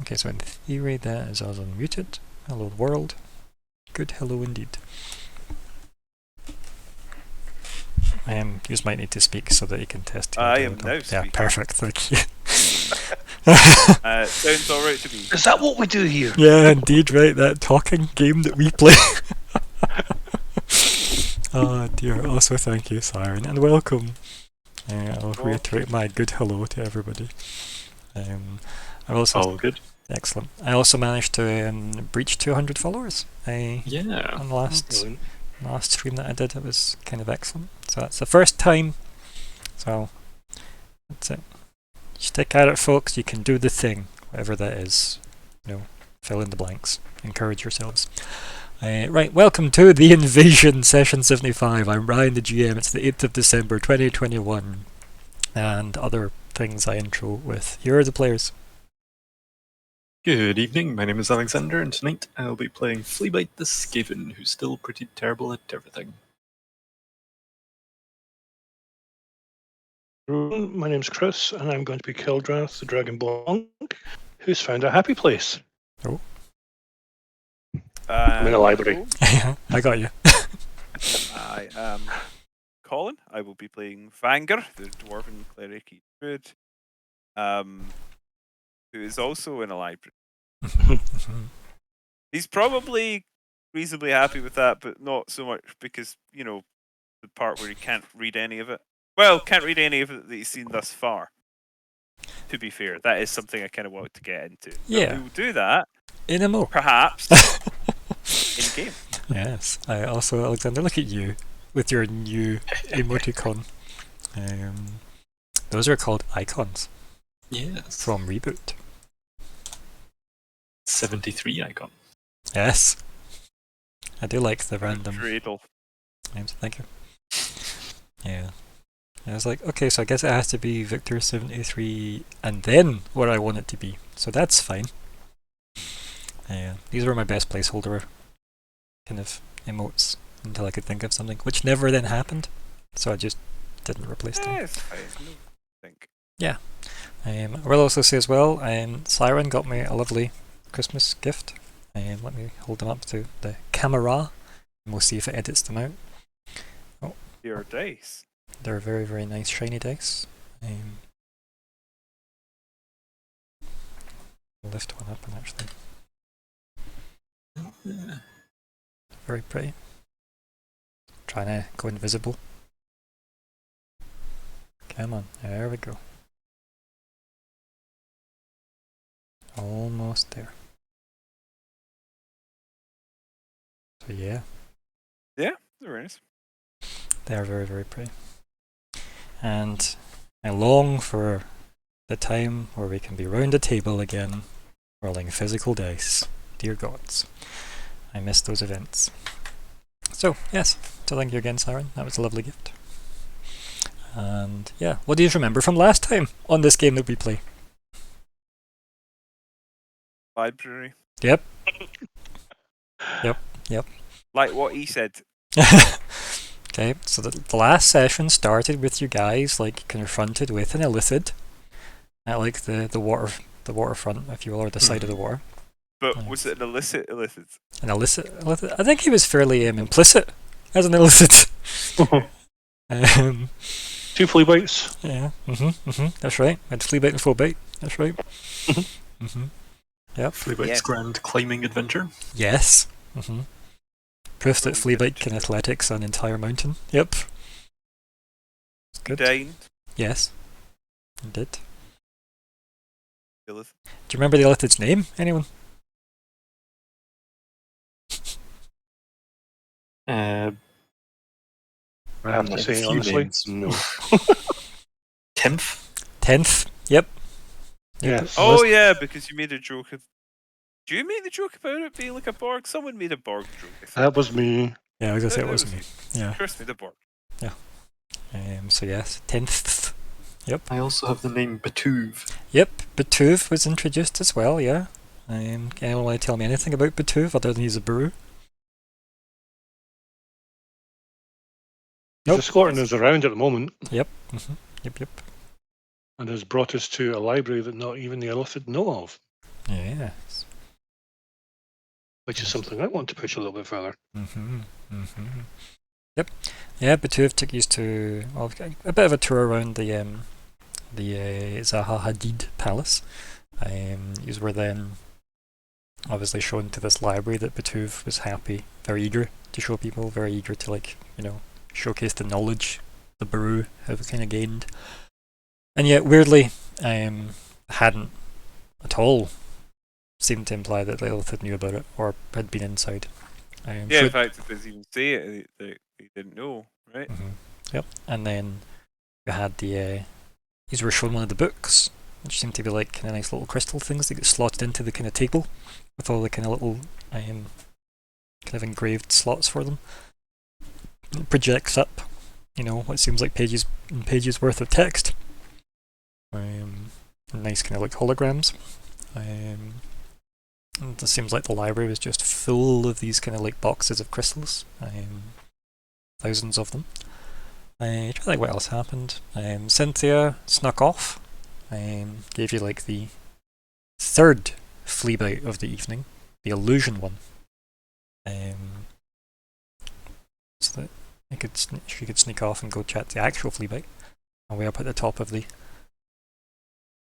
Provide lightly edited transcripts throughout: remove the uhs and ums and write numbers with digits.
Okay, so in theory that is us unmuted. Hello world. Good hello indeed. You might need to speak so that you can test your I am now speaking. Yeah, perfect, thank you. Sounds alright to me. Is that what we do here? Yeah, indeed, right, that talking game that we play. Oh dear, also thank you, Siren, and welcome. I'll reiterate my good hello to everybody. I've also all good. Excellent. I also managed to breach 200 followers. Yeah. On the last stream that I did, it was kind of excellent. So that's the first time. So that's it. Stick at it, folks. You can do the thing, whatever that is. Fill in the blanks. Encourage yourselves. Right, welcome to the Invasion Session 75. I'm Ryan, the GM. It's the 8th of December 2021. And other things I intro with. Here are the players. Good evening, my name is Alexander, and tonight I'll be playing Fleabite the Skaven, who's still pretty terrible at everything. My name's Chris, and I'm going to be Kildrath, the Dragonborn monk, who's found a happy place. Oh. I'm in a library. I got you. I am Colin. I will be playing Vanger, the Dwarven Cleric Druid, who is also in a library. He's probably reasonably happy with that, but not so much because, the part where he can't read any of it. Well, can't read any of it that he's seen thus far. To be fair, that is something I kind of wanted to get into. Yeah. We will do that. In a mo. Perhaps. In game. Yes. I also, Alexander, look at you with your new emoticon. Those are called icons. Yes. From Reboot. 73 icon. Yes. I do like the random. Dreidel. Thank you. Yeah. I was like, okay, so I guess it has to be Victor 73 and then what I want it to be. So that's fine. These were my best placeholder kind of emotes until I could think of something, which never then happened. So I just didn't replace them. It's fine. No, I think. Yeah. I will also say as well, Siren got me a lovely Christmas gift. Let me hold them up to the camera and we'll see if it edits them out. Oh. Your dice. They're very, very nice shiny dice. I'll lift one up and actually. Very pretty. Trying to go invisible. Come on, there we go. Almost there. So yeah. Yeah, they're very nice. They are very, very pretty. And I long for the time where we can be round a table again, rolling physical dice. Dear gods. I miss those events. So, yes. So thank you again, Siren. That was a lovely gift. And yeah, what do you remember from last time on this game that we play? Library. Yep. Yep. Like what he said. Okay, so the last session started with you guys confronted with an illithid at the waterfront, if you will, or the side of the water. But was it an illicit illithid? An illicit? I think he was fairly implicit as an illicit. 2 flea bites. Yeah. That's right. I had flea bite and full bite. That's right. Yep. Fleabite's grand climbing adventure. Yes. Proof that Fleabite can athletics an entire mountain. Yep. Good. Dined. Yes. I did. Illithid. Do you remember the illithid's name? Anyone? I have to say, honestly, no. 10th? 10th. Yep. Yes. Oh yeah, because you made a joke of. Did you make the joke about it being like a Borg? Someone made a Borg joke. That was me. Yeah, I was gonna say it was me. Yeah. Chris made a Borg. Yeah. So yes, 10th. Yep. I also have the name Betuve. Yep. Betuve was introduced as well. Yeah. Anyone want to tell me anything about Betuve other than he's a brew? He's escorting us around at the moment. Yep. Yep. And has brought us to a library that not even the illithid know of. Yes. which is something I want to push a little bit further. Yep. Yeah, Batuv took you to a bit of a tour around the Zaha Hadid Palace. You were then obviously shown to this library that Batuv was happy, very eager to show people, very eager to showcase the knowledge the Baru have kind of gained. And yet, weirdly, hadn't at all seemed to imply that Lilith had knew about it or had been inside. Yeah, in fact, it doesn't even say it. They didn't know, right? Yep. And then you had these were shown one of the books, which seemed to be like kind of nice little crystal things that get slotted into the kind of table with all the kind of little kind of engraved slots for them. It projects up, what seems like pages and pages worth of text. Nice kind of like holograms. And it seems like the library was just full of these kind of like boxes of crystals. Thousands of them. Trying to think what else happened. Cynthia snuck off. Gave you like the third flea bite of the evening, the illusion one. So that she could sneak off and go chat the actual flea bite. Way up at the top of the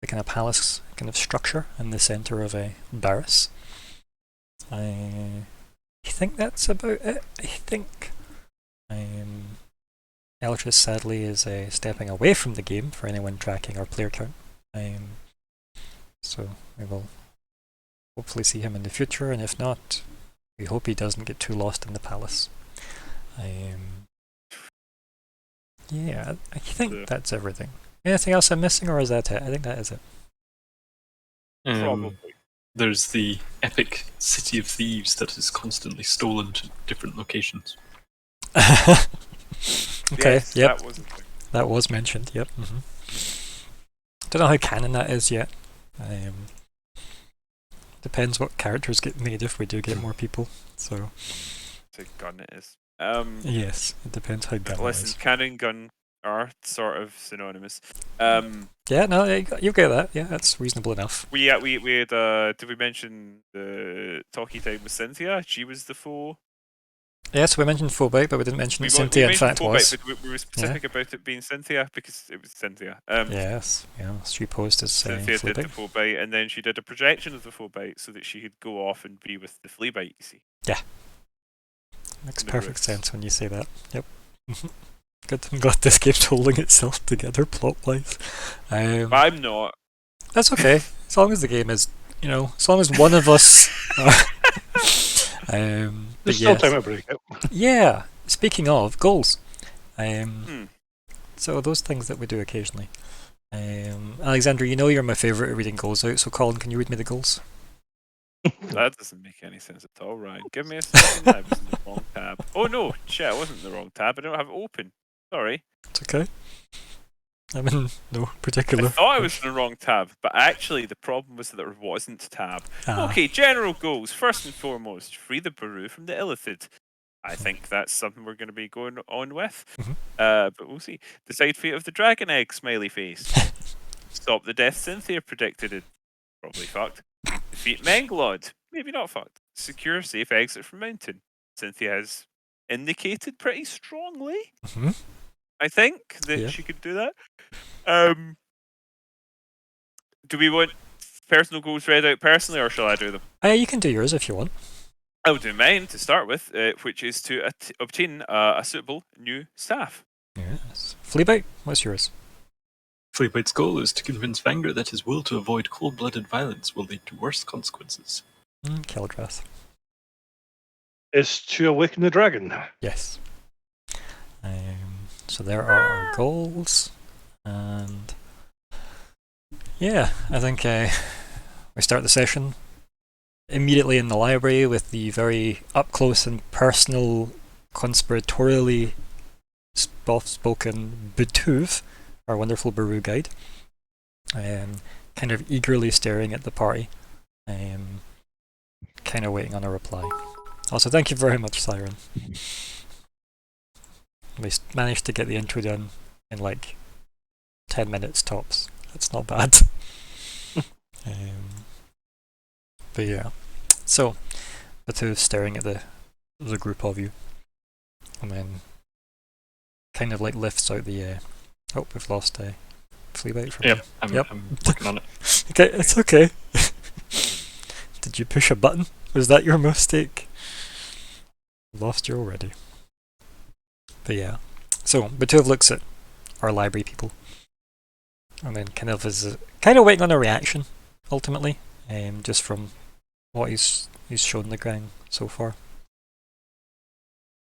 kind of palace kind of structure in the centre of a Barris. I think that's about it. I think. Eltris sadly is stepping away from the game for anyone tracking our player count. So we will hopefully see him in the future, and if not, we hope he doesn't get too lost in the palace. Yeah, I think that's everything. Anything else I'm missing, or is that it? I think that is it. Probably. There's the epic city of thieves that is constantly stolen to different locations. Okay, Yes, yep. that was a thing. That was mentioned, yep. Don't know how canon that is yet. Depends what characters get made if we do get more people. So It's a gun it is. yes, it depends how gun it Listen, is. cannon gun are sort of synonymous. Yeah, no, you get that. Yeah, that's reasonable enough. We had did we mention the talkie time with Cynthia? She was the foe. Yes, we mentioned Phobite, but we didn't mention We Cynthia in mentioned fact Phobite, was. but we were specific about it being Cynthia because it was Cynthia. Yes, she posed as Cynthia did the Phobite. Phobite, and then she did a projection of the Phobite so that she could go off and be with the Fleabite, you see. Makes the perfect roots. sense when you say that. Yep. Good. I'm glad this game's holding itself together plot-wise. But I'm not. That's okay, as long as the game is, as long as one of us. There's still time to break it. Yeah. Speaking of goals, so those things that we do occasionally. Alexander, you're my favourite at reading goals out. So Colin, can you read me the goals? That doesn't make any sense at all, Ryan. Give me a second. I was in the wrong tab. Oh no, shit! I wasn't in the wrong tab. I don't have it open. Sorry. It's okay. I'm in no I particular. thought I was in the wrong tab, but actually the problem was that there wasn't tab. Ah. Okay, general goals. First and foremost, free the Baru from the Illithid. I think that's something we're going to be going on with. But we'll see. Decide fate of the dragon egg, smiley face. Stop the death Cynthia predicted it. Probably fucked. Defeat Menglod. Maybe not fucked. Secure safe exit from mountain. Cynthia has indicated pretty strongly, I think, that she could do that. Do we want personal goals read out personally, or shall I do them? You can do yours if you want. I'll do mine to start with, which is to obtain a suitable new staff. Yes. Fleabite, what's yours? Fleabite's goal is to convince Vanger that his will to avoid cold-blooded violence will lead to worse consequences. Keldrath. Is to awaken the dragon. Yes. So there are our goals, and yeah, I think we start the session immediately in the library with the very up-close and personal, conspiratorially spoken Batuv, our wonderful Baru guide, kind of eagerly staring at the party, kind of waiting on a reply. Also, thank you very much, Siren. We managed to get the intro done in like 10 minutes tops. That's not bad. But yeah, so the two staring at the group of you, and then kind of like lifts out the. Oh, we've lost a Fleabite from Yep, me. I'm, Yep. I'm working on it. Okay, it's okay. Did you push a button? Was that your mistake? Lost you already. But yeah, so Batuv looks at our library people, and then kind of is kind of waiting on a reaction, ultimately, just from what he's shown the gang so far.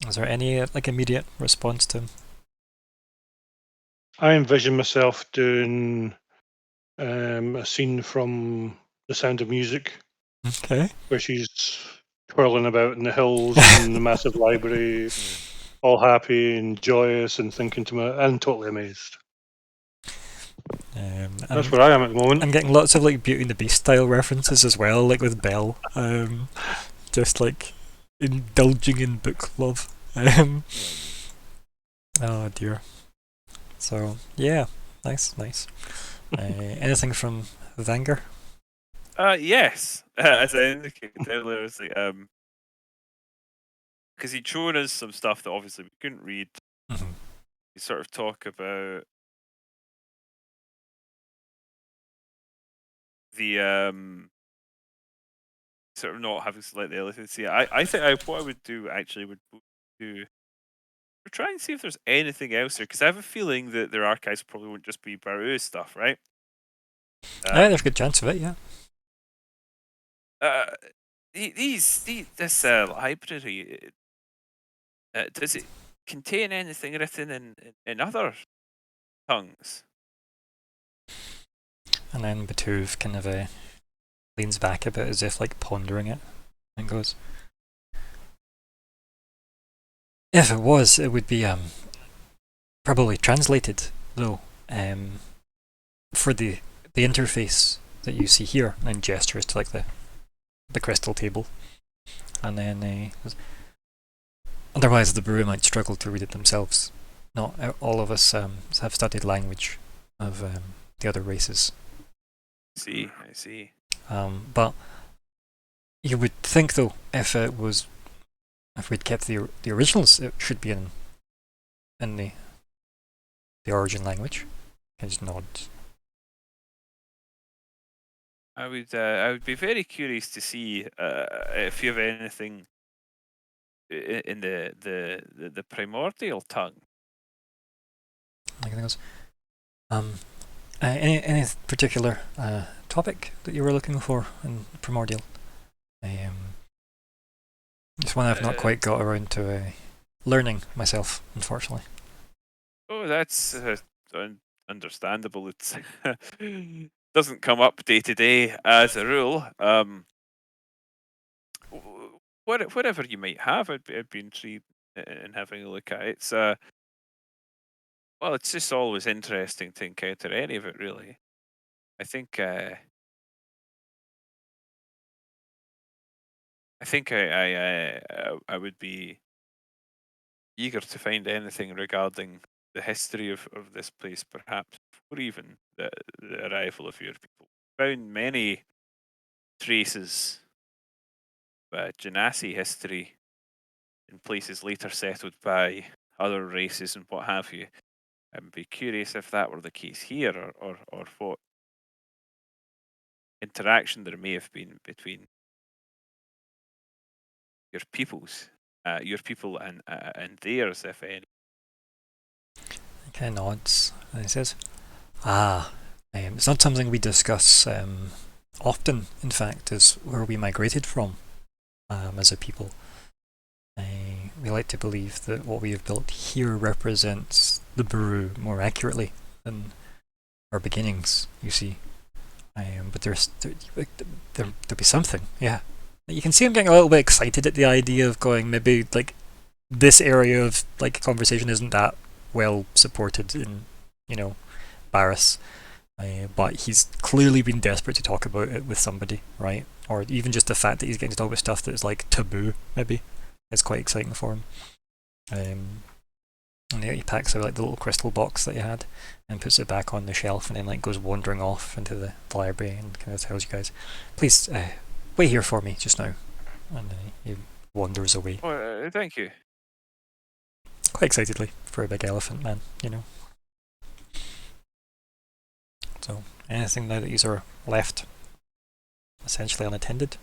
Is there any like immediate response to him? I envision myself doing a scene from The Sound of Music Okay. where she's twirling about in the hills in the massive library, all happy and joyous and thinking to my and totally amazed. That's where I am at the moment. I'm getting lots of like Beauty and the Beast style references as well, like with Belle. Just like indulging in book love. Oh dear. So yeah, nice. Anything from Vanger? Yes. As I indicated earlier, it's like, because he'd shown us some stuff that obviously we couldn't read. Mhm. He sort of talk about the sort of not having to let the elephant see. I think what I would do actually would do try and see if there's anything else there, because I have a feeling that their archives probably won't just be Baru stuff, right? Yeah, there's a good chance of it. Yeah. This library, does it contain anything written in other tongues? And then Batuv kind of leans back a bit as if like pondering it, and goes, "If it was, it would be probably translated though, for the interface that you see here," and gestures to like the crystal table, and then otherwise the brewer might struggle to read it themselves. Not all of us have studied language of the other races. I see. But you would think though, if we'd kept the originals, it should be in the origin language. I just nod. I would be very curious to see if you have anything in the primordial tongue. Like anything else? Any particular topic that you were looking for in primordial? It's one I've not quite got around to learning myself, unfortunately. Oh, that's understandable. It's doesn't come up day to day as a rule. Whatever you might have, I'd be intrigued in having a look at it. Well, it's just always interesting to encounter any of it, really. I think I would be eager to find anything regarding the history of this place, perhaps, or even the arrival of your people. Found many traces of Genasi history in places later settled by other races and what have you. I'd be curious if that were the case here, or what interaction there may have been between your people and theirs, if any. He kind of nods and he says, it's not something we discuss often, in fact, is where we migrated from as a people. We like to believe that what we have built here represents the Baru more accurately than our beginnings, you see. But there'll be something, yeah. You can see I'm getting a little bit excited at the idea of going, maybe like this area of like conversation isn't that well supported in, Barris. But he's clearly been desperate to talk about it with somebody, right? Or even just the fact that he's getting to talk about stuff that's like taboo, maybe, is quite exciting for him. And he packs out like the little crystal box that he had and puts it back on the shelf, and then like goes wandering off into the library and kind of tells you guys, please wait here for me just now. And he wanders away. Oh, thank you. Quite excitedly for a big elephant man, you know. So, anything now that these are left essentially unattended?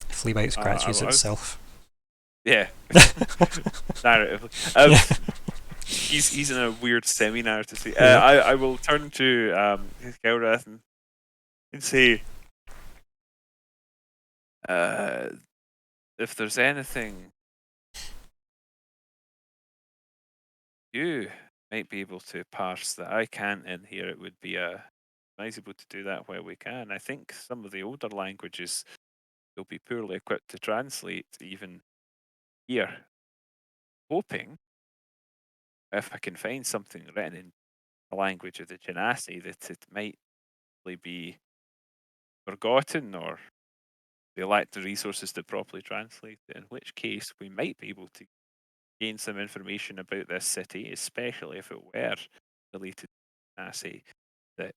Fleabite scratches itself. Yeah. Narratively. He's in a weird semi-narrative state. I will turn to Gelrath and say, if there's anything you might be able to parse that I can't in here, it would be advisable to do that where we can. I think some of the older languages will be poorly equipped to translate even here. Hoping if I can find something written in the language of the Genasi that it might be forgotten or they lack the resources to properly translate it, in which case we might be able to gain some information about this city, especially if it were related to Genasi, that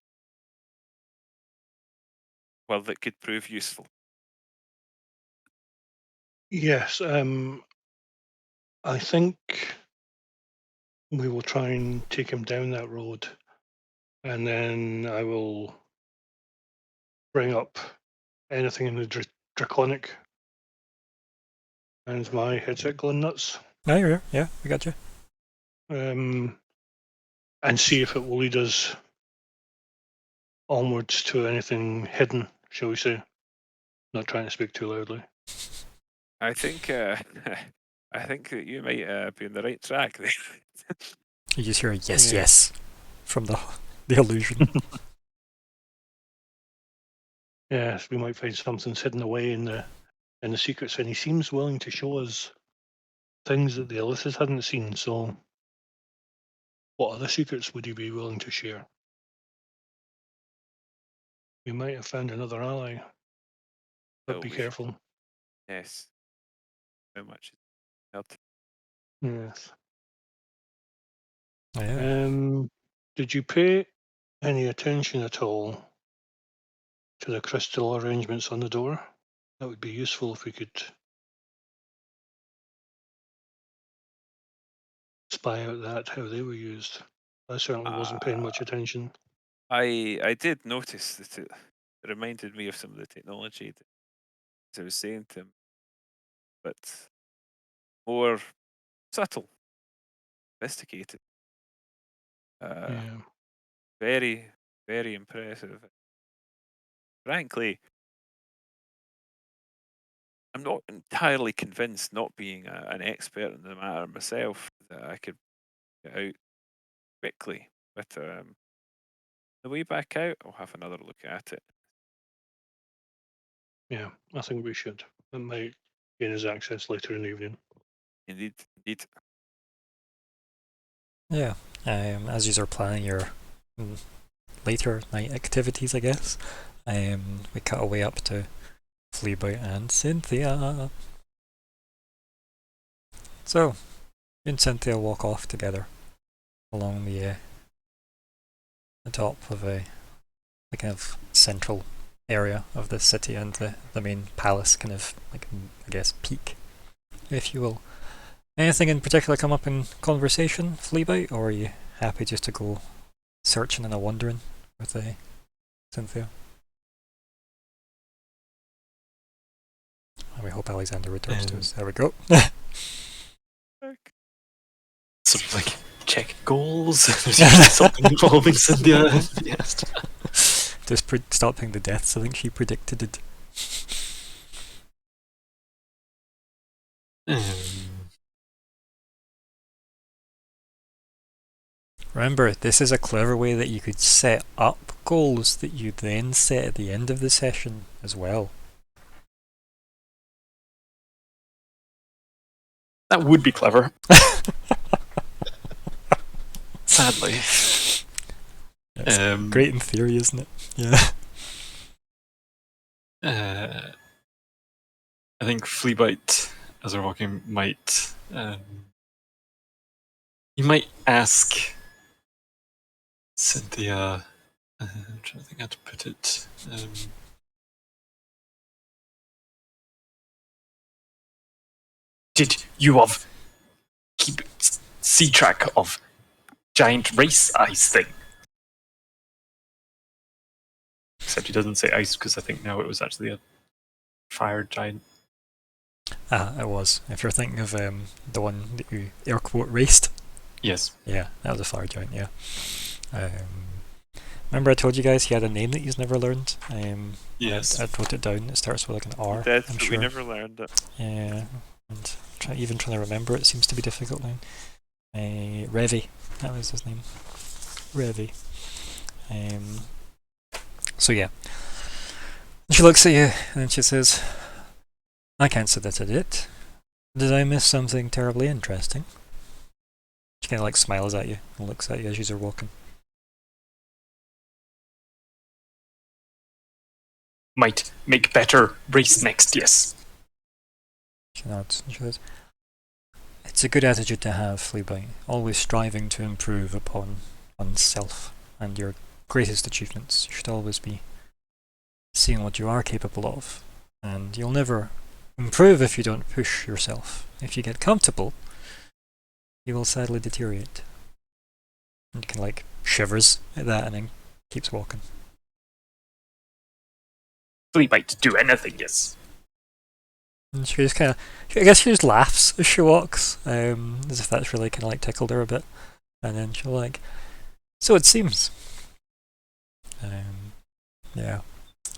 that could prove useful. Yes, I think we will try and take him down that road, and then I will bring up anything in the draconic and my Eggcelent nuts, No, you're here. Yeah, we got you. and see if it will lead us onwards to anything hidden, shall we say. Not trying to speak too loudly. I think I think that you might be on the right track there. You just hear a yes, Yeah. yes from the illusion. Yes, we might find something's hidden away in the secrets, and he seems willing to show us things that the Illithid hadn't seen. So, what other secrets would he be willing to share? We might have found another ally, but be we should- careful. Yes. How much? Yes. Yeah. Did you pay any attention at all to the crystal arrangements on the door? That would be useful if we could spy out how they were used. I certainly wasn't paying much attention. I did notice that it reminded me of some of the technology that as I was saying to him, but more subtle, sophisticated. Yeah. Very, very impressive. Frankly, I'm not entirely convinced, not being an expert in the matter myself, that I could get out quickly. But the way back out, I'll have another look at it. Yeah, I think we should. It might gain us access later in the evening. Indeed, indeed. Yeah. As you are planning your later night activities, I guess, we cut away up to Fleabite and Cynthia. So, you and Cynthia walk off together along the top of the kind of central area of the city and the main palace, kind of like, I guess, peak, if you will. Anything in particular come up in conversation, Fleabite, or are you happy just to go searching and a wandering with Cynthia? And we hope Alexander returns to us. There we go. Sort of like check goals. There's usually something involving Cynthia. Yes. Just stopping the deaths. I think she predicted it. Remember, this is a clever way that you could set up goals that you then set at the end of the session as well. That would be clever. Sadly. It's great in theory, isn't it? Yeah. I think Fleabite, as they're walking, might you might ask Cynthia. I'm trying to think how to put it. Did you of keep see track of giant race ice thing? Except he doesn't say ice because I think now it was actually a fire giant. Ah, it was. If you're thinking of the one that you air quote raced, Yes. yeah, that was a fire giant. Yeah. Remember I told you guys he had a name that he's never learned. Yes. I wrote it down. It starts with like an R. Dead, I'm but sure. we never learned it. Yeah, and even trying to remember it seems to be difficult now. Revy, that was his name. Revy. So yeah. And she looks at you and she says, I can't say that I did. Did I miss something terribly interesting? She kind of like smiles at you and looks at you as you're walking. Might make better race next, yes. She nods and she says, it's a good attitude to have, Fleabite, always striving to improve upon oneself and your greatest achievements. You should always be seeing what you are capable of, and you'll never improve if you don't push yourself. If you get comfortable, you will sadly deteriorate. And you can like shivers at that and then keeps walking. Fleabite do anything, yes. And she just kind of, I guess she just laughs as she walks, as if that's really kind of like tickled her a bit. And then she'll like, so it seems. Yeah.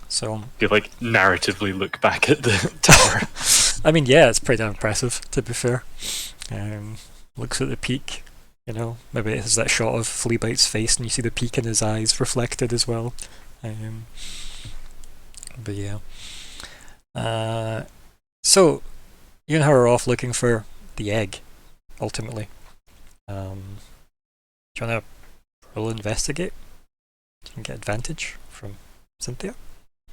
So You like narratively look back at the tower. I mean, yeah, it's pretty damn impressive, to be fair. Looks at the peak, you know, maybe it has that shot of Fleabite's face and you see the peak in his eyes reflected as well. But yeah. So, you and her are off looking for the egg, ultimately. Do you want to roll investigate? You can get advantage from Cynthia. I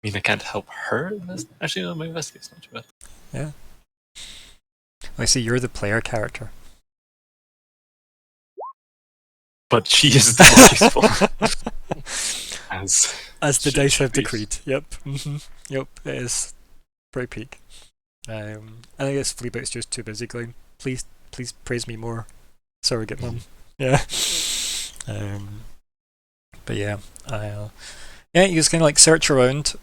mean, I can't help her in this. Actually, no, my investigate's not too bad. Yeah. I see you're the player character. But she is the most useful. As the Should- dice should have be. decreed. Yep. Yep, it is pretty peak. I guess Fleabite's just too busy going, please praise me more, surrogate mum. Yeah. But yeah, yeah, you just kind of like search around.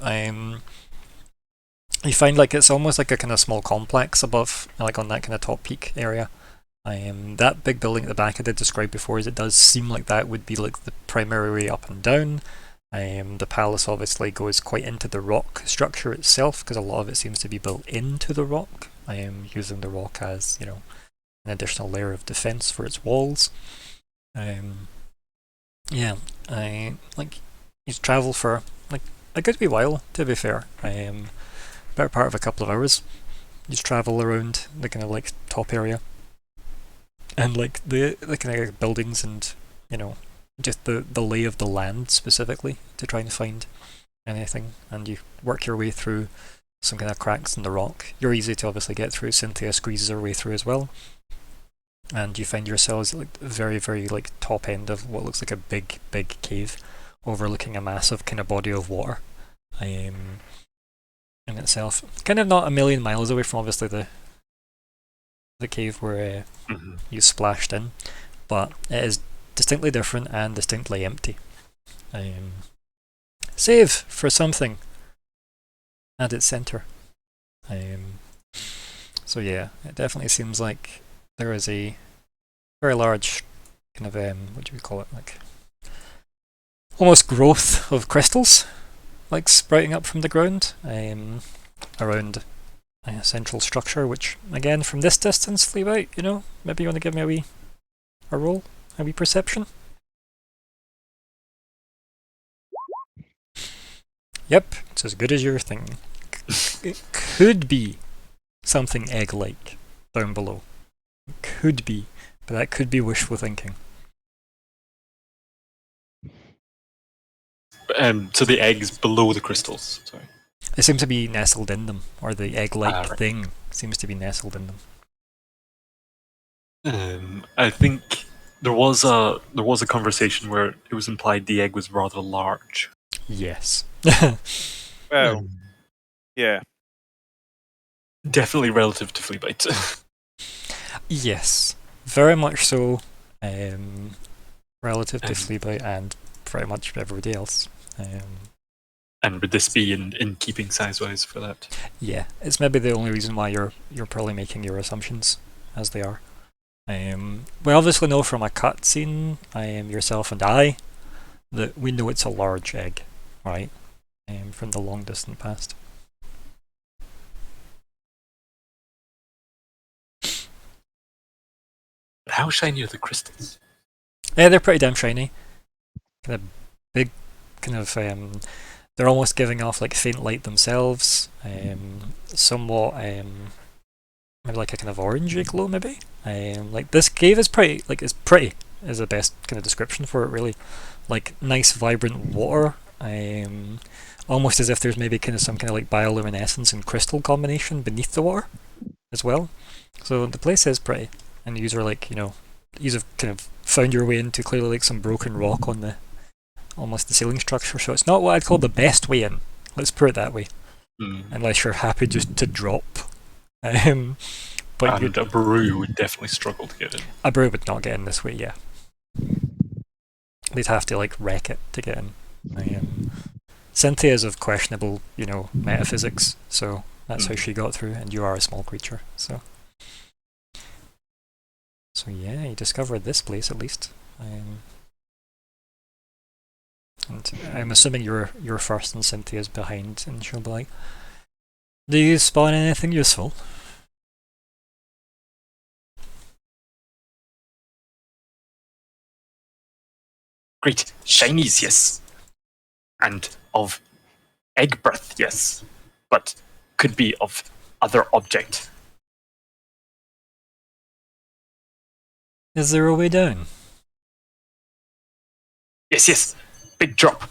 You find like it's almost like a kind of small complex above, like on that kind of top peak area. That big building at the back I did describe before, is it does seem like that would be like the primary way up and down. The palace obviously goes quite into the rock structure itself, because a lot of it seems to be built into the rock, using the rock as, you know, an additional layer of defense for its walls. Yeah, like you travel for like a good wee while, to be fair. Better part of a couple of hours. You just travel around the kind of like top area, and like the kind of buildings, and you know, just the lay of the land specifically, to try and find anything. And you work your way through some kind of cracks in the rock. You're easy to obviously get through. Cynthia squeezes her way through as well. And you find yourselves at like the very, very like top end of what looks like a big, big cave, overlooking a massive kind of body of water. In itself, kind of not a million miles away from obviously the cave where you splashed in, but it is distinctly different and distinctly empty. Save for something at its centre. So yeah, it definitely seems like there is a very large kind of what do we call it, like almost growth of crystals like sprouting up from the ground around a central structure, which again from this distance, Fleabite, you know, maybe you want to give me a roll, a wee perception. Yep, it's as good as you're thinking. It could be something egg-like down below. It could be, but that could be wishful thinking. So the eggs below the crystals. Sorry. It seems to be nestled in them, or the egg-like Right. thing seems to be nestled in them. I think there was a conversation where it was implied the egg was rather large. Yes. Well, yeah. Definitely relative to Fleabite. Yes, very much so. Relative to Um, Fleabite and pretty much everybody else. and would this be in keeping size-wise for that? Yeah, it's maybe the only reason why you're probably making your assumptions as they are. We obviously know from a cutscene, yourself and I, that we know it's a large egg, right? From the long distant past. But how shiny are the crystals? Yeah, they're pretty damn shiny. Kind of big, kind of they're almost giving off like faint light themselves. Somewhat maybe like a kind of orangey glow, maybe. Like this cave is pretty, like it's pretty is the best kind of description for it, really. Like nice, vibrant water. Almost as if there's maybe kind of some kind of like bioluminescence and crystal combination beneath the water as well. So the place is pretty, and you are like, you've kind of found your way into clearly like some broken rock on the almost the ceiling structure. So it's not what I'd call the best way in. Let's put it that way. Unless you're happy just to drop. But And a brew would definitely struggle to get in. a brew would not get in this way, yeah. They'd have to like wreck it to get in. Cynthia is of questionable, metaphysics, so that's how she got through, and you are a small creature, so. So yeah, you discovered this place at least. And I'm assuming you're first and Cynthia's behind, and she'll be like, do you spawn anything useful? Great. Shinies, yes. And of egg breath, yes. But could be of other object. Is there a way down? Yes. Big drop.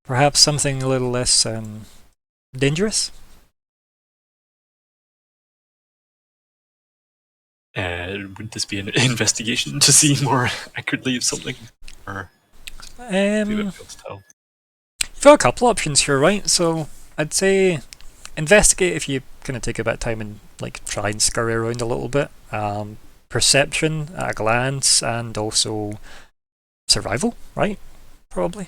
Perhaps something a little less dangerous? Would this be an investigation to see more accurately of something? Or do you feel to tell? You've got a couple options here, right? So I'd say investigate if you kind of take a bit of time and like try and scurry around a little bit. Perception at a glance, and also survival, right? Probably.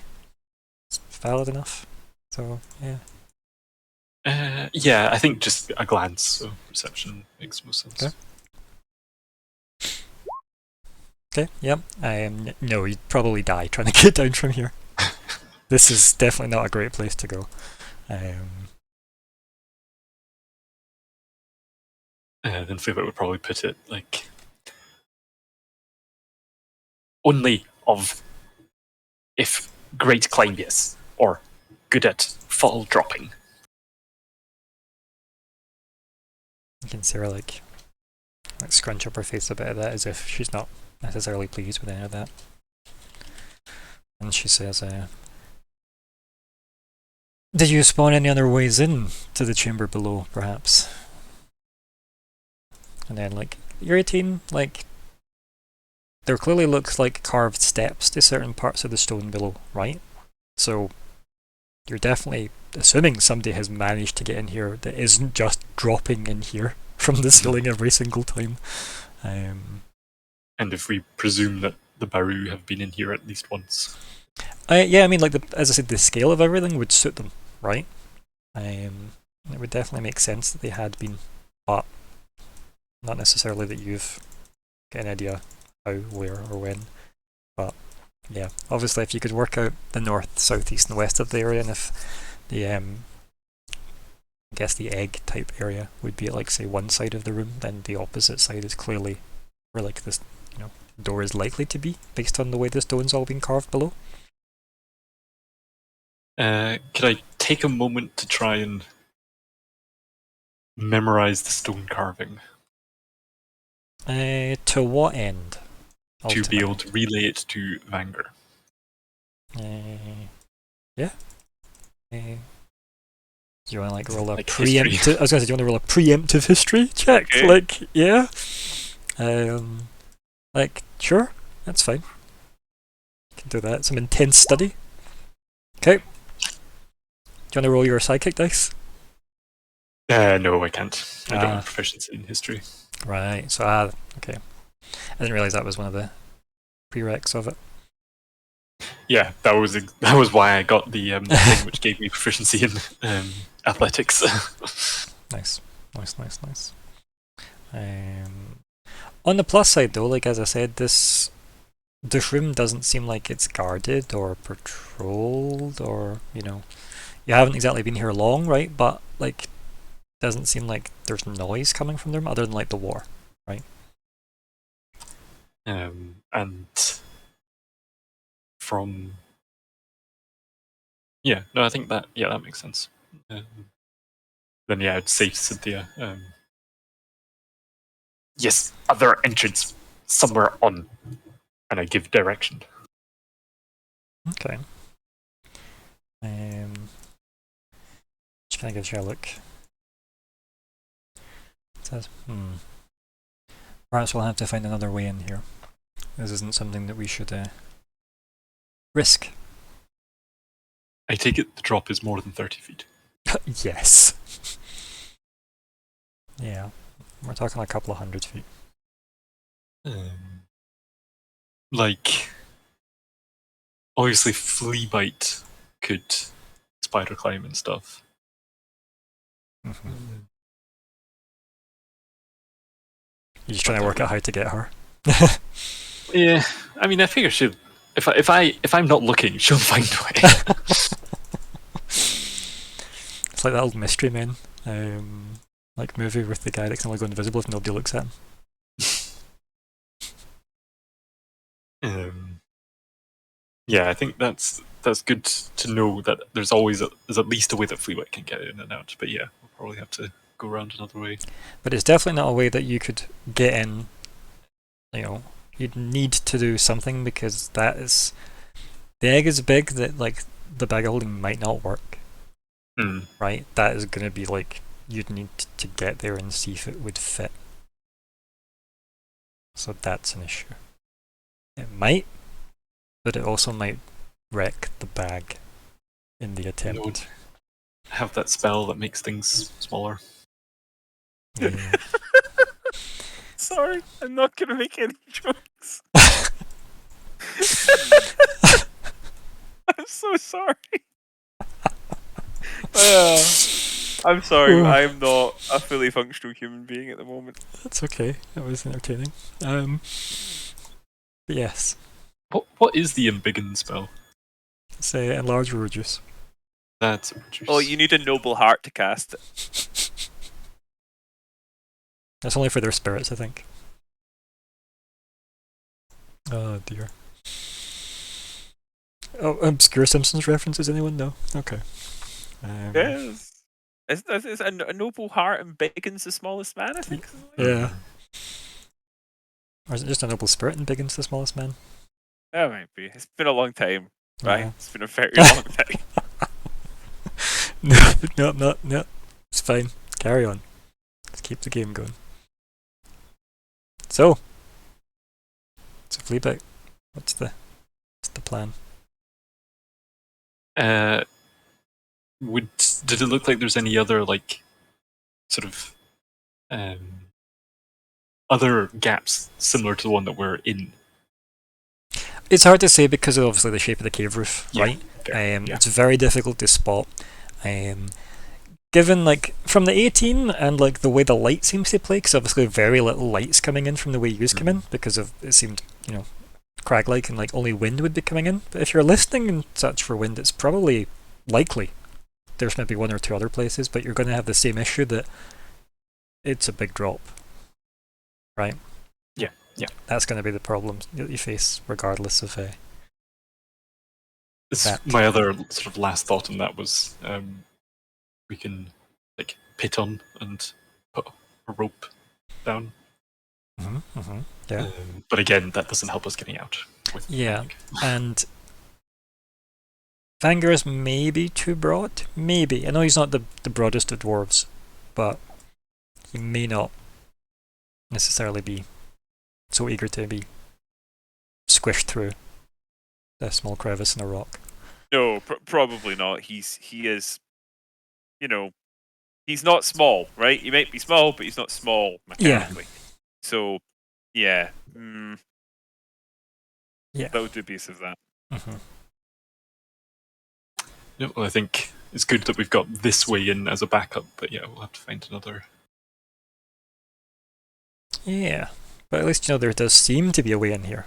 It's valid enough. So yeah. Yeah, I think just a glance, so perception makes most sense. Okay. Okay, yep. No, you'd probably die trying to get down from here. This is definitely not a great place to go. Then Fleabite would probably put it like only of if great climb, yes, or good at fall dropping. You can see her like scrunch up her face a bit at that, as if she's not necessarily pleased with any of that. And she says, did you spawn any other ways in to the chamber below, perhaps? And then, like, your team, like, there clearly looks like carved steps to certain parts of the stone below, right? So, you're definitely assuming somebody has managed to get in here that isn't just dropping in here from the ceiling every single time. And if we presume that the Baru have been in here at least once. Yeah, I mean, like, as I said, the scale of everything would suit them, right? It would definitely make sense that they had been, but not necessarily that you've got an idea how, where, or when. But yeah, obviously, if you could work out the north, south, east, and west of the area, and if the I guess the egg type area would be at like say one side of the room, then the opposite side is clearly where like this door is likely to be based on the way the stone's all been carved below. Could I take a moment to try and memorize the stone carving? To what end? To be able to relay it to Vanger. Yeah. Do you want to like roll a Like preemptive? history. I was gonna say, do you want to roll a preemptive history check? Okay. Like, yeah. Like, sure, that's fine. You can do that. Some intense study. Okay. Do you want to roll your psychic dice? No, I can't. I don't Ah. have proficiency in history. Right. So okay. I didn't realize that was one of the prereqs of it. Yeah, that was why I got the thing which gave me proficiency in athletics. Nice. On the plus side, though, like as I said, this room doesn't seem like it's guarded or patrolled, or you haven't exactly been here long, right? But like, doesn't seem like there's noise coming from them other than like the war, right? And from I think that makes sense. Then I'd say to Cynthia, yes, other entrance somewhere on, and I give direction. Okay. Just kind of gives you a look. It says, perhaps we'll have to find another way in here. This isn't something that we should risk. I take it the drop is more than 30 feet. Yes. Yeah, we're talking a couple of 100 feet. Like, obviously, flea bite could spider climb and stuff. Mm-hmm. You're just trying to work out how to get her. Yeah, I mean, I figure she'll. If I'm not looking, she'll find a way. It's like that old Mystery Men, like movie with the guy that can only go invisible if nobody looks at him. Yeah, I think that's good to know that there's at least a way that Fleabag can get in and out. But yeah, we'll probably have to go around another way. But it's definitely not a way that you could get in. You'd need to do something, because the egg is big that like the bag of holding might not work. Right? That is going to be like, you'd need to get there and see if it would fit. So that's an issue. It might, but it also might wreck the bag in the attempt. Have that spell that makes things smaller. Yeah. Sorry, I'm not going to make any jokes. I'm so sorry. I'm sorry, I'm not a fully functional human being at the moment. That's okay. That was entertaining. But yes. What is the embiggen spell? Say enlarge or reduce. That's reduce. Oh, you need a noble heart to cast it. That's only for their spirits, I think. Oh dear. Oh, obscure Simpsons references, anyone know? Okay. Yes. Is a noble heart and Bacon's the smallest man, I think? Yeah. Or is it just a noble spirit and Biggin's the smallest man? That might be. It's been a long time, right? Yeah. It's been a very long time. No. It's fine. Carry on. Let's keep the game going. So Fleabag, what's the plan? Did it look like there's any other like sort of other gaps similar to the one that we're in? It's hard to say because of obviously the shape of the cave roof, right? Yeah. It's very difficult to spot. Given like from the 18 and like the way the light seems to play, because obviously very little light's coming in from the way yous come in, because of it seemed crag-like and like only wind would be coming in. But if you're listening and such for wind, it's probably likely there's maybe one or two other places, but you're going to have the same issue that it's a big drop, right? Yeah. That's going to be the problem that you face regardless of My other sort of last thought on that was we can like pit on and put a rope down. Yeah. But again, that doesn't help us getting out. Yeah, and Vangar's maybe too broad. Maybe. I know he's not the broadest of dwarves, but he may not necessarily be so eager to be squished through a small crevice in a rock. No, probably not. He is he's not small, right? He might be small, but he's not small mechanically. So, yeah. Yeah. That would dubious of that. Mm-hmm. Yeah, well, I think it's good that we've got this way in as a backup, but yeah, we'll have to find another. Yeah, but at least there does seem to be a way in here.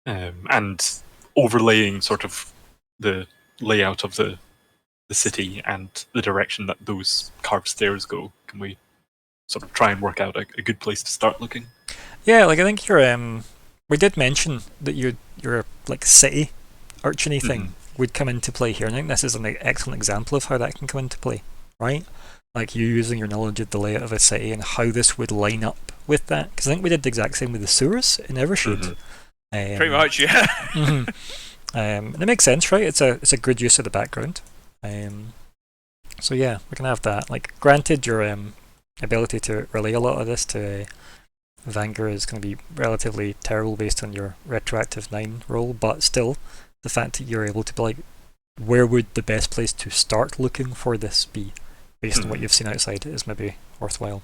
And overlaying sort of the layout of the city and the direction that those carved stairs go. Can we sort of try and work out a good place to start looking? Yeah, like I think we did mention that your like city urchiny thing would come into play here. And I think this is an excellent example of how that can come into play, right? Like you using your knowledge of the layout of a city and how this would line up with that. Because I think we did the exact same with the sewers in Evershade. Pretty much, yeah. And it makes sense, right? It's a good use of the background. So yeah, we can have that. Like, granted, your ability to relay a lot of this to Vanger is going to be relatively terrible based on your retroactive 9 roll, but still, the fact that you're able to be like, where would the best place to start looking for this be, based on what you've seen outside, is maybe worthwhile.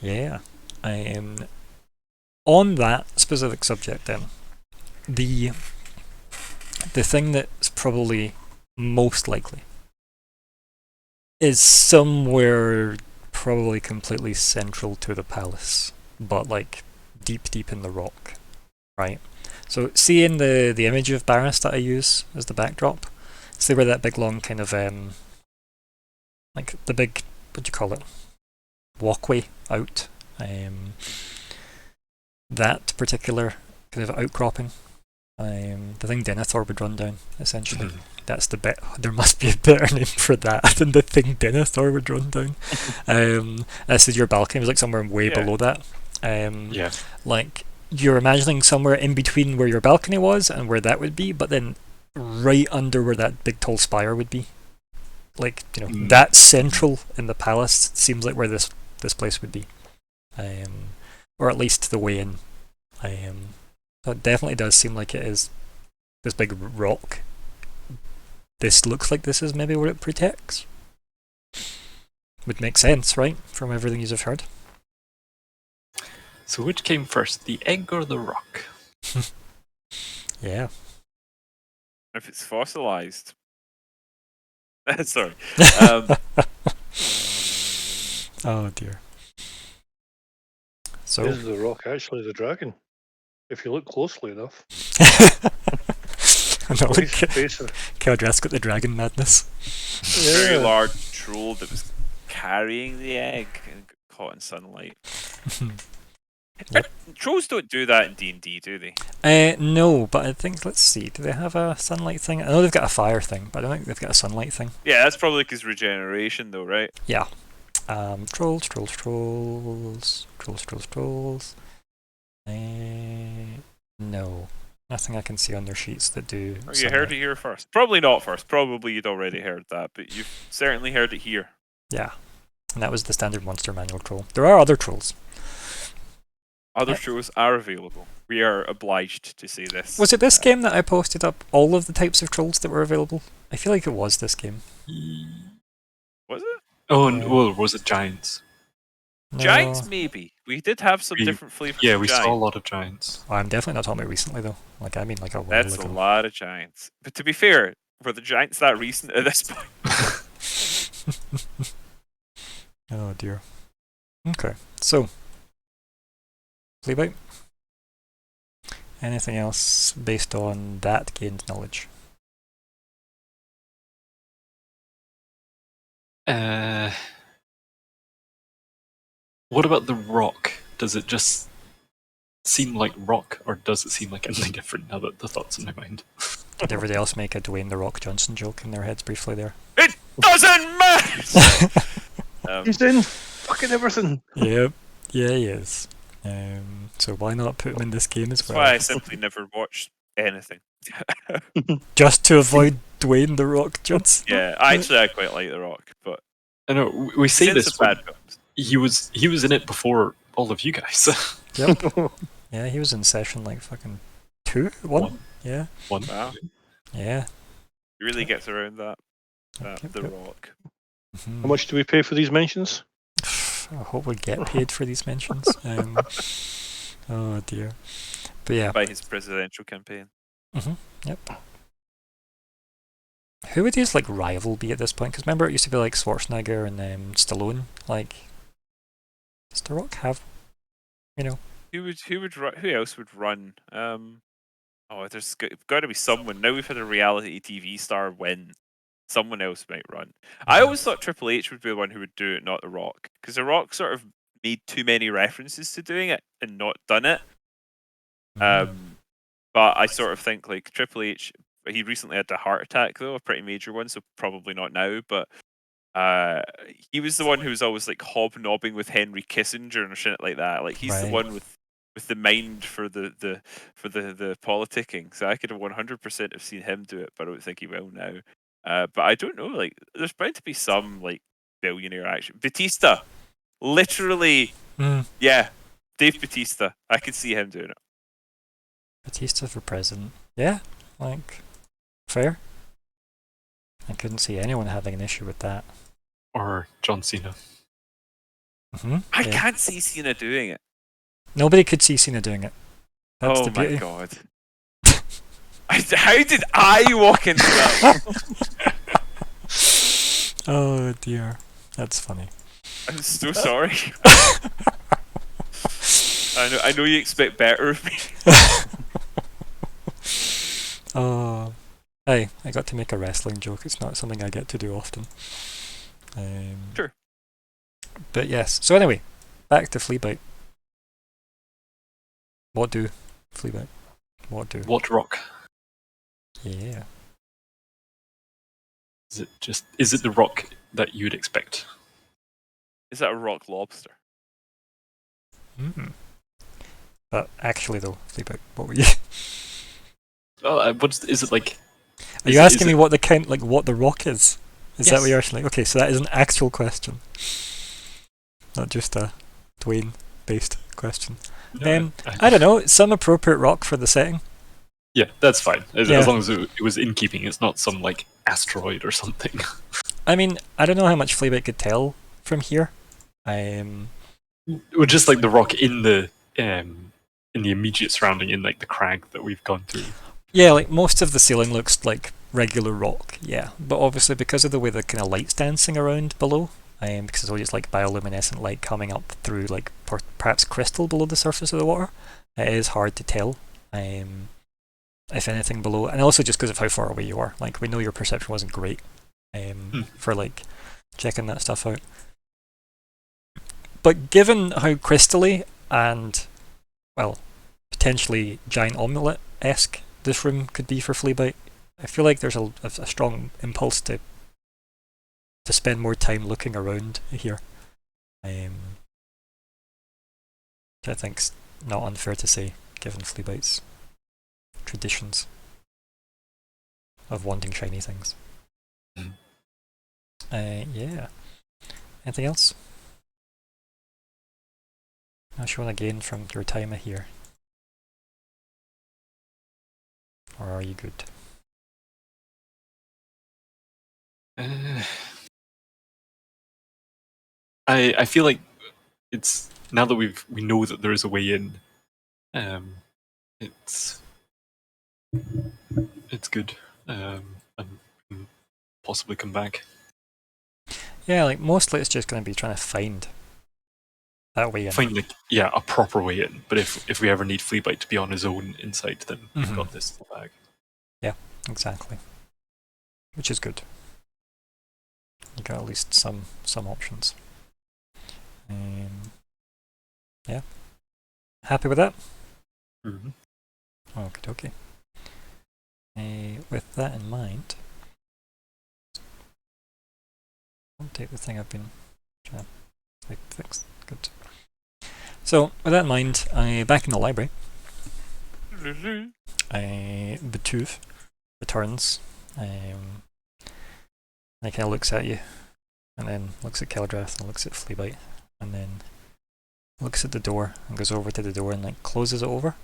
Yeah. On that specific subject, then, the thing that's probably most likely is somewhere probably completely central to the palace, but like deep in the rock, right? So see in the image of Barris that I use as the backdrop, see where that big long kind of like the big, what do you call it, walkway out, that particular kind of outcropping, the thing Denethor would run down, essentially. That's the bit. There must be a better name for that than the thing Denethor would run down. This is your balcony. It was like somewhere way below that. Like you're imagining somewhere in between where your balcony was and where that would be, but then right under where that big tall spire would be. Like that central in the palace seems like where this place would be, or at least the way in. So it definitely does seem like it is this big rock. This looks like this is maybe what it protects. Would make sense, right? From everything you've heard. So which came first, the egg or the rock? Yeah. If it's fossilized. Sorry. Oh dear. So Is the rock actually the dragon? If you look closely enough. no, like, Keldrask got the dragon madness. Very large troll that was carrying the egg and got caught in sunlight. Trolls don't do that in D&D, do they? No, but I think, let's see, do they have a sunlight thing? I know they've got a fire thing, but I don't think they've got a sunlight thing. Yeah, that's probably because regeneration though, right? Yeah. Trolls. No. Nothing I can see on their sheets that do. Oh, you heard it here first. Probably not first. Probably you'd already heard that, but you've certainly heard it here. Yeah. And that was the standard monster manual troll. There are other trolls. Other trolls are available. We are obliged to say this. Was it this game that I posted up all of the types of trolls that were available? I feel like it was this game. Was it? Oh, well, was it giants? No. Giants, maybe. We did have some different flavors. Yeah, of we giants. saw a lot of giants. Oh, I'm definitely not talking about recently though. Like I mean, like a while That's ago. a lot of giants. But to be fair, were the giants that recent at this point? Oh dear. Okay, so leave out. Anything else based on that gained knowledge? What about the rock? Does it just seem like rock, or does it seem like anything different now that the thought's in my mind? Did everybody else make a Dwayne The Rock Johnson joke in their heads briefly there? It doesn't matter! He's in fucking everything. Yep. Yeah, he is. So why not put him in this game as That's well? why I simply never watched anything. Just to avoid Dwayne The Rock Johnson? Yeah, actually I quite like The Rock, but I know, we say since this, the bad films. he was in it before all of you guys. Yep. Yeah, he was in session like fucking 2? 1? Yeah. One. Wow. Yeah. He really gets around that. Yep, The yep. Rock. Mhm. How much do we pay for these mentions? I hope we get paid for these mentions. Oh dear. But yeah. By his presidential campaign. Yep. Who would his like rival be at this point? Because remember, it used to be like Schwarzenegger and Stallone. Like, does The Rock have? You know. Who else would run? There's got to be someone. Now we've had a reality TV star win. Someone else might run. I always thought Triple H would be the one who would do it, not The Rock, because The Rock sort of made too many references to doing it and not done it. But I sort of think like Triple H. He recently had a heart attack though, a pretty major one, so probably not now. But he was the one who was always like hobnobbing with Henry Kissinger and shit like that. Like he's the Right. one with the mind for the politicking. So I could have 100% have seen him do it, but I don't think he will now. But I don't know. Like there's bound to be some like billionaire action. Batista, literally, yeah, Dave Batista. I could see him doing it. Batista for president. Yeah, like fair. I couldn't see anyone having an issue with that. Or John Cena. I Yeah. can't see Cena doing it. Nobody could see Cena doing it. That's Oh the my beauty. god. How did I walk into that? Oh dear, that's funny. I'm so sorry. I know you expect better of me. Oh, hey, I got to make a wrestling joke. It's not something I get to do often. Sure. But yes. So anyway, back to Fleabite. What do Fleabite? What do? What rock? Yeah. Is it the rock that you would expect? Is that a rock lobster? But actually, though, Fleabite, what were you? Oh, is it like? Are you asking me what the count, like what the rock is? Is that Yes. what you're actually like? Okay, so that is an actual question, not just a Dwayne-based question. No, I don't know, some appropriate rock for the setting. Yeah, that's fine. As Yeah. long as it was in keeping. It's not some like asteroid or something. I mean, I don't know how much Fleabite could tell from here. Or just like the rock in the immediate surrounding, in like the crag that we've gone through. Yeah, like most of the ceiling looks like regular rock, yeah. But obviously because of the way the kind of light's dancing around below, because it's always like bioluminescent light coming up through like perhaps crystal below the surface of the water, it is hard to tell if anything below. And also just because of how far away you are. Like we know your perception wasn't great for like checking that stuff out. But given how crystally and, well, potentially giant omelette-esque this room could be for Fleabite, I feel like there's a strong impulse to spend more time looking around here. Which I think's not unfair to say, given Fleabite's traditions of wanting shiny things. Yeah. Anything else? Not sure again from your time here. Or are you good? I feel like it's now that we know that there is a way in. It's good, and possibly come back. Yeah, like mostly it's just going to be trying to find that way in. Find like a proper way in. But if we ever need Fleabite to be on his own inside, then we've got this in the bag. Yeah, exactly. Which is good. You got at least some options. Yeah. Happy with that? Mm-hmm. Okay. With that in mind, I'll take the thing I've been trying to fix. Good. So, with that in mind, back in the library, Betooth returns. He kind of looks at you, and then looks at Keldrath, and looks at Fleabite, and then looks at the door, and goes over to the door and like closes it over.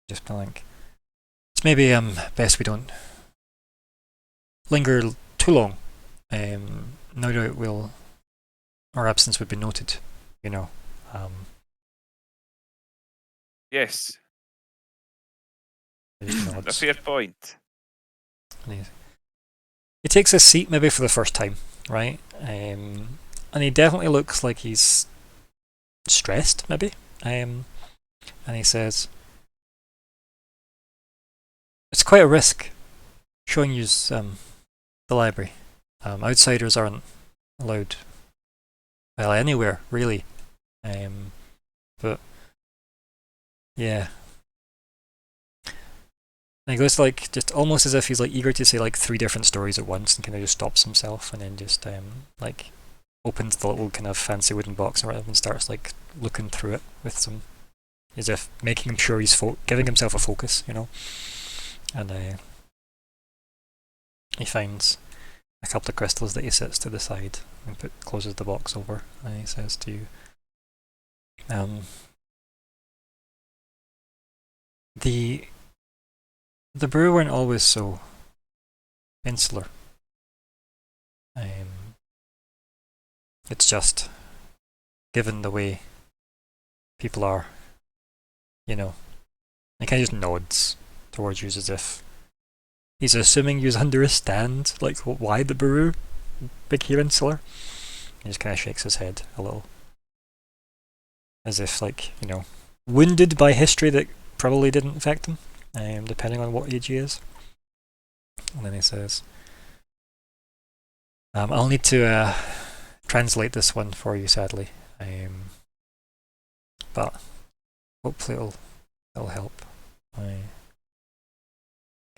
Just been like, it's maybe best we don't linger too long. No doubt our absence would be noted, you know. Yes, He just a nods. fair point. And he takes his seat maybe for the first time, right? And he definitely looks like he's stressed, maybe. And he says, "It's quite a risk showing you the library. Outsiders aren't allowed, well, anywhere really. But yeah." And he goes like just almost as if he's like eager to say like 3 different stories at once, and kind of just stops himself and then just like opens the little kind of fancy wooden box or whatever and starts like looking through it with some, as if making sure he's giving himself a focus, you know. And he finds a couple of crystals that he sets to the side and closes the box over, and he says to you, the brew weren't always so insular. It's just given the way people are, you know. He kind of just nods towards you as if he's assuming you understand like why the brew became insular. He just kind of shakes his head a little, as if like, you know, wounded by history that probably didn't affect him, depending on what age he is. And then he says, "I'll need to translate this one for you, sadly, but hopefully it'll help."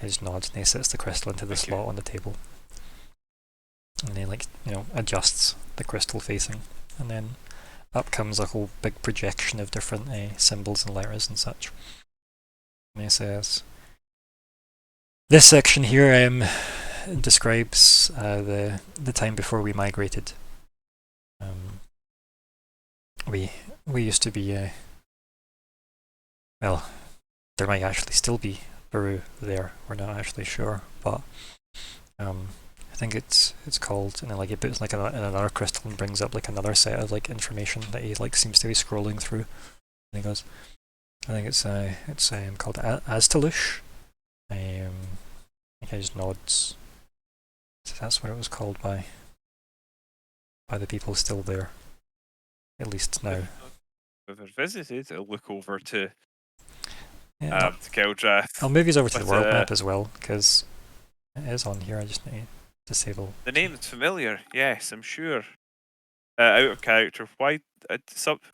He just nods and he sets the crystal into the slot on the table, and he like, you know, adjusts the crystal facing, and then up comes a whole big projection of different symbols and letters and such. And he says, "This section here describes the time before we migrated. We used to be well, there might actually still be Baru there. We're not actually sure, but I think it's called." And then like he puts like another crystal and brings up like another set of like information that he like seems to be scrolling through. And he goes, "I think it's called Aztalush." He just nods. So that's what it was called by the people still there, at least now. If they're visited, I'll look over to Yeah, to Keldrath. I'll move you over to the But, world map as well, because it is on here. I just need to disable. The name is familiar. Yes, I'm sure. Out of character. Why?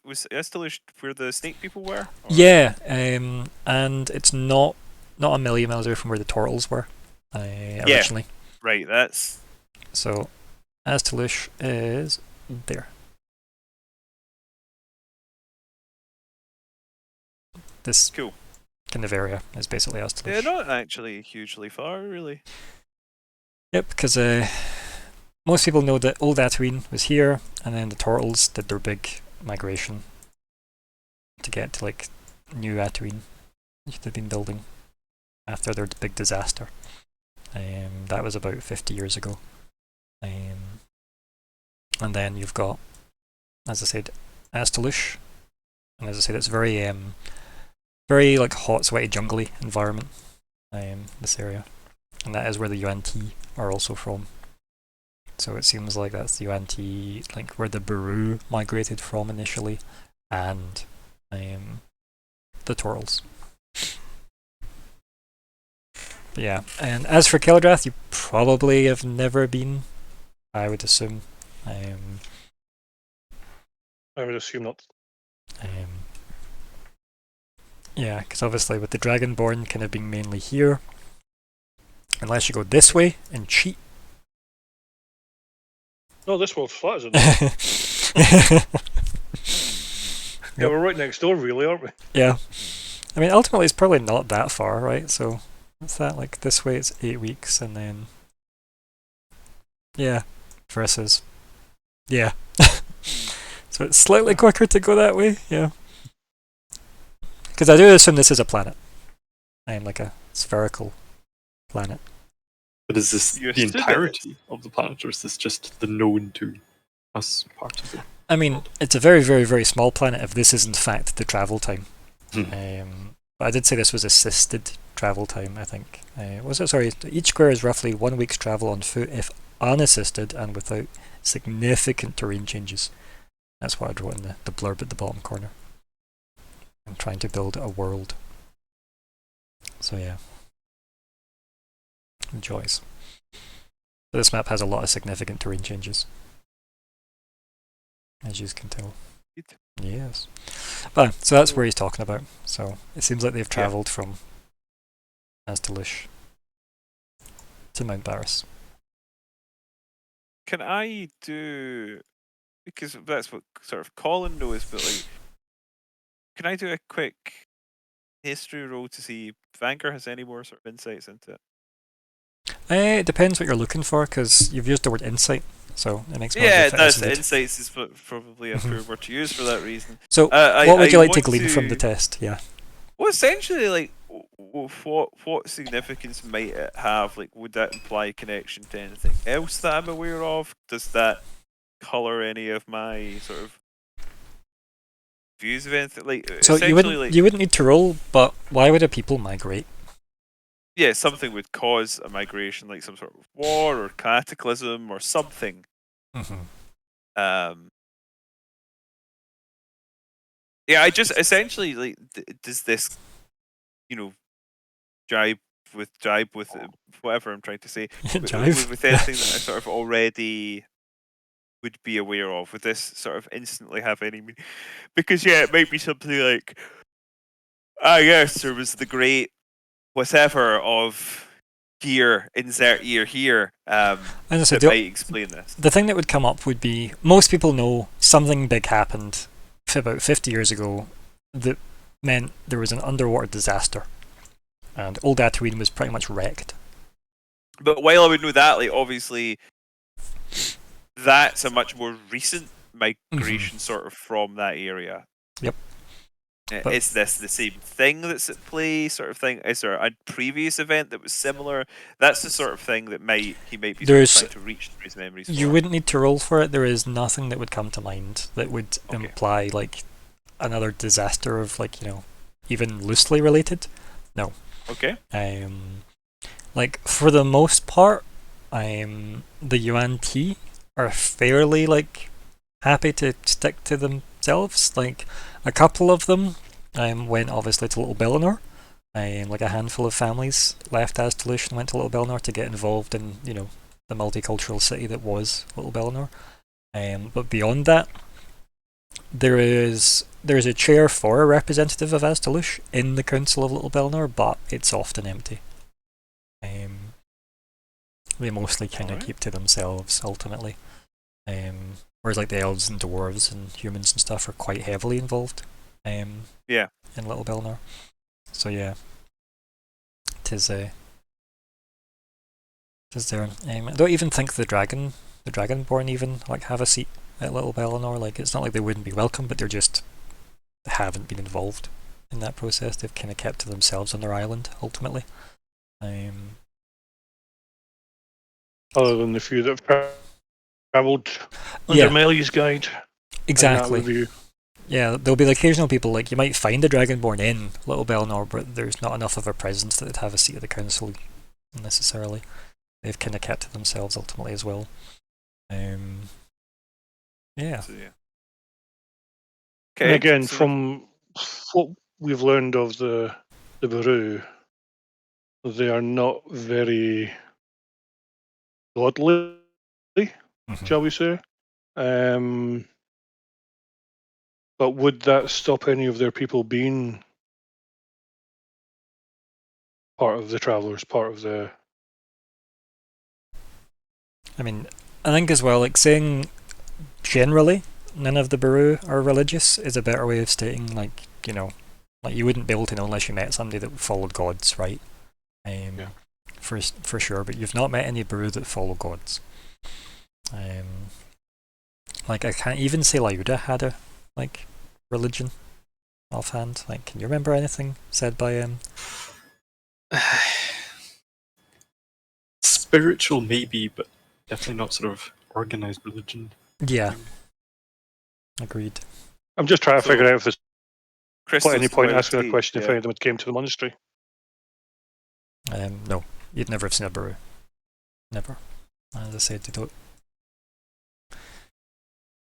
Was Estelish where the snake people were? Or- Yeah, and it's not a million miles away from where the turtles were originally. Right. That's So Aztalush is there. This cool. kind of area is basically Aztalush. Yeah, not actually hugely far, really. Yep, because most people know that old Tatooine was here, and then the turtles did their big migration to get to like new Tatooine, which they've been building after their big disaster. That was about 50 years ago. And then you've got, as I said, Aztalush, and as I said, it's very very like hot, sweaty, jungly environment. This area, and that is where the UNT are also from. So it seems like that's the UNT, like where the Baru migrated from initially, and the turtles. But yeah, and as for Keldrath, you probably have never been, I would assume. I would assume not. Yeah, because obviously with the Dragonborn kind of being mainly here, unless you go this way and cheat. No, this world's flat, isn't it? Yeah, we're right next door, really, aren't we? Yeah. I mean, ultimately, it's probably not that far, right? So, what's that? Like, this way it's 8 weeks, and then. Yeah. Versus. Yeah. So, it's slightly quicker to go that way, yeah. Because I do assume this is a planet. Like a spherical planet. But is this You the assume it entirety of the planet, or is this just the known to us part of it? I mean, it's a very, very, very small planet if this is in fact the travel time. Hmm. But I did say this was assisted travel time, I think. Was it? Sorry, each square is roughly 1 week's travel on foot if unassisted and without significant terrain changes. That's what I wrote in the blurb at the bottom corner. I'm trying to build a world. So yeah. Joys. This map has a lot of significant terrain changes, as you can tell. Yes. But so that's where he's talking about. So it seems like they've travelled from Astalish to Mount Barris. Can I do, because that's what sort of Colin knows, but like, can I do a quick history roll to see if Vanker has any more sort of insights into it? It depends what you're looking for, because you've used the word insight, so it makes me wonder Yeah, if it that's is indeed. insights is probably a poor word to use for that reason. So I- what would you I like to want glean from the to- test? Yeah. Well, essentially, like, what significance might it have? Like, would that imply a connection to anything else that I'm aware of? Does that colour any of my sort of views of anything? Like, So essentially, you wouldn't need to roll, but why would a people migrate? yeah, something would cause a migration, like some sort of war or cataclysm or something. Mm-hmm. Yeah, I just essentially like, does this, jibe with whatever I'm trying to say, Jive. with anything that I sort of already would be aware of? Would this sort of instantly have any meaning? Because it might be something like, yes, there was the great whatever of here, insert year here, As I said, that might explain this. the thing that would come up would be most people know something big happened about 50 years ago that meant there was an underwater disaster, and old Tatooine was pretty much wrecked. But while I would know that, like, obviously, that's a much more recent migration sort of from that area. Yep. But Is this the same thing that's at play, sort of thing? Is there a previous event that was similar? That's the sort of thing that he might be sort of trying to reach through his memories. you wouldn't need to roll for it. There is nothing that would come to mind that would imply like another disaster of even loosely related. No. Okay. Like for the most part, the Yuan Ti are fairly happy to stick to themselves. Like a couple of them went obviously to Little Bellinor. Like a handful of families left Astalish and went to Little Bellinor to get involved in the multicultural city that was Little Bellinor. But beyond that, there's a chair for a representative of Astalish in the Council of Little Bellinor, but it's often empty. They mostly kind of keep to themselves ultimately. Whereas like the elves and dwarves and humans and stuff are quite heavily involved. In Little Bellinor. So yeah, tis there. I don't even think the Dragonborn even have a seat at Little Bellinor. Like it's not like they wouldn't be welcome, but they haven't been involved in that process. They've kind of kept to themselves on their island ultimately. Other than the few that have travelled under Melly's guide. Exactly. Yeah, there'll be the occasional people, like you might find a Dragonborn in Little Bellinor, but there's not enough of a presence that they'd have a seat at the council necessarily. They've kind of kept to themselves ultimately as well. Yeah. Okay. And again, from what we've learned of the Baru, they are not very godly, shall we say. But would that stop any of their people being part of the Travellers, part of the... I mean, I think as well, like saying generally none of the Baru are religious is a better way of stating like you wouldn't be able to know unless you met somebody that followed gods, right? For sure, but you've not met any Baru that follow gods. Like I can't even say Lyuda had a religion offhand. Like, can you remember anything said by Spiritual, maybe, but definitely not sort of organized religion. Yeah, agreed. I'm just trying to So, figure out if there's Crystals any to point wild asking a tea, question if yeah. any of them came to the monastery. No, you'd never have seen a brew. Never. As I said, they don't.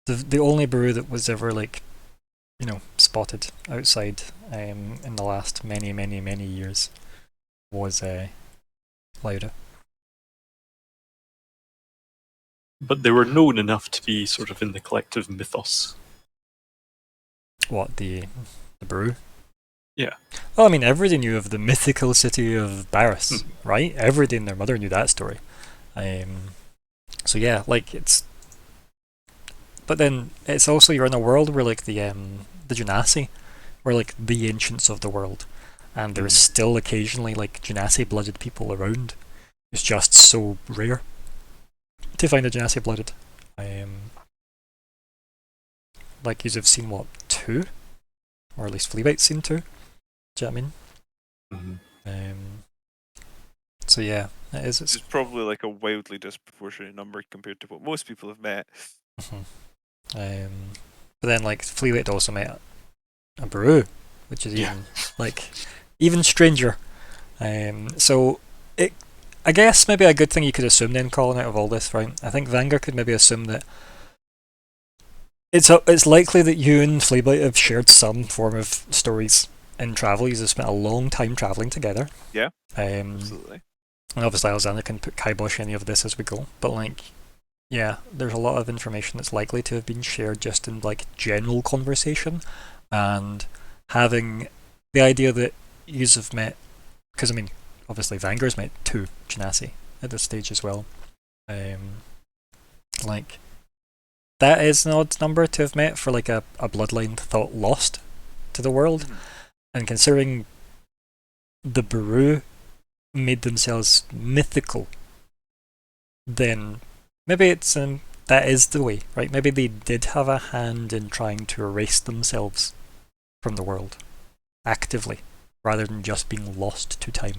The only brew that was ever like, spotted outside in the last many years was Lauda. But they were known enough to be sort of in the collective mythos. What, the brew? Yeah. Well, I mean, everybody knew of the mythical city of Barris, right? Everybody and their mother knew that story. So yeah, like it's. But then it's also you're in a world where like the Genasi were like the ancients of the world, and there's still occasionally like Genasi blooded people around. It's just so rare to find a Genasi blooded. Like you've seen what, 2? Or at least Fleabite's seen 2. Do you know what I mean? So yeah, it is. It's probably like a wildly disproportionate number compared to what most people have met. But then like Fleabite also met a brew, which is even stranger. So I guess maybe a good thing you could assume then, Colin, out of all this, right? I think Vanguard could maybe assume that it's likely that you and Fleabite have shared some form of stories in travel. You've spent a long time travelling together. Yeah, absolutely. And obviously Alexander can put kibosh any of this as we go, but like, yeah, there's a lot of information that's likely to have been shared just in like general conversation, and having the idea that yous have met, because I mean, obviously Vanguard's met 2 Genasi at this stage as well. Like, that is an odd number to have met for like a bloodline thought lost to the world, and considering the Baru made themselves mythical, then maybe it's that is the way, right? Maybe they did have a hand in trying to erase themselves from the world actively, rather than just being lost to time.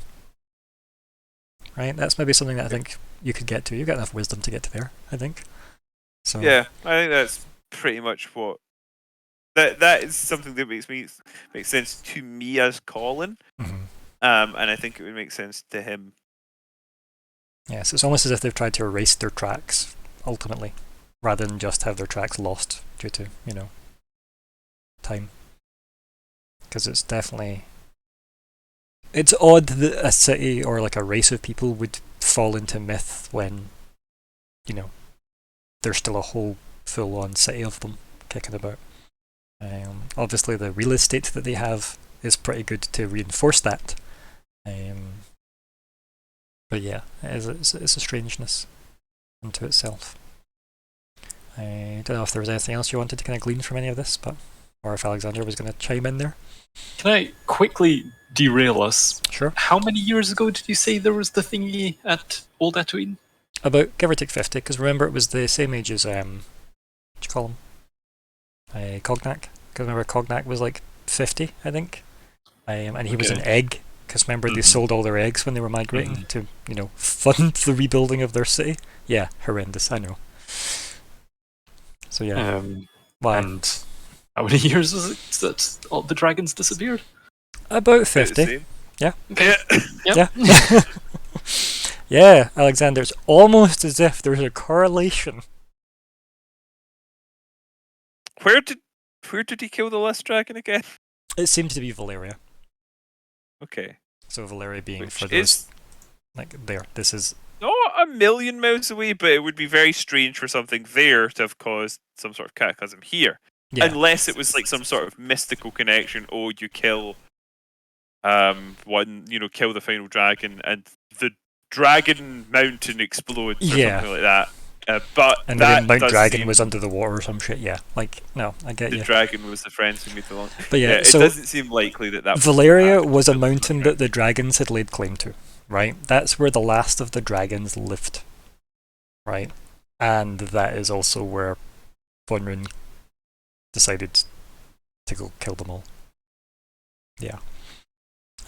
Right? That's maybe something that I think you could get to. You've got enough wisdom to get to there, I think. So yeah, I think that's pretty much what that is something that makes sense to me as Colin. And I think it would make sense to him. Yes, it's almost as if they've tried to erase their tracks ultimately, rather than just have their tracks lost due to, time. Because it's definitely, it's odd that a city or like a race of people would fall into myth when, there's still a whole full-on city of them kicking about. Obviously the real estate that they have is pretty good to reinforce that. But yeah, it's a strangeness unto itself. I don't know if there was anything else you wanted to kind of glean from any of this, or if Alexander was going to chime in there. Can I quickly derail us? Sure. How many years ago did you say there was the thingy at Old Tatooine? About give or take 50, because remember it was the same age as what do you call him? Cognac. Because remember Cognac was like 50, I think, and he was an egg. Because remember they sold all their eggs when they were migrating to, fund the rebuilding of their city. Yeah, horrendous. I know. So yeah. Why? And how many years was it that all the dragons disappeared? About 50. Yeah. Okay. Yeah. Yeah, Alexander, it's almost as if there's a correlation. Where did he kill the last dragon again? It seems to be Valeria. Okay. So Valeria being Which for those this is not a million miles away, but it would be very strange for something there to have caused some sort of cataclysm here. Yeah. Unless it was like some sort of mystical connection. Oh, you kill kill the final dragon and the dragon mountain explodes or something like that. But and that then Mount Dragon was under the water or some shit. Yeah, like no, I get you. The dragon was the friends who made the launch. But yeah, it so doesn't seem likely that Valeria was a mountain that the dragons had laid claim to, right? That's where the last of the dragons lived, right? And that is also where Von Rune decided to go kill them all. Yeah.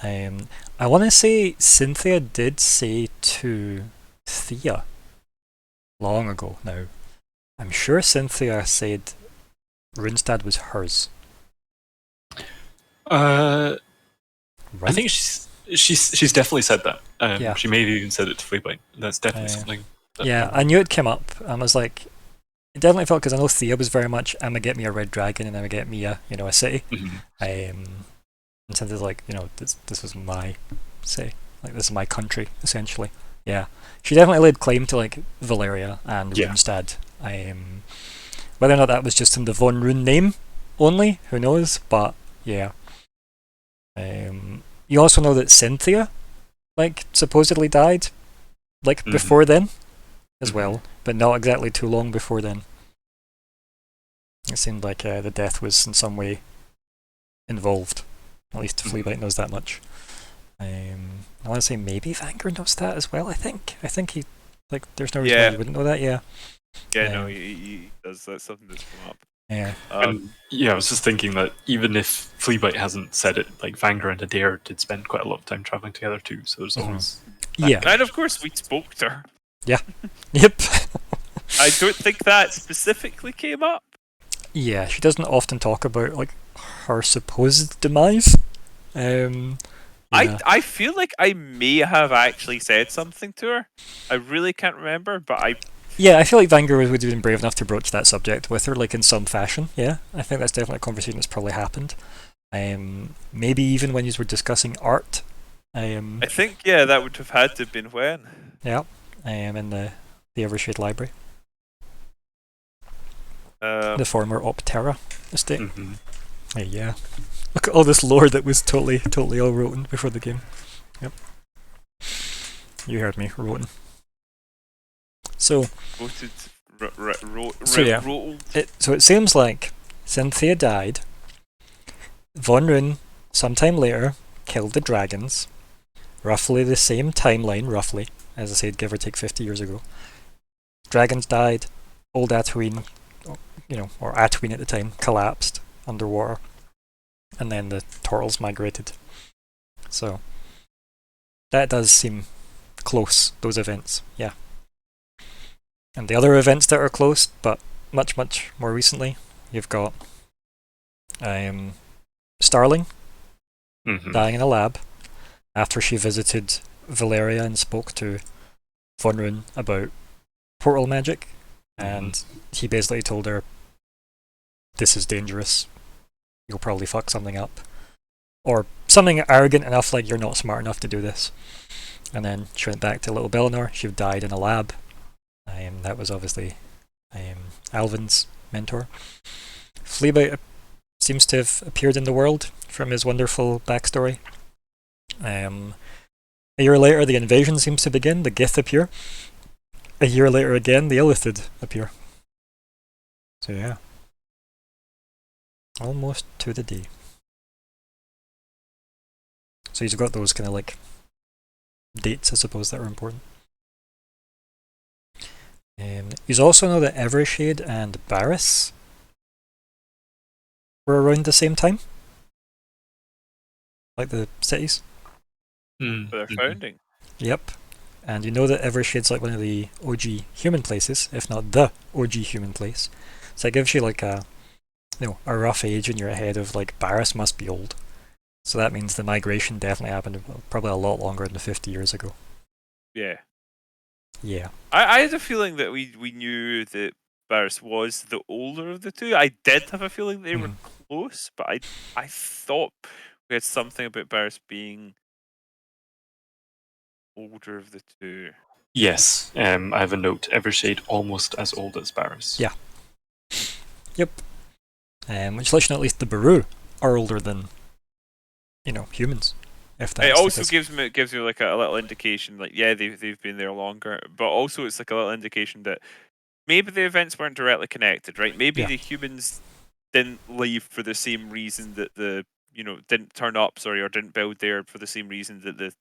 I want to say Cynthia did say to Thea long ago now. I'm sure Cynthia said Runestad was hers. I Right? think she's definitely said that. Yeah. She may have even said it to Fleabite. That's definitely something. That Yeah, I knew it came up. I was like, it definitely felt, because I know Thea was very much, I'm gonna get me a red dragon and I'm gonna get me a city. Mhm. And Cynthia's like, this was my city, like this is my country essentially. Yeah, she definitely laid claim to like Valeria and Yeah. Runestad. Whether or not that was just in the Von Rune name only, who knows? But yeah. You also know that Cynthia, like, supposedly died, like Mhm. before then, as Mhm. well, but not exactly too long before then. It seemed like the death was in some way involved. At least Fleabite knows that much. I want to say maybe Vanger knows that as well. I think he, like, there's no reason why Yeah. he wouldn't know that. Yeah. Yeah, no, Um, he does. That's something that's come up. Yeah. And yeah, I was just thinking that even if Fleabite hasn't said it, like Vanger and Adair did spend quite a lot of time traveling together too. So there's Mhm. always Yeah. And of course, we spoke to her. Yep. I don't think that specifically came up. Yeah, she doesn't often talk about like her supposed demise. Yeah. I feel like I may have actually said something to her. I really can't remember, but I Yeah, I feel like Vanger would have been brave enough to broach that subject with her, like in some fashion. Yeah, I think that's definitely a conversation that's probably happened. Maybe even when you were discussing art. I think that would have had to have been when. Yeah, in the Evershade Library, the former Optera estate. Mhm. Yeah, look at all this lore that was totally all written before the game. Yep, you heard me, written. So Voted, So, yeah. rolled. So it seems like Cynthia died. Von Rune, sometime later, killed the dragons. Roughly the same timeline, as I said, give or take 50 years ago. Dragons died. Old Tatooine, or Tatooine at the time, collapsed underwater. And then the turtles migrated. So that does seem close, those events, yeah. And the other events that are close, but much, much more recently, you've got Starling Mhm. dying in a lab after she visited Valeria and spoke to Von Rune about portal magic, and he basically told her, this is dangerous, you'll probably fuck something up. Or something arrogant enough, like, you're not smart enough to do this. And then she went back to Little Bellinor, she died in a lab. That was obviously Alvin's mentor. Fleabite seems to have appeared in the world from his wonderful backstory. A year later, the invasion seems to begin. The Gith appear. A year later again, the Illithid appear. So yeah. Almost to the day. So you've got those kind of like dates, I suppose, that are important. You also know that Evershade and Barris were around the same time? Like the cities? Mhm. For their founding. Yep. And you know that Evershade's like one of the OG human places, if not the OG human place. So it gives you like a rough age in your head of like Barris must be old. So that means the migration definitely happened probably a lot longer than 50 years ago. Yeah. Yeah. I had a feeling that we knew that Barris was the older of the two. I did have a feeling they were close, but I thought we had something about Barris being older of the two. Yes, I have a note. Evershade almost as old as Barris. Yeah. Yep. Which lets you know at least the Baru are older than, humans. If that's It also the gives you like a little indication, like they've been there longer, but also it's like a little indication that maybe the events weren't directly connected, right? Maybe Yeah. the humans didn't leave for the same reason that the didn't turn up, or didn't build there for the same reason that the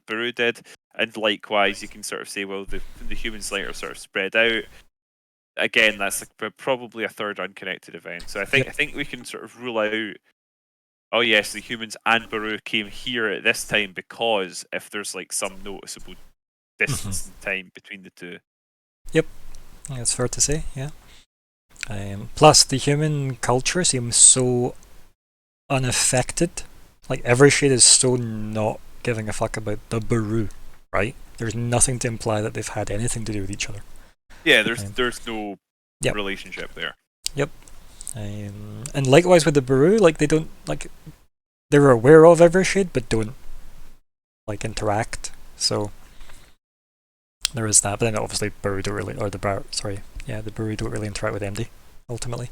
Baru did, and likewise you can sort of say, well, the humans later sort of spread out. Again, that's like probably a third unconnected event. So I think we can sort of rule out Oh yes, the humans and Baru came here at this time because if there's like some noticeable distance in time between the two. That's fair to say, yeah. Plus, the human culture seems so unaffected. Like, Evershade is so not giving a fuck about the Baru, right? There's nothing to imply that they've had anything to do with each other. Yeah, there's no Yep. relationship there. And likewise with the Baru, like, they don't, like, they're aware of Evershade, but don't, like, interact. So, there is that. But then obviously, Baru don't really, or the Baru don't really interact with MD, ultimately.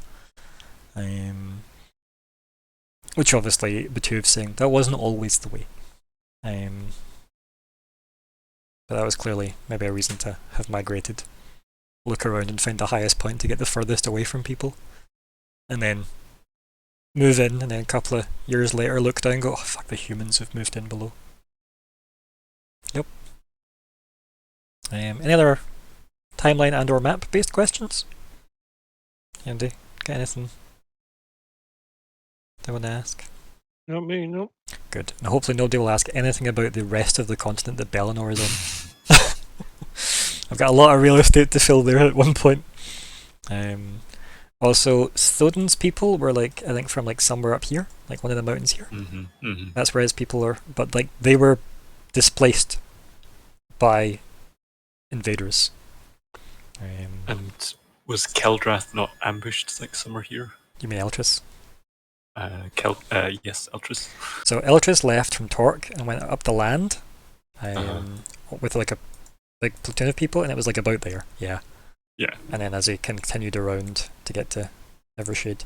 Which obviously, Batuv's saying that wasn't always the way. But that was clearly maybe a reason to have migrated. Look around and find the highest point to get the furthest away from people. And then move in, and then a couple of years later look down and go, oh fuck, the humans have moved in below. Yep. Any other timeline and or map based questions? Andy, got anything they want to ask? Not me, no. Good. And hopefully nobody will ask anything about the rest of the continent that Bellinor is on. I've got a lot of real estate to fill there at one point. Also, Thodon's people were like, I think from like somewhere up here, like one of the mountains here. That's where his people are, but like they were displaced by invaders. And was Keldrath not ambushed like somewhere here? You mean Eltris? Yes, Eltris. So Eltris left from Torque and went up the land with like a big platoon of people, and it was like about there, yeah. Yeah. And then as he continued around to get to Evershade,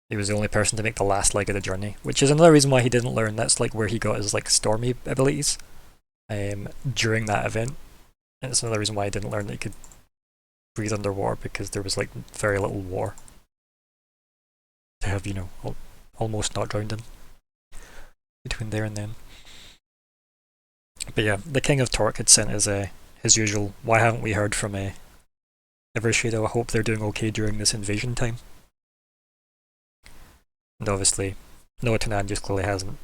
he was the only person to make the last leg of the journey, which is another reason why he didn't learn. That's like where he got his like stormy abilities during that event. And it's another reason why he didn't learn that he could breathe underwater, because there was like very little water to have, almost not drowned him between there and then. But yeah, the King of Torque had sent his usual, why haven't we heard from Evershade? I hope they're doing okay during this invasion time. And obviously, Noah Tanan just clearly hasn't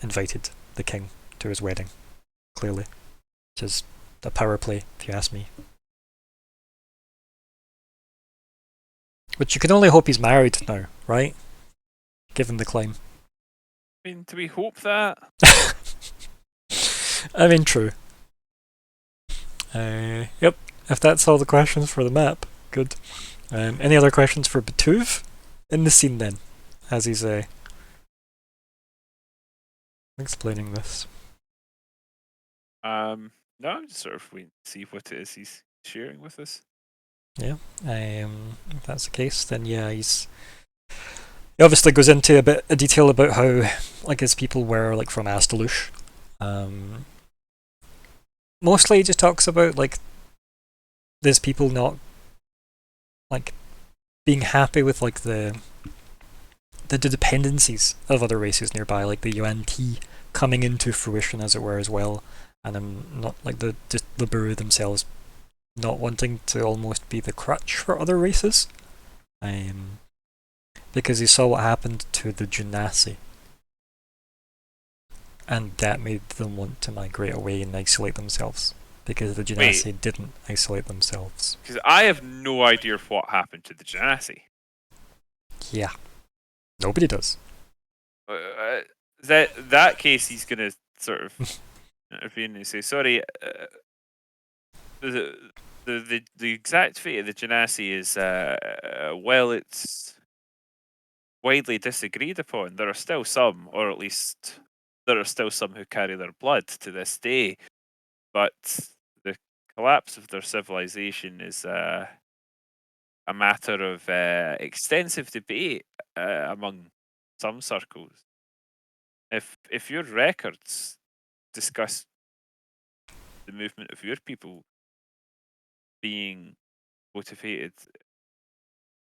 invited the king to his wedding, clearly. Which is a power play, if you ask me. Which you can only hope he's married now, right? Given the claim. I mean, do we hope that? I mean, true. Yep, if that's all the questions for the map, good. Any other questions for Batuv in the scene then, as he's explaining this? No, I'm just sort of waiting to see what it is he's sharing with us. Yeah, if that's the case, then yeah, he obviously goes into a bit of detail about how like his people were like from Astalush. Mostly he just talks about like these people not like being happy with like the dependencies of other races nearby, like the UNT coming into fruition, as it were, as well, and not like the Baru themselves not wanting to almost be the crutch for other races, because he saw what happened to the Genasi, and that made them want to migrate away and isolate themselves, because the Genasi didn't isolate themselves. Because I have no idea what happened to the Genasi. Yeah, nobody does. That case, he's gonna sort of intervene and say, "Sorry, the exact fate of the Genasi is well, it's widely disagreed upon. There are still some, or at least there are still some who carry their blood to this day, but the collapse of their civilization is a matter of extensive debate among some circles. If your records discuss the movement of your people being motivated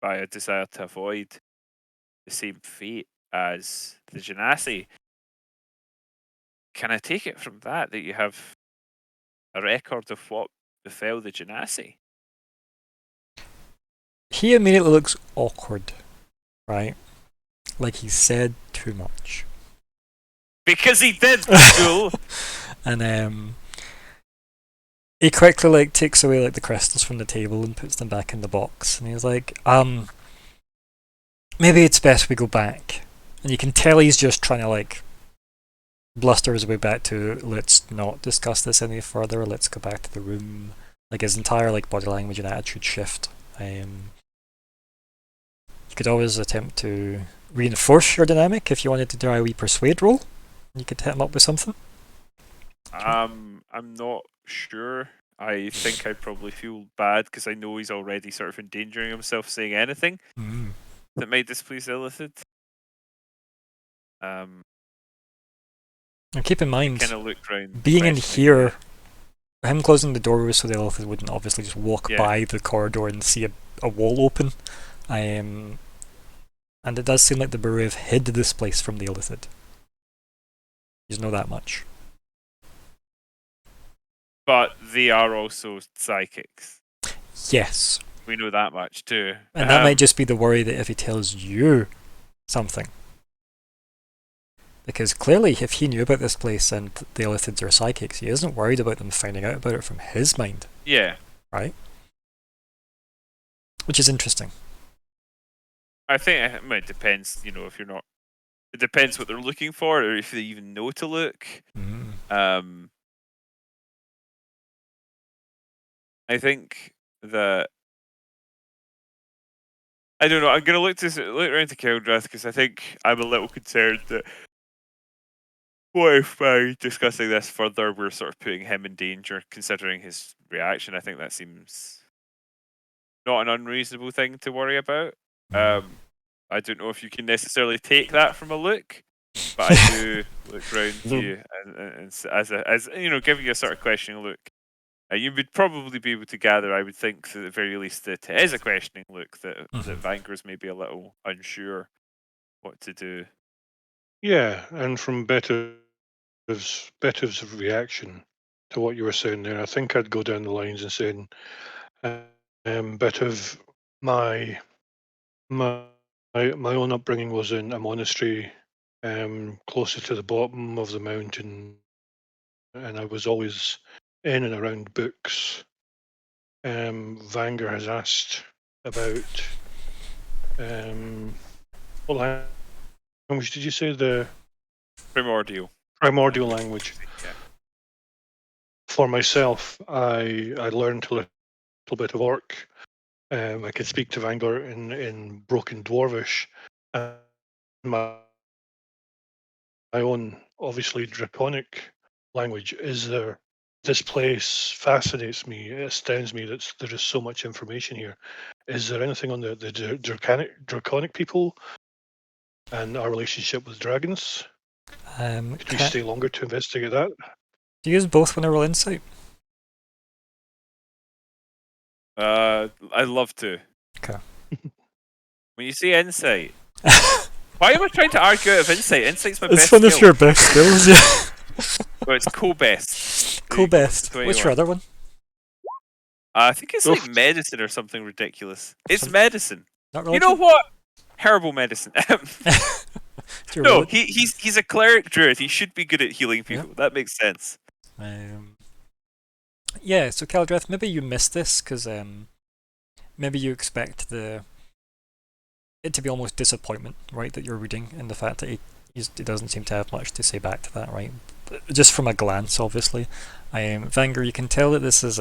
by a desire to avoid the same fate as the Genasi, can I take it from that you have a record of what befell the Genasi? He immediately looks awkward, right? like he said too much. Because he did, fool. And he quickly like takes away like the crystals from the table and puts them back in the box. And he's like, maybe it's best we go back. And you can tell he's just trying to like bluster his way back to, let's not discuss this any further, let's go back to the room. Like his entire like body language and attitude shift. You could always attempt to reinforce your dynamic if you wanted to do a wee persuade roll. You could hit him up with something. I'm not sure. I think I'd probably feel bad because I know he's already sort of endangering himself saying anything that might displease Illithid. And keep in mind, Kind of look round. being in here, him closing the door so the Illithid wouldn't obviously just walk by the corridor and see a wall open. And it does seem like the Berev hid this place from the Illithid. You know that much. But they are also psychics. Yes. We know that much too. And that might just be the worry that if he tells you something. Because clearly if he knew about this place and the Illithids are psychics, he isn't worried about them finding out about it from his mind. Yeah. Right? Which is interesting. I think it depends, if you're not... It depends what they're looking for, or if they even know to look. I think that... I don't know, I'm going to look around to Keldrath, because I think I'm a little concerned that what if by discussing this further we're sort of putting him in danger, considering his reaction. I think that seems not an unreasonable thing to worry about. I don't know if you can necessarily take that from a look, but I do look round to you and as give you a sort of questioning look. You would probably be able to gather, I would think, at the very least, that it is a questioning look, that Vanger's may be a little unsure what to do. Yeah, and from Betiv's reaction to what you were saying there, I think I'd go down the lines and saying, Betiv, my own upbringing was in a monastery closer to the bottom of the mountain, and I was always in and around books. Vanger has asked about what language did you say? The Primordial language. Yeah. For myself, I learned a little bit of Orc. I could speak to Vanger in broken Dwarvish. My own, obviously, Draconic language is there. This place fascinates me. It astounds me that there is so much information here. Is there anything on the Draconic people and our relationship with dragons? Could we stay longer to investigate that? Do you both want to roll insight? I'd love to. Okay. When you say insight, why am I trying to argue out of insight? Insight's my best It's one of skill. your best skills, yeah. Well, it's co-best. Co-best. What's your other one? I think it's like medicine or something ridiculous. It's medicine. Not You know what? Herbal medicine. No, religion? he's a cleric druid. He should be good at healing people. Yep. That makes sense. Yeah, so Caldrath, maybe you missed this because maybe you expect it to be almost disappointment, right? That you're reading, and the fact that he doesn't seem to have much to say back to that, right? But just from a glance, obviously. Vanger, you can tell that this is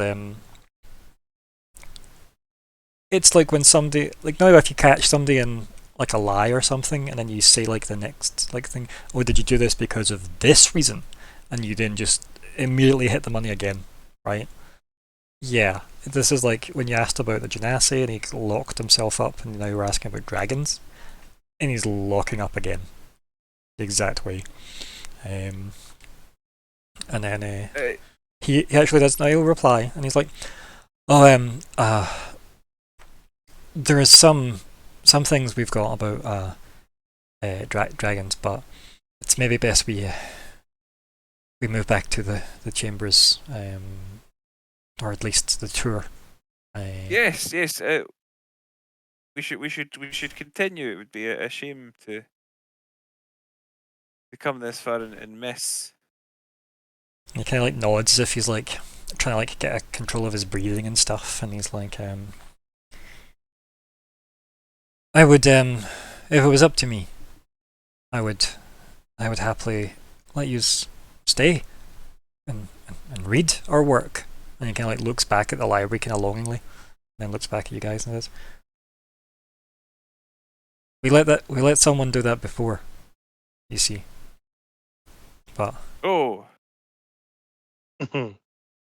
it's like when somebody, like now if you catch somebody in like a lie or something, and then you say like the next like thing, oh, did you do this because of this reason? And you then just immediately hit the money again, right? Yeah, this is like when you asked about the Genasi and he locked himself up, and now you're asking about dragons, and he's locking up again, the exact way. And then he actually does now. He'll reply, and he's like, "Oh, there is some things we've got about dragons, but it's maybe best we move back to the chambers, or at least the tour." Yes. We should continue. It would be a shame to come this far and miss. He kind of like nods as if he's like trying to like get a control of his breathing and stuff, and he's like, I would, if it was up to me, I would happily let you stay and read or work. And he kind of like looks back at the library kind of longingly, and then looks back at you guys and says, we let someone do that before, you see. But Oh, and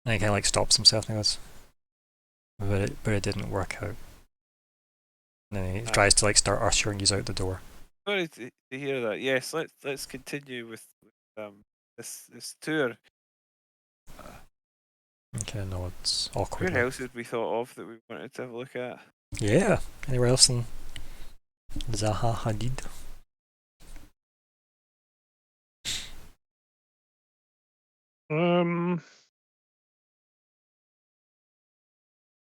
he kind of like stops himself and goes, but it didn't work out. And then he tries to like start ushering you out the door. sorry to hear that. Yes, let's continue with this tour. Okay, no, it's Where awkward. else had we thought of that we wanted to have a look at? Yeah. Anywhere else in Zaha Hadid?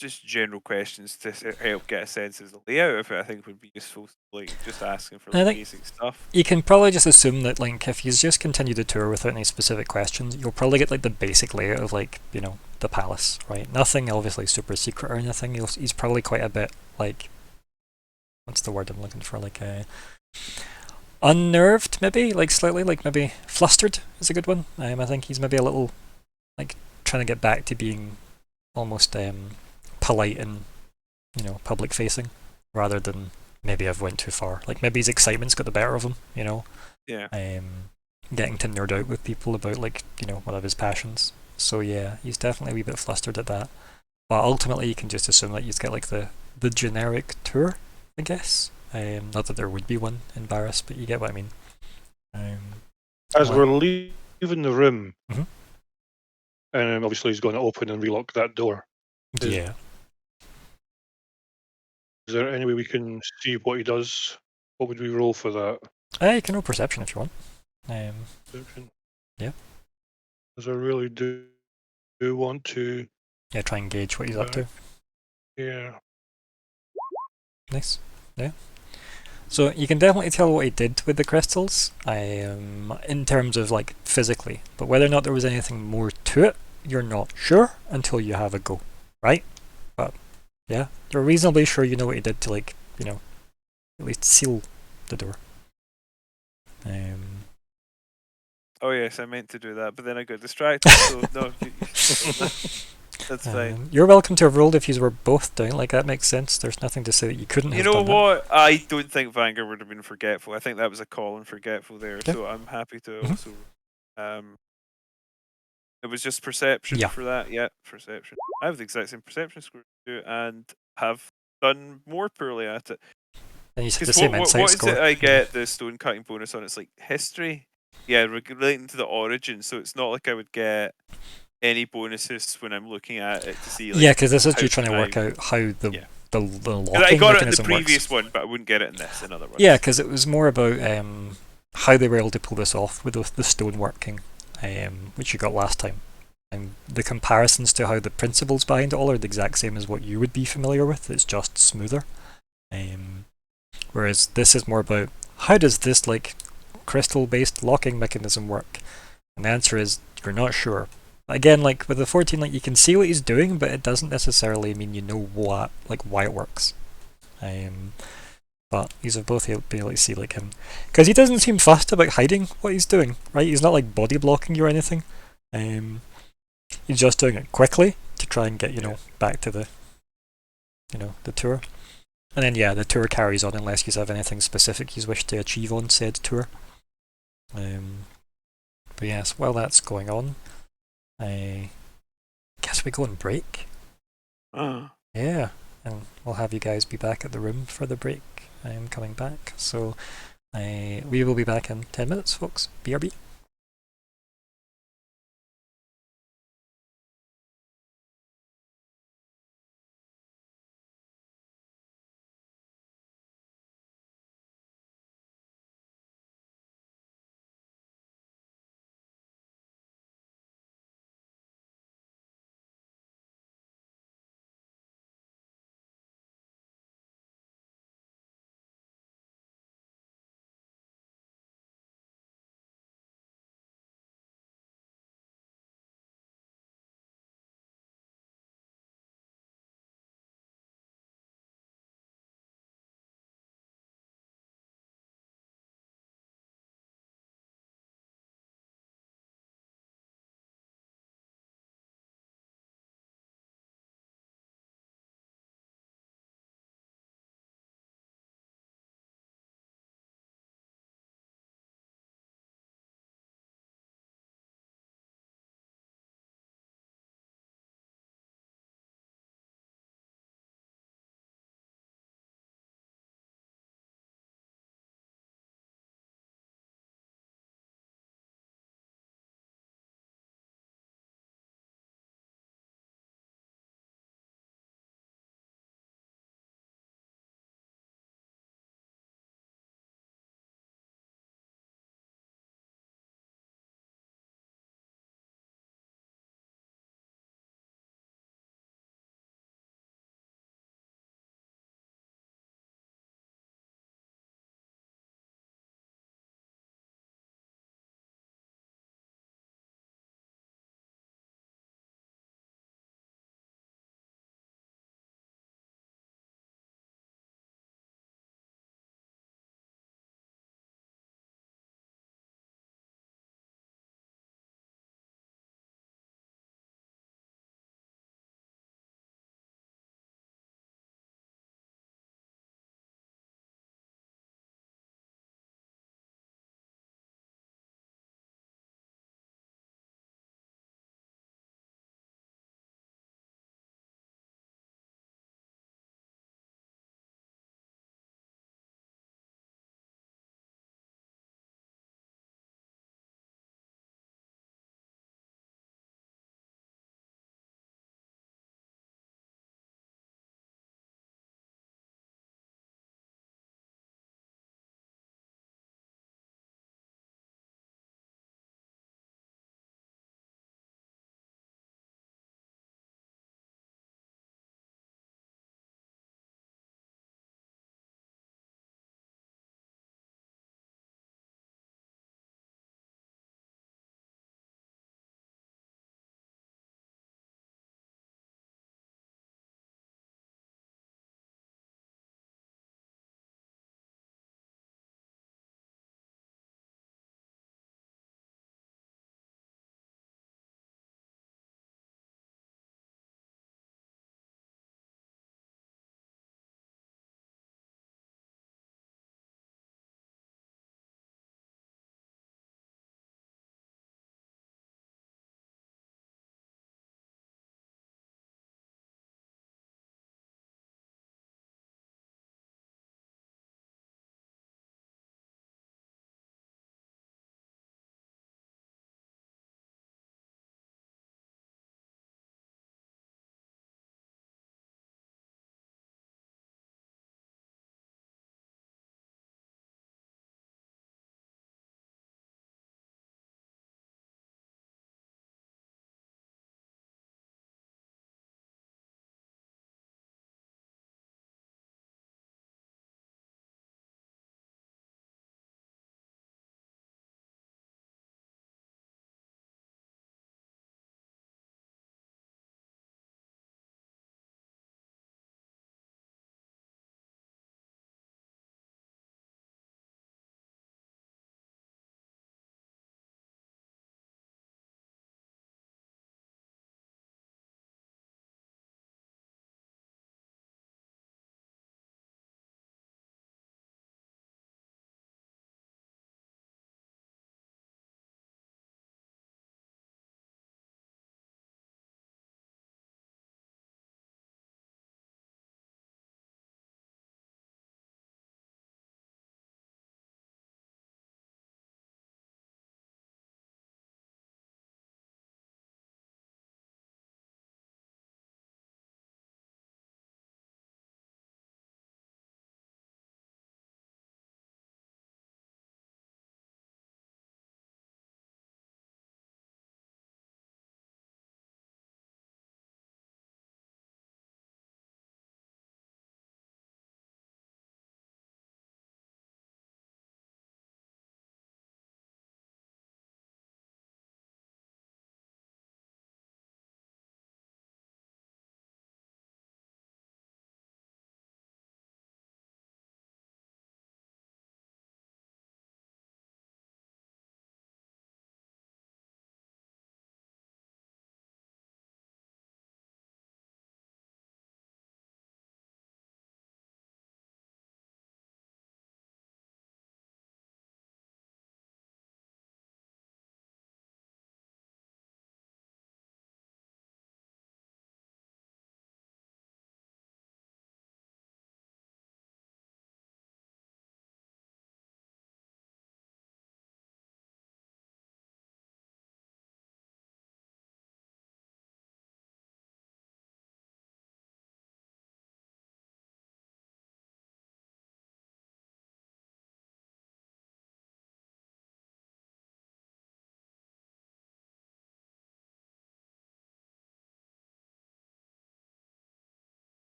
Just general questions to help get a sense of the layout of it. I think would be useful. Like just asking for I like, think- basic stuff. You can probably just assume that, like, if he's just continued the tour without any specific questions, you'll probably get like the basic layout of like, you know, the palace, right? Nothing obviously super secret or anything. He's probably quite a bit like, what's the word I'm looking for? Like, unnerved, maybe, like slightly, like maybe flustered is a good one. I think he's maybe a little like trying to get back to being almost polite and, you know, public facing, rather than maybe I've went too far. Like maybe his excitement's got the better of him, you know. Yeah. Getting to nerd out with people about, like, you know, one of his passions. So yeah, he's definitely a wee bit flustered at that. But ultimately, you can just assume that he's got like the generic tour, I guess. Not that there would be one in Barris, but you get what I mean. As Well- we're leaving the room, Mhm. and obviously he's going to open and relock that door. Yeah. Is there any way we can see what he does? What would we roll for that? You can roll perception if you want. Perception? Yeah. Because I really do want to. Yeah, try and gauge what he's up to. Yeah. Nice. Yeah. So you can definitely tell what he did with the crystals, in terms of like physically, but whether or not there was anything more to it, you're not sure until you have a go, right? But yeah, you're reasonably sure you know what he did to, like, you know, at least seal the door. Oh yes, I meant to do that, but then I got distracted. So no, that's fine. You're welcome to have rolled if you were both doing, like, that makes sense. There's nothing to say that you couldn't You have know done that. what? I don't think Vanguard would have been forgetful. I think that was a call and forgetful there. Yeah. So I'm happy to Mhm. also. It was just perception Yeah. for that. Yeah, perception. I have the exact same perception score as you and have done more poorly at it. And you said the Because same insight what is score. it I get the stone cutting bonus on? It's like history. Yeah, relating to the origin. So it's not like I would get any bonuses when I'm looking at it to see. Like, Yeah, because this is how you trying to can work I- out how the Yeah. the 'Cause locking I got it in the mechanism previous works. one, but I wouldn't get it in this. In other words. Yeah, because it was more about how they were able to pull this off with the stone working, which you got last time. And the comparisons to how the principles behind it all are the exact same as what you would be familiar with. It's just smoother. Whereas this is more about how does this like crystal-based locking mechanism work? And the answer is you're not sure. Again, like with the 14, like you can see what he's doing, but it doesn't necessarily mean you know what, like why it works. But these have both been able to see like him, because he doesn't seem fussed about hiding what he's doing, right? He's not like body blocking you or anything. He's just doing it quickly to try and get, you know, back to the, you know, the tour. And then yeah, the tour carries on unless you have anything specific you wish to achieve on said tour. But yes, while that's going on, I guess we go on break. Yeah, and we'll have you guys be back at the room for the break. I am coming back, so we will be back in 10 minutes, folks. BRB.